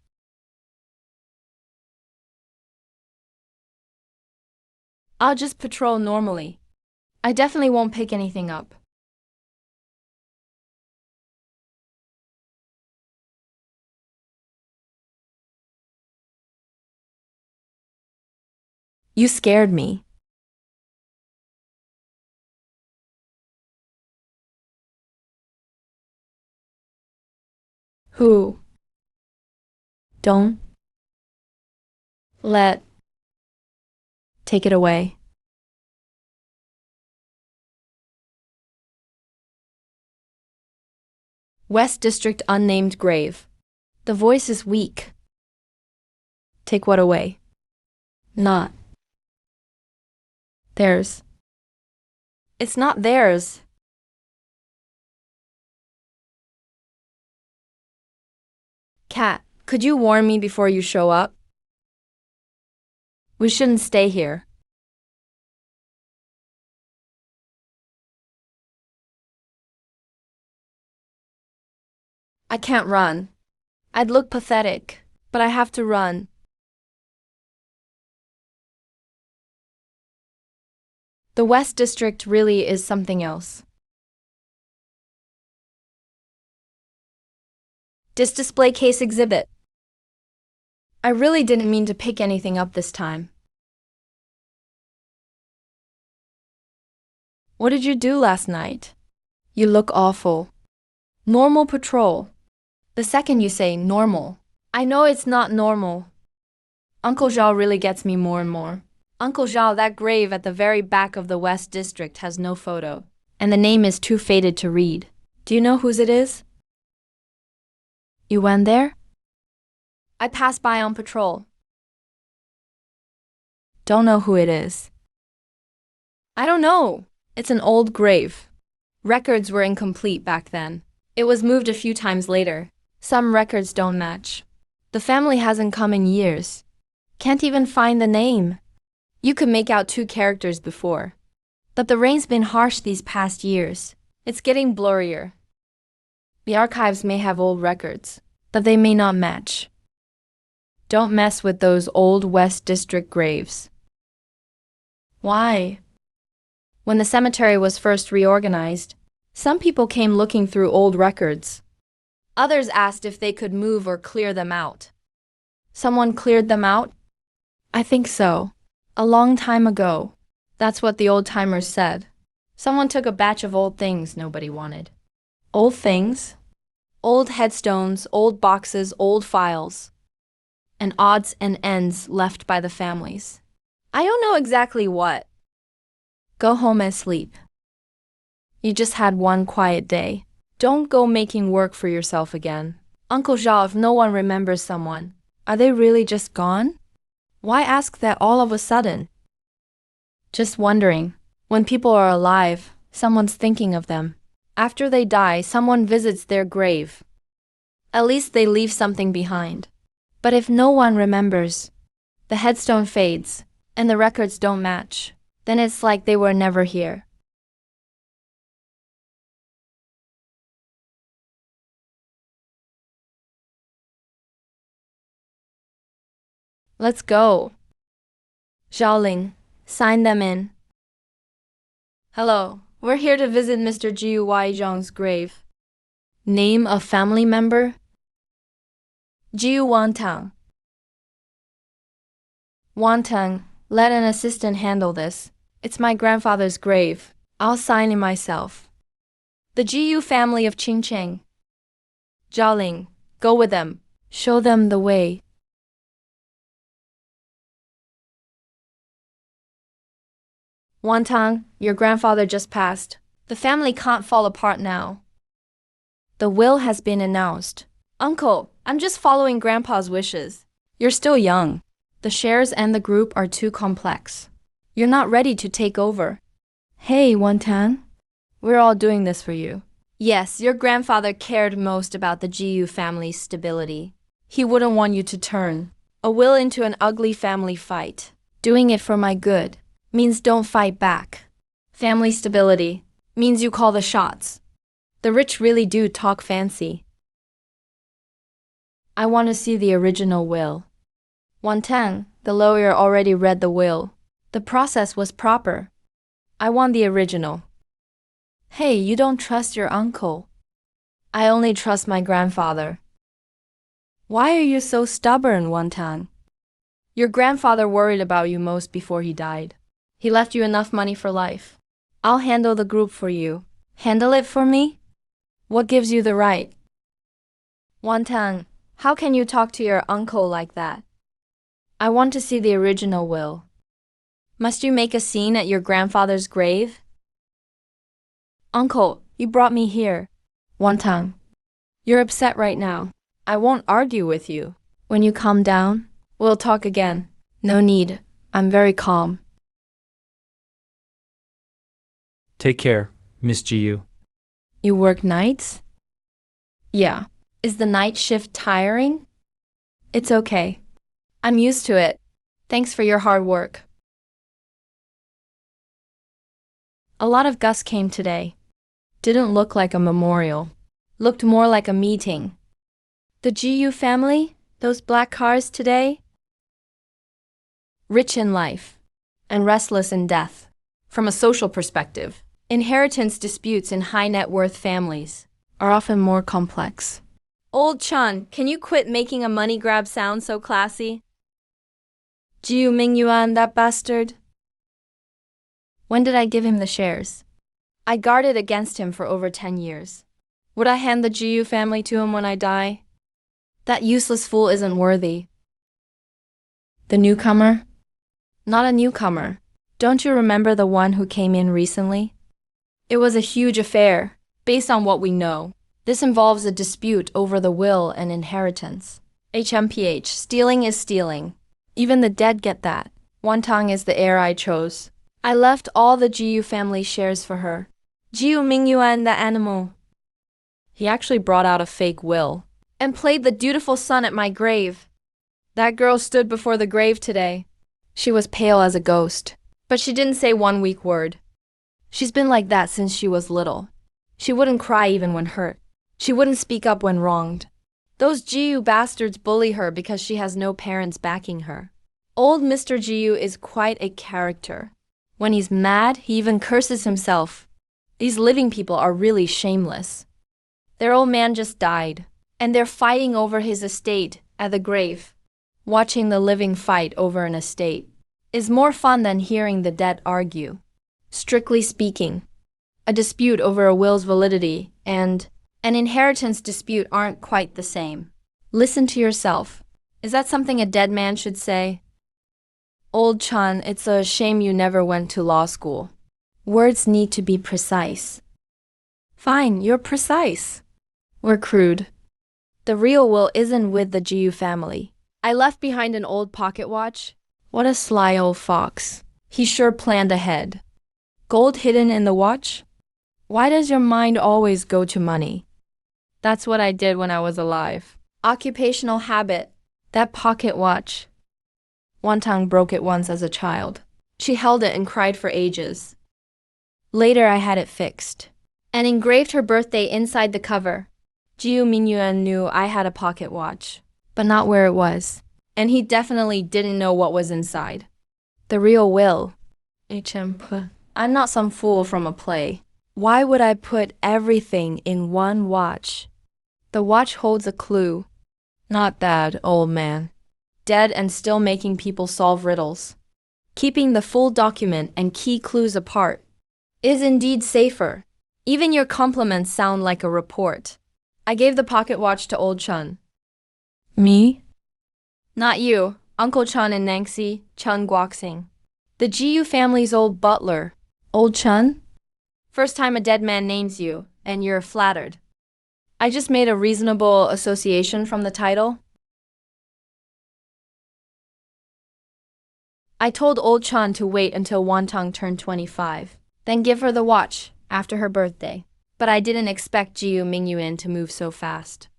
I'll just patrol normally. I definitely won't pick anything up. You scared me. Who? Don't let. Take it away. West District unnamed grave. The voice is weak. Take what away? Not. Theirs. It's not theirs. Cat, could you warn me before you show up? We shouldn't stay here. I can't run. I'd look pathetic, but I have to run. The West District really is something else. Display case exhibit. I really didn't mean to pick anything up this time. What did you do last night? You look awful. Normal patrol. The second you say normal, I know it's not normal. Uncle Zhao really gets me more and more. Uncle Zhao, that grave at the very back of the West District has no photo, and the name is too faded to read. Do you know whose it is? You went there? I passed by on patrol. Don't know who it is. I don't know. It's an old grave. Records were incomplete back then. It was moved a few times later. Some records don't match. The family hasn't come in years. Can't even find the name. You could make out 2 characters before. But the rain's been harsh these past years. It's getting blurrier. The archives may have old records, but they may not match. Don't mess with those old West District graves. Why? When the cemetery was first reorganized, some people came looking through old records. Others asked if they could move or clear them out. Someone cleared them out? I think so. A long time ago. That's what the old-timers said. Someone took a batch of old things nobody wanted. Old things? Old headstones, old boxes, old files. And odds and ends left by the families. I don't know exactly what. Go home and sleep. You just had one quiet day. Don't go making work for yourself again. Uncle Zhao, if no one remembers someone, are they really just gone? Why ask that all of a sudden? Just wondering. When people are alive, someone's thinking of them. After they die, someone visits their grave. At least they leave something behind. But if no one remembers, the headstone fades, and the records don't match, then it's like they were never here. Let's go. Zhaoling, sign them in. Hello, we're here to visit Mr. Jiu Waizhang's grave. Name of family member? Jiu Wantang. Wantang, let an assistant handle this. It's my grandfather's grave. I'll sign it myself. The Jiu family of Qingcheng. Zhaoling, go with them. Show them the way. Wantang, your grandfather just passed. The family can't fall apart now. The will has been announced. Uncle, I'm just following Grandpa's wishes. You're still young. The shares and the group are too complex. You're not ready to take over. Hey, Wantang. We're all doing this for you. Yes, your grandfather cared most about the Jiu family's stability. He wouldn't want you to turn a will into an ugly family fight. Doing it for my good means don't fight back. Family stability means you call the shots. The rich really do talk fancy. I want to see the original will. Wantang, the lawyer, already read the will. The process was proper. I want the original. Hey, you don't trust your uncle. I only trust my grandfather. Why are you so stubborn, Wantang? Your grandfather worried about you most before he died. He left you enough money for life. I'll handle the group for you. Handle it for me? What gives you the right? Wantang, how can you talk to your uncle like that? I want to see the original will. Must you make a scene at your grandfather's grave? Uncle, you brought me here. Wantang, you're upset right now. I won't argue with you. When you calm down, we'll talk again. No need. I'm very calm. Take care, Miss Jiu. You work nights? Yeah. Is the night shift tiring? It's okay. I'm used to it. Thanks for your hard work. A lot of guests came today. Didn't look like a memorial. Looked more like a meeting. The Jiu family? Those black cars today? Rich in life and restless in death. From a social perspective, inheritance disputes in high net worth families are often more complex. Old Chun, can you quit making a money grab sound so classy? Jiu Mingyuan, that bastard. When did I give him the shares? I guarded against him for over 10 years. Would I hand the Jiu family to him when I die? That useless fool isn't worthy. The newcomer? Not a newcomer. Don't you remember the one who came in recently? It was a huge affair, based on what we know. This involves a dispute over the will and inheritance. HMPH, stealing is stealing. Even the dead get that. Wantang is the heir I chose. I left all the Jiu family shares for her. Jiu Mingyuan, the animal. He actually brought out a fake will and played the dutiful son at my grave. That girl stood before the grave today. She was pale as a ghost, but she didn't say one weak word. She's been like that since she was little. She wouldn't cry even when hurt. She wouldn't speak up when wronged. Those Jiu bastards bully her because she has no parents backing her. Old Mr. Jiu is quite a character. When he's mad, he even curses himself. These living people are really shameless. Their old man just died, and they're fighting over his estate at the grave. Watching the living fight over an estate is more fun than hearing the dead argue. Strictly speaking, a dispute over a will's validity and an inheritance dispute aren't quite the same. Listen to yourself. Is that something a dead man should say? Old Chun, it's a shame you never went to law school. Words need to be precise. Fine, you're precise. We're crude. The real will isn't with the Jiu family. I left behind an old pocket watch. What a sly old fox. He sure planned ahead. Gold hidden in the watch? Why does your mind always go to money? That's what I did when I was alive. Occupational habit. That pocket watch. Wantang broke it once as a child. She held it and cried for ages. Later I had it fixed and engraved her birthday inside the cover. Jiu Minyuan knew I had a pocket watch, but not where it was. And he definitely didn't know what was inside. The real will. I'm not some fool from a play. Why would I put everything in one watch? The watch holds a clue. Not that, old man. Dead and still making people solve riddles. Keeping the full document and key clues apart is indeed safer. Even your compliments sound like a report. I gave the pocket watch to Old Chun. Me? Not you, Uncle Chun in Nangxi, Chun Guoxing. The Jiu family's old butler. Old Chun? First time a dead man names you, and you're flattered. I just made a reasonable association from the title. I told Old Chun to wait until Wantang turned 25, then give her the watch after her birthday. But I didn't expect Jiu Mingyuan to move so fast.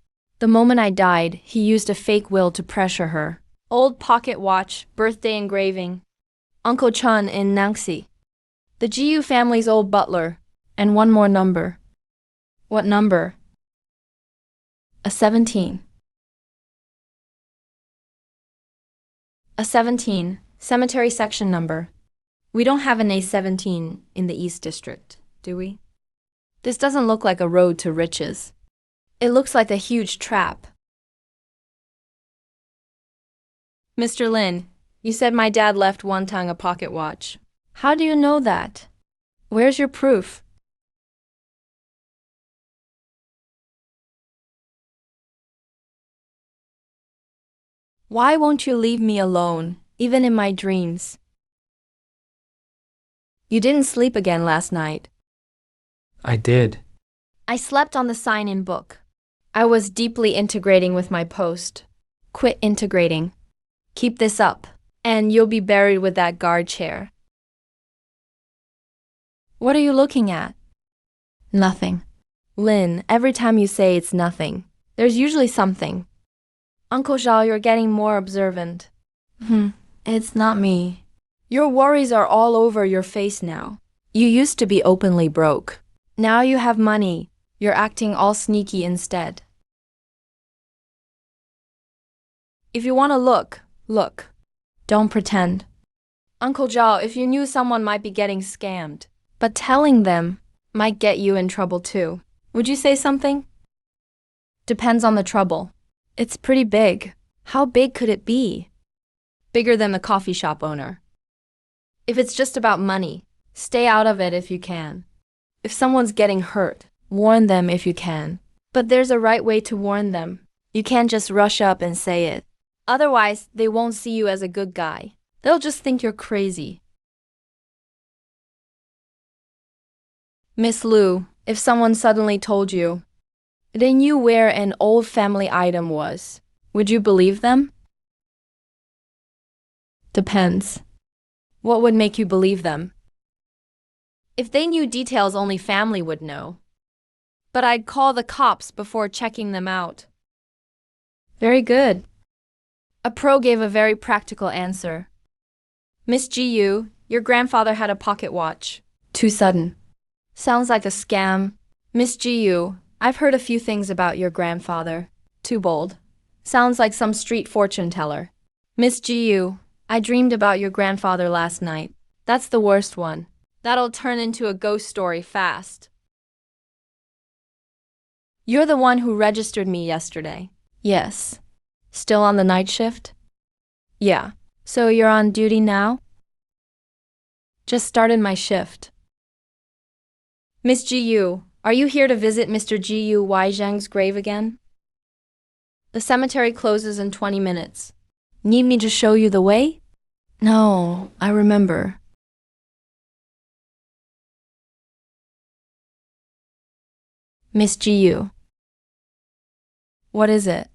The moment I died, he used a fake will to pressure her. Old pocket watch, birthday engraving. Uncle Chun in Nangxi. The Jiu family's old butler. And one more number. What number? A 17. A 17. Cemetery section number. We don't have an A17 in the East District, do we? This doesn't look like a road to riches. It looks like a huge trap. Mr. Lin, you said my dad left Wantang a pocket watch. How do you know that? Where's your proof? Why won't you leave me alone, even in my dreams? You didn't sleep again last night. I did. I slept on the sign-in book. I was deeply integrating with my post. Quit integrating. Keep this up, and you'll be buried with that guard chair. What are you looking at? Nothing. Lin, every time you say it's nothing, there's usually something. Uncle Zhao, you're getting more observant. It's not me. Your worries are all over your face now. You used to be openly broke. Now you have money. You're acting all sneaky instead. If you want to look, look. Don't pretend. Uncle Zhao, if you knew someone might be getting scammed, but telling them might get you in trouble too. Would you say something? Depends on the trouble. It's pretty big. How big could it be? Bigger than the coffee shop owner. If it's just about money, stay out of it if you can. If someone's getting hurt, warn them if you can. But there's a right way to warn them. You can't just rush up and say it. Otherwise, they won't see you as a good guy. They'll just think you're crazy. Miss Lu, if someone suddenly told you, they knew where an old family item was, would you believe them? Depends. What would make you believe them? If they knew details only family would know. But I'd call the cops before checking them out. Very good. A pro gave a very practical answer. Miss Gu, your grandfather had a pocket watch. Too sudden. Sounds like a scam. Miss Gu, I've heard a few things about your grandfather. Too bold. Sounds like some street fortune teller. Miss Gu, I dreamed about your grandfather last night. That's the worst one. That'll turn into a ghost story fast. You're the one who registered me yesterday. Yes. Still on the night shift? Yeah. So you're on duty now? Just started my shift. Miss Gu, are you here to visit Mr. Gu Weizhang's grave again? The cemetery closes in 20 minutes. Need me to show you the way? No, I remember. Miss Gu. What is it?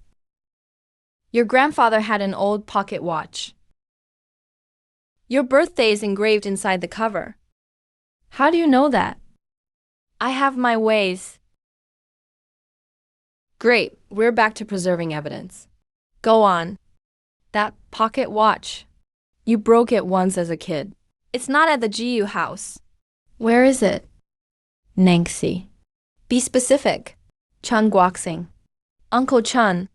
Your grandfather had an old pocket watch. Your birthday is engraved inside the cover. How do you know that? I have my ways. Great, we're back to preserving evidence. Go on. That pocket watch. You broke it once as a kid. It's not at the Gu house. Where is it? Nanxi. Be specific. Chun Guoxing. Uncle Chun.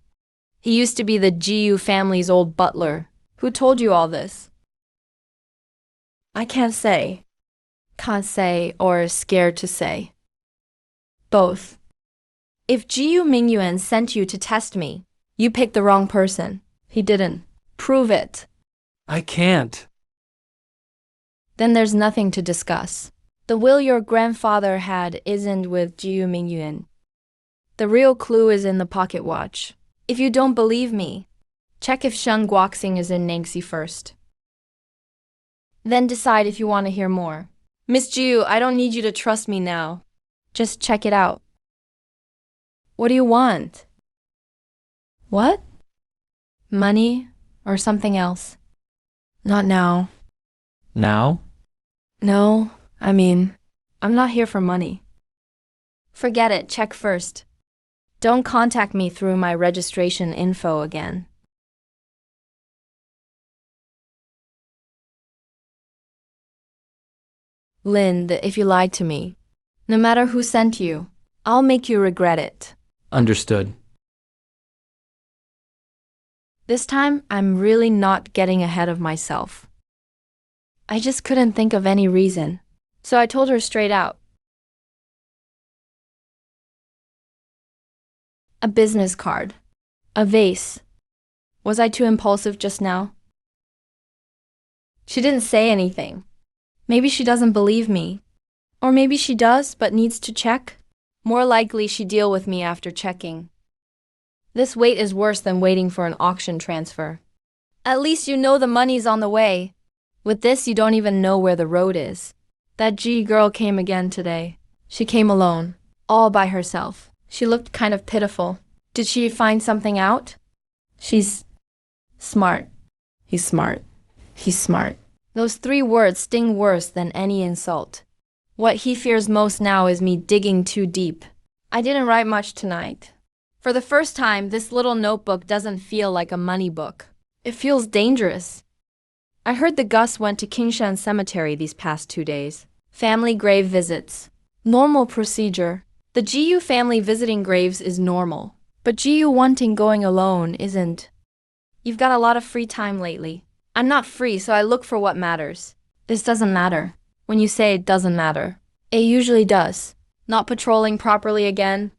He used to be the Gu family's old butler. Who told you all this? I can't say. Can't say or scared to say. Both. If Gu Mingyuan sent you to test me, you picked the wrong person. He didn't. Prove it. I can't. Then there's nothing to discuss. The will your grandfather had isn't with Gu Mingyuan. The real clue is in the pocket watch. If you don't believe me, check if Shen Guoxing is in Nanxi first. Then decide if you want to hear more. Miss Gu, I don't need you to trust me now. Just check it out. What do you want? What? Money or something else? Not now. Now? No, I'm not here for money. Forget it, check first. Don't contact me through my registration info again. Lind, if you lied to me, no matter who sent you, I'll make you regret it. Understood. This time, I'm really not getting ahead of myself. I just couldn't think of any reason, so I told her straight out. A business card. A vase. Was I too impulsive just now? She didn't say anything. Maybe she doesn't believe me. Or maybe she does, but needs to check. More likely she'd deal with me after checking. This wait is worse than waiting for an auction transfer. At least you know the money's on the way. With this, you don't even know where the road is. That G girl came again today. She came alone, all by herself. She looked kind of pitiful. Did she find something out? She's smart. He's smart. He's smart. Those 3 words sting worse than any insult. What he fears most now is me digging too deep. I didn't write much tonight. For the first time, this little notebook doesn't feel like a money book. It feels dangerous. I heard the Gus went to Kingshan Cemetery these past 2 days. Family grave visits. Normal procedure. The Gu family visiting graves is normal. But Gu wanting going alone isn't. You've got a lot of free time lately. I'm not free, so I look for what matters. This doesn't matter. When you say it doesn't matter, it usually does. Not patrolling properly again.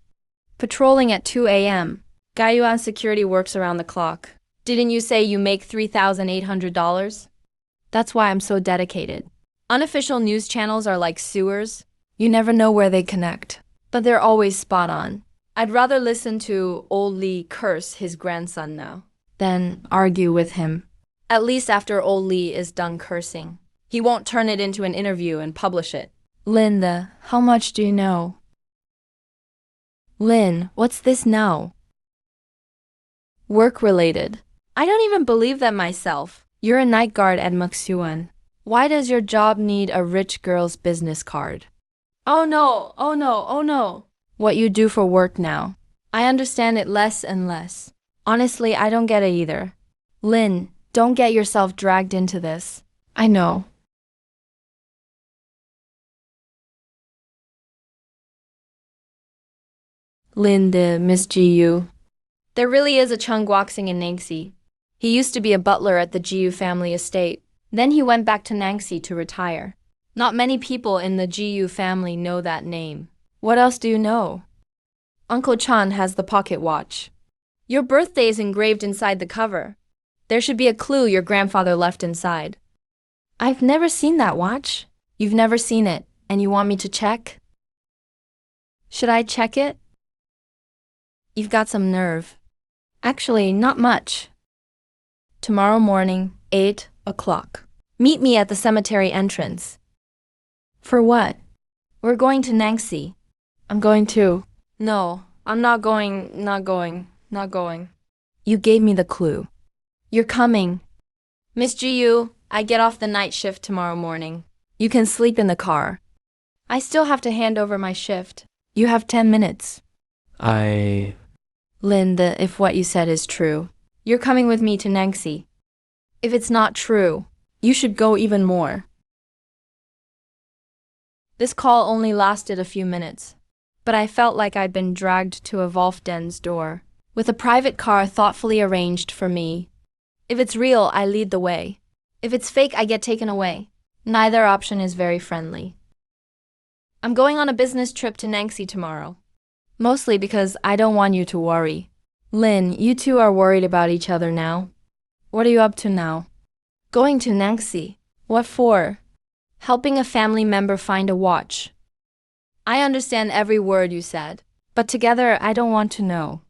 Patrolling at 2 a.m. Gaiyuan security works around the clock. Didn't you say you make $3,800? That's why I'm so dedicated. Unofficial news channels are like sewers. You never know where they connect, but they're always spot on. I'd rather listen to old Lee curse his grandson now than argue with him. At least after old Lee is done cursing, he won't turn it into an interview and publish it. Linda, how much do you know? Lynn, what's this now? Work-related. I don't even believe that myself. You're a night guard at Muxuan. Why does your job need a rich girl's business card? Oh no, oh no, oh no. What you do for work now. I understand it less and less. Honestly, I don't get it either. Lynn, don't get yourself dragged into this. I know. Linda, Miss Jiu. There really is a Chung Guoxing in Nangxi. He used to be a butler at the Jiu family estate. Then he went back to Nangxi to retire. Not many people in the Jiu family know that name. What else do you know? Uncle Chan has the pocket watch. Your birthday is engraved inside the cover. There should be a clue your grandfather left inside. I've never seen that watch. You've never seen it, and you want me to check? Should I check it? You've got some nerve. Actually, not much. Tomorrow morning, 8 o'clock. Meet me at the cemetery entrance. For what? We're going to Nangxi. I'm going too. No, I'm not going. You gave me the clue. You're coming. Miss Jiu, I get off the night shift tomorrow morning. You can sleep in the car. I still have to hand over my shift. You have 10 minutes. Linda, if what you said is true, you're coming with me to Nangxi. If it's not true, you should go even more. This call only lasted a few minutes, but I felt like I'd been dragged to a Wolfden's door, with a private car thoughtfully arranged for me. If it's real, I lead the way. If it's fake, I get taken away. Neither option is very friendly. I'm going on a business trip to Nangxi tomorrow. Mostly because I don't want you to worry. Lynn, you two are worried about each other now. What are you up to now? Going to Nangxi. What for? Helping a family member find a watch. I understand every word you said, but together I don't want to know.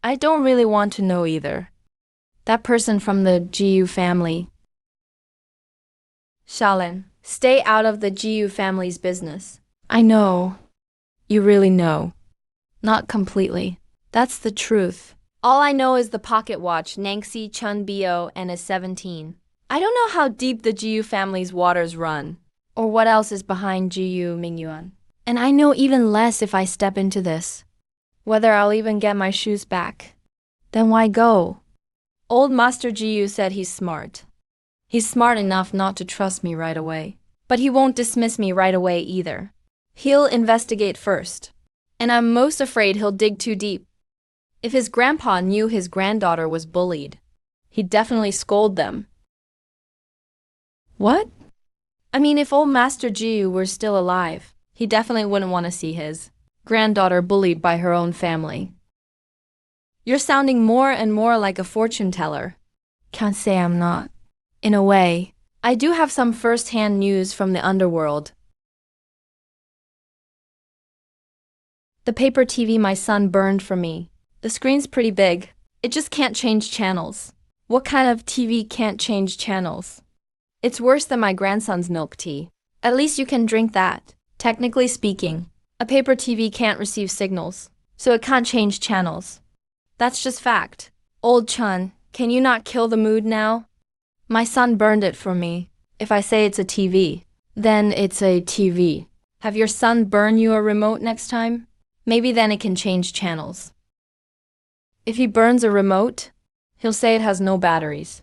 I don't really want to know either. That person from the Jiu family. Shaolin, stay out of the Jiu family's business. I know. You really know. Not completely. That's the truth. All I know is the pocket watch, Nangxi Chun Bio, and a 17. I don't know how deep the Jiu family's waters run, or what else is behind Jiu Mingyuan. And I know even less if I step into this. Whether I'll even get my shoes back. Then why go? Old Master Jiu said he's smart. He's smart enough not to trust me right away. But he won't dismiss me right away either. He'll investigate first. And I'm most afraid he'll dig too deep. If his grandpa knew his granddaughter was bullied, he'd definitely scold them. What? I mean, if old Master Jiu were still alive, he definitely wouldn't want to see his granddaughter bullied by her own family. You're sounding more and more like a fortune teller. Can't say I'm not. In a way, I do have some first-hand news from the underworld. The paper TV my son burned for me. The screen's pretty big. It just can't change channels. What kind of TV can't change channels? It's worse than my grandson's milk tea. At least you can drink that. Technically speaking, a paper TV can't receive signals, so it can't change channels. That's just fact. Old Chun, can you not kill the mood now? My son burned it for me. If I say it's a TV, then it's a TV. Have your son burn you a remote next time? Maybe then it can change channels. If he burns a remote, he'll say it has no batteries.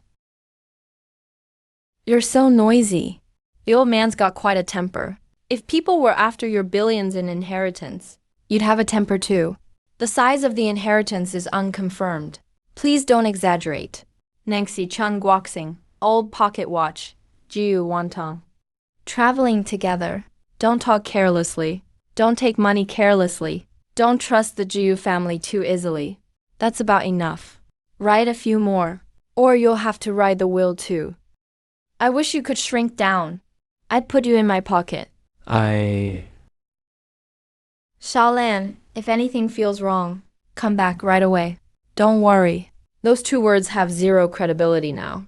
You're so noisy. The old man's got quite a temper. If people were after your billions in inheritance, you'd have a temper too. The size of the inheritance is unconfirmed. Please don't exaggerate. Nangxi Chun Guoxing, old pocket watch, Jiu Wantong. Traveling together. Don't talk carelessly. Don't take money carelessly. Don't trust the Jiu family too easily. That's about enough. Write a few more, or you'll have to write the will too. I wish you could shrink down. I'd put you in my pocket. Xiaolan, if anything feels wrong, come back right away. Don't worry. Those two words have zero credibility now.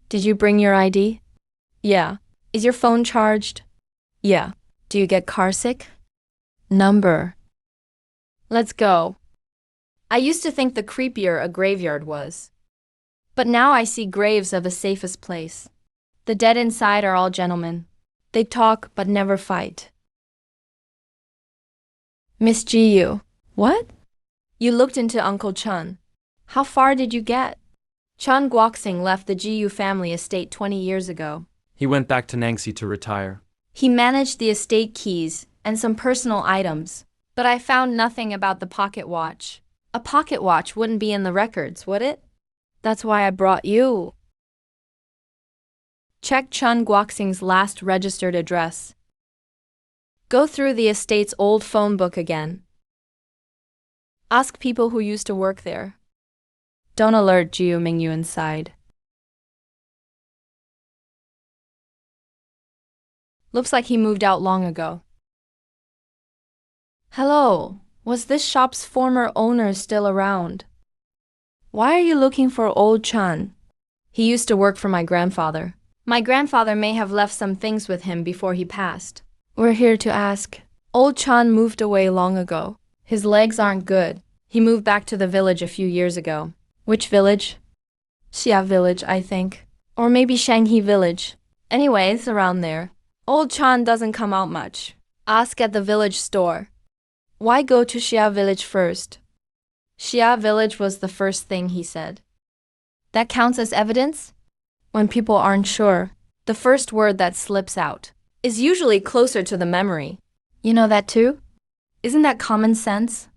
Did you bring your ID? Yeah. Is your phone charged? Yeah. Do you get carsick? Number. Let's go. I used to think the creepier a graveyard was. But now I see graves are the safest place. The dead inside are all gentlemen. They talk but never fight. Miss Jiyu. What? You looked into Uncle Chun. How far did you get? Chun Guoxing left the Jiyu family estate 20 years ago. He went back to Nangxi to retire. He managed the estate keys and some personal items, but I found nothing about the pocket watch. A pocket watch wouldn't be in the records, would it? That's why I brought you. Check Chun Guoxing's last registered address. Go through the estate's old phone book again. Ask people who used to work there. Don't alert Jiu Mingyu inside. Looks like he moved out long ago. Hello, was this shop's former owner still around? Why are you looking for old Chun? He used to work for my grandfather. My grandfather may have left some things with him before he passed. We're here to ask. Old Chun moved away long ago. His legs aren't good. He moved back to the village a few years ago. Which village? Xia village, I think. Or maybe Shanghe village. Anyway, it's around there. Old Chan doesn't come out much. Ask at the village store. Why go to Xia village first? Xia village was the first thing he said. That counts as evidence? When people aren't sure, the first word that slips out is usually closer to the memory. You know that too? Isn't that common sense?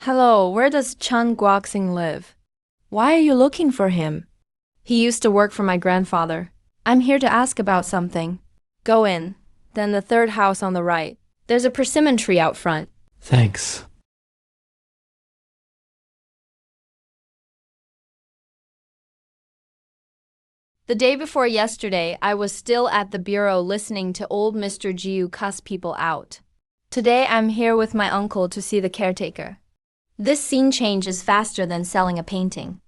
Hello, where does Chun Guoxing live? Why are you looking for him? He used to work for my grandfather. I'm here to ask about something. Go in, then the third house on the right. There's a persimmon tree out front. Thanks. The day before yesterday, I was still at the bureau listening to old Mr. Jiu cuss people out. Today, I'm here with my uncle to see the caretaker. This scene change is faster than selling a painting.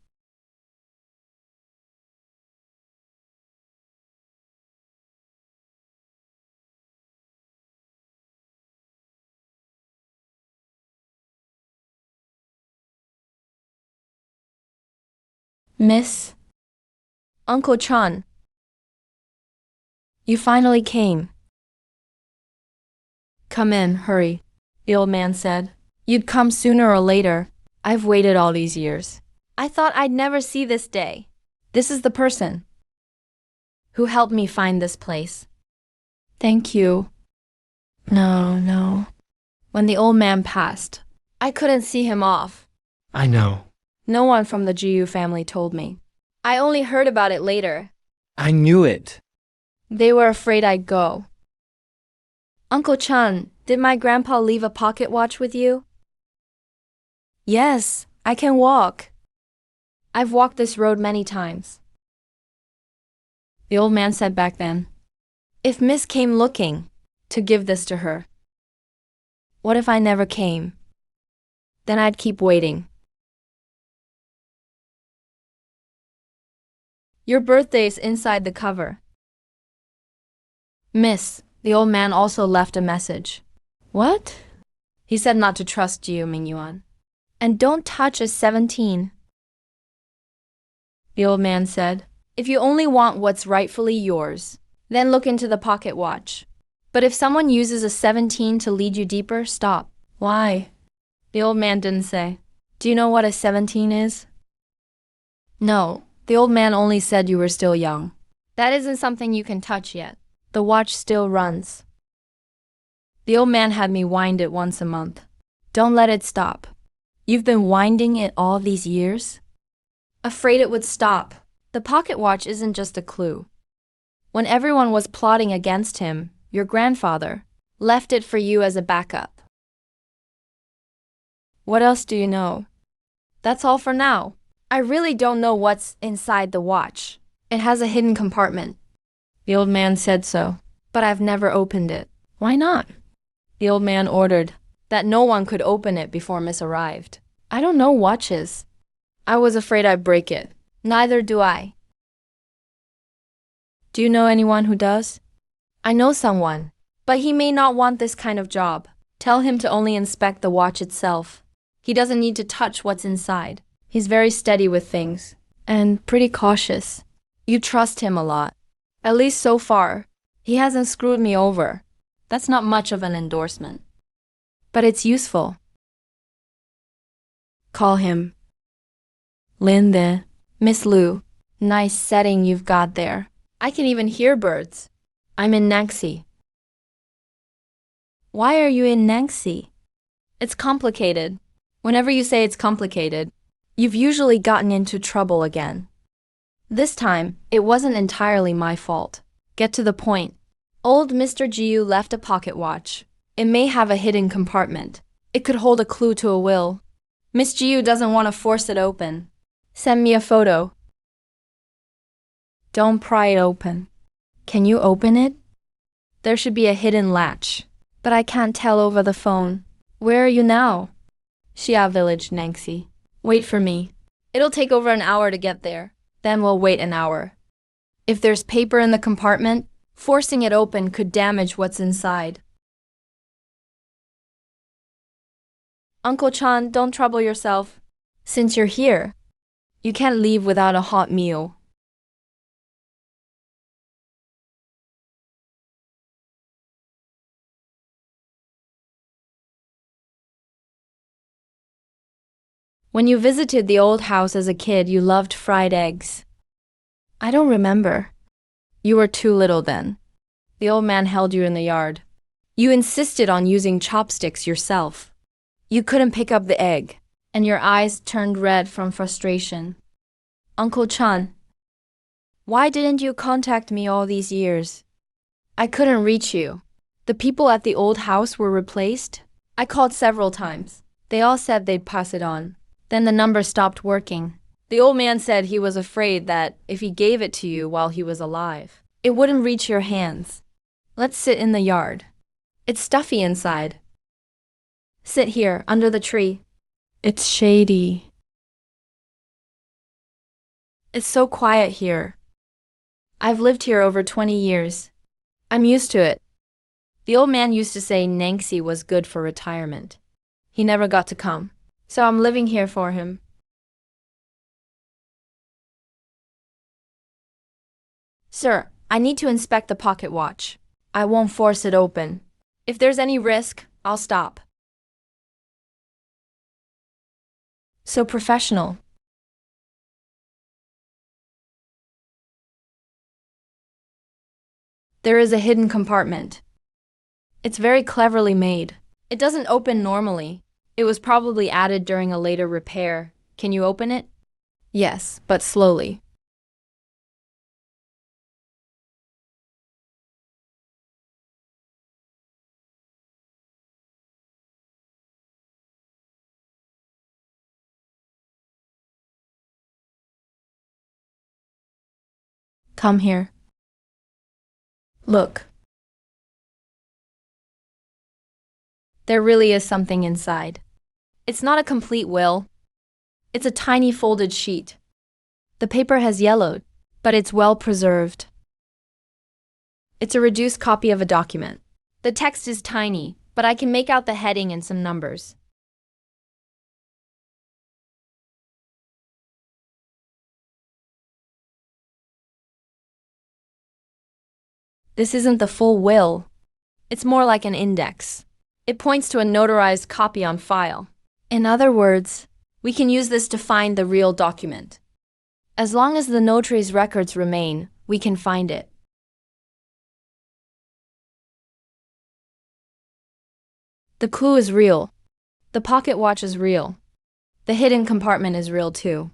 Miss? Uncle Chun. You finally came. Come in, hurry, the old man said. You'd come sooner or later. I've waited all these years. I thought I'd never see this day. This is the person who helped me find this place. Thank you. No. When the old man passed, I couldn't see him off. I know. No one from the Jiu family told me. I only heard about it later. I knew it. They were afraid I'd go. Uncle Chun, did my grandpa leave a pocket watch with you? Yes, I can walk. I've walked this road many times. The old man said back then, if Miss came looking to give this to her, what if I never came? Then I'd keep waiting. Your birthday's inside the cover. Miss, the old man also left a message. What? He said not to trust you, Mingyuan. And don't touch a 17. The old man said, if you only want what's rightfully yours, then look into the pocket watch. But if someone uses a 17 to lead you deeper, stop. Why? The old man didn't say. Do you know what a 17 is? No, the old man only said you were still young. That isn't something you can touch yet. The watch still runs. The old man had me wind it once a month. Don't let it stop. You've been winding it all these years? Afraid it would stop. The pocket watch isn't just a clue. When everyone was plotting against him, your grandfather left it for you as a backup. What else do you know? That's all for now. I really don't know what's inside the watch. It has a hidden compartment. The old man said so, but I've never opened it. Why not? The old man ordered that no one could open it before Miss arrived. I don't know watches. I was afraid I'd break it. Neither do I. Do you know anyone who does? I know someone, but he may not want this kind of job. Tell him to only inspect the watch itself. He doesn't need to touch what's inside. He's very steady with things, and pretty cautious. You trust him a lot. At least so far. He hasn't screwed me over. That's not much of an endorsement. But it's useful. Call him. Linda. Miss Lu. Nice setting you've got there. I can even hear birds. I'm in Nancy. Why are you in Nancy? It's complicated. Whenever you say it's complicated, you've usually gotten into trouble again. This time, it wasn't entirely my fault. Get to the point. Old Mr. Jiu left a pocket watch. It may have a hidden compartment. It could hold a clue to a will. Miss Jiu doesn't want to force it open. Send me a photo. Don't pry it open. Can you open it? There should be a hidden latch, but I can't tell over the phone. Where are you now? Xia Village, Nancy. Wait for me. It'll take over an hour to get there. Then we'll wait an hour. If there's paper in the compartment, forcing it open could damage what's inside. Uncle Chan, don't trouble yourself. Since you're here, you can't leave without a hot meal. When you visited the old house as a kid, you loved fried eggs. I don't remember. You were too little then. The old man held you in the yard. You insisted on using chopsticks yourself. You couldn't pick up the egg, and your eyes turned red from frustration. Uncle Chan, why didn't you contact me all these years? I couldn't reach you. The people at the old house were replaced. I called several times. They all said they'd pass it on. Then the number stopped working. The old man said he was afraid that if he gave it to you while he was alive, it wouldn't reach your hands. Let's sit in the yard. It's stuffy inside. Sit here, under the tree. It's shady. It's so quiet here. I've lived here over 20 years. I'm used to it. The old man used to say Nancy was good for retirement. He never got to come, so I'm living here for him. Sir, I need to inspect the pocket watch. I won't force it open. If there's any risk, I'll stop. So professional. There is a hidden compartment. It's very cleverly made. It doesn't open normally. It was probably added during a later repair. Can you open it? Yes, but slowly. Come here. Look. There really is something inside. It's not a complete will. It's a tiny folded sheet. The paper has yellowed, but it's well preserved. It's a reduced copy of a document. The text is tiny, but I can make out the heading and some numbers. This isn't the full will. It's more like an index. It points to a notarized copy on file. In other words, we can use this to find the real document. As long as the notary's records remain, we can find it. The clue is real. The pocket watch is real. The hidden compartment is real too.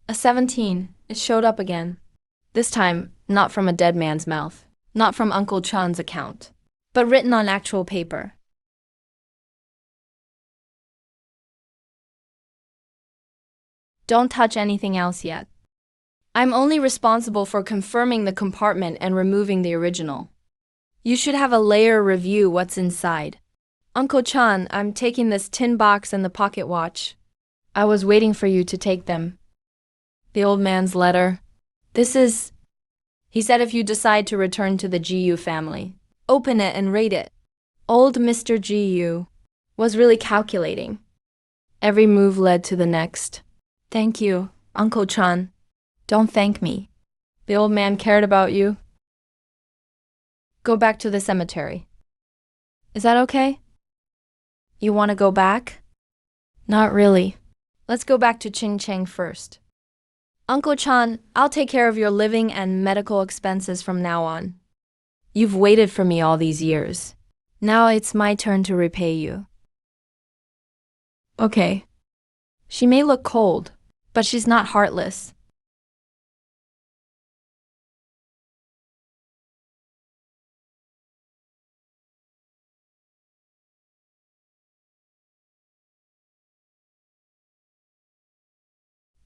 A 17. It showed up again. This time, not from a dead man's mouth, not from Uncle Chan's account, but written on actual paper. Don't touch anything else yet. I'm only responsible for confirming the compartment and removing the original. You should have a layer review what's inside. Uncle Chan, I'm taking this tin box and the pocket watch. I was waiting for you to take them. The old man's letter. He said if you decide to return to the GU family, open it and read it. Old Mr. GU was really calculating. Every move led to the next. Thank you, Uncle Chan. Don't thank me. The old man cared about you. Go back to the cemetery. Is that okay? You want to go back? Not really. Let's go back to Ching Cheng first. Uncle Chan, I'll take care of your living and medical expenses from now on. You've waited for me all these years. Now it's my turn to repay you. Okay. She may look cold, but she's not heartless.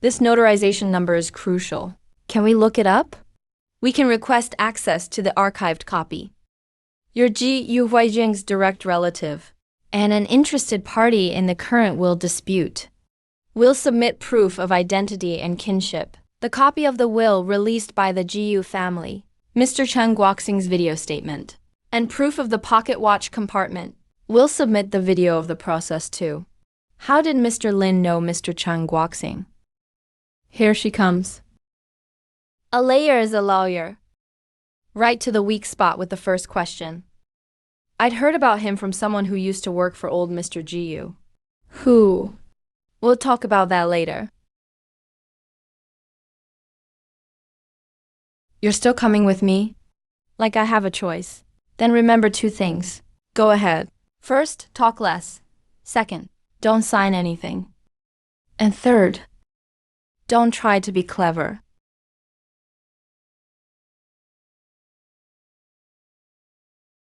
This notarization number is crucial. Can we look it up? We can request access to the archived copy. You're Yu Huijing's direct relative, and an interested party in the current will dispute. We'll submit proof of identity and kinship. The copy of the will released by the GU family, Mr. Chen Guoxing's video statement, and proof of the pocket watch compartment. We'll submit the video of the process too. How did Mr. Lin know Mr. Chen Guoxing? Here she comes. A lawyer is a lawyer. Right to the weak spot with the first question. I'd heard about him from someone who used to work for old Mr. GU. Who? We'll talk about that later. You're still coming with me? Like I have a choice. Then remember two things. Go ahead. First, talk less. Second, don't sign anything. And third, don't try to be clever.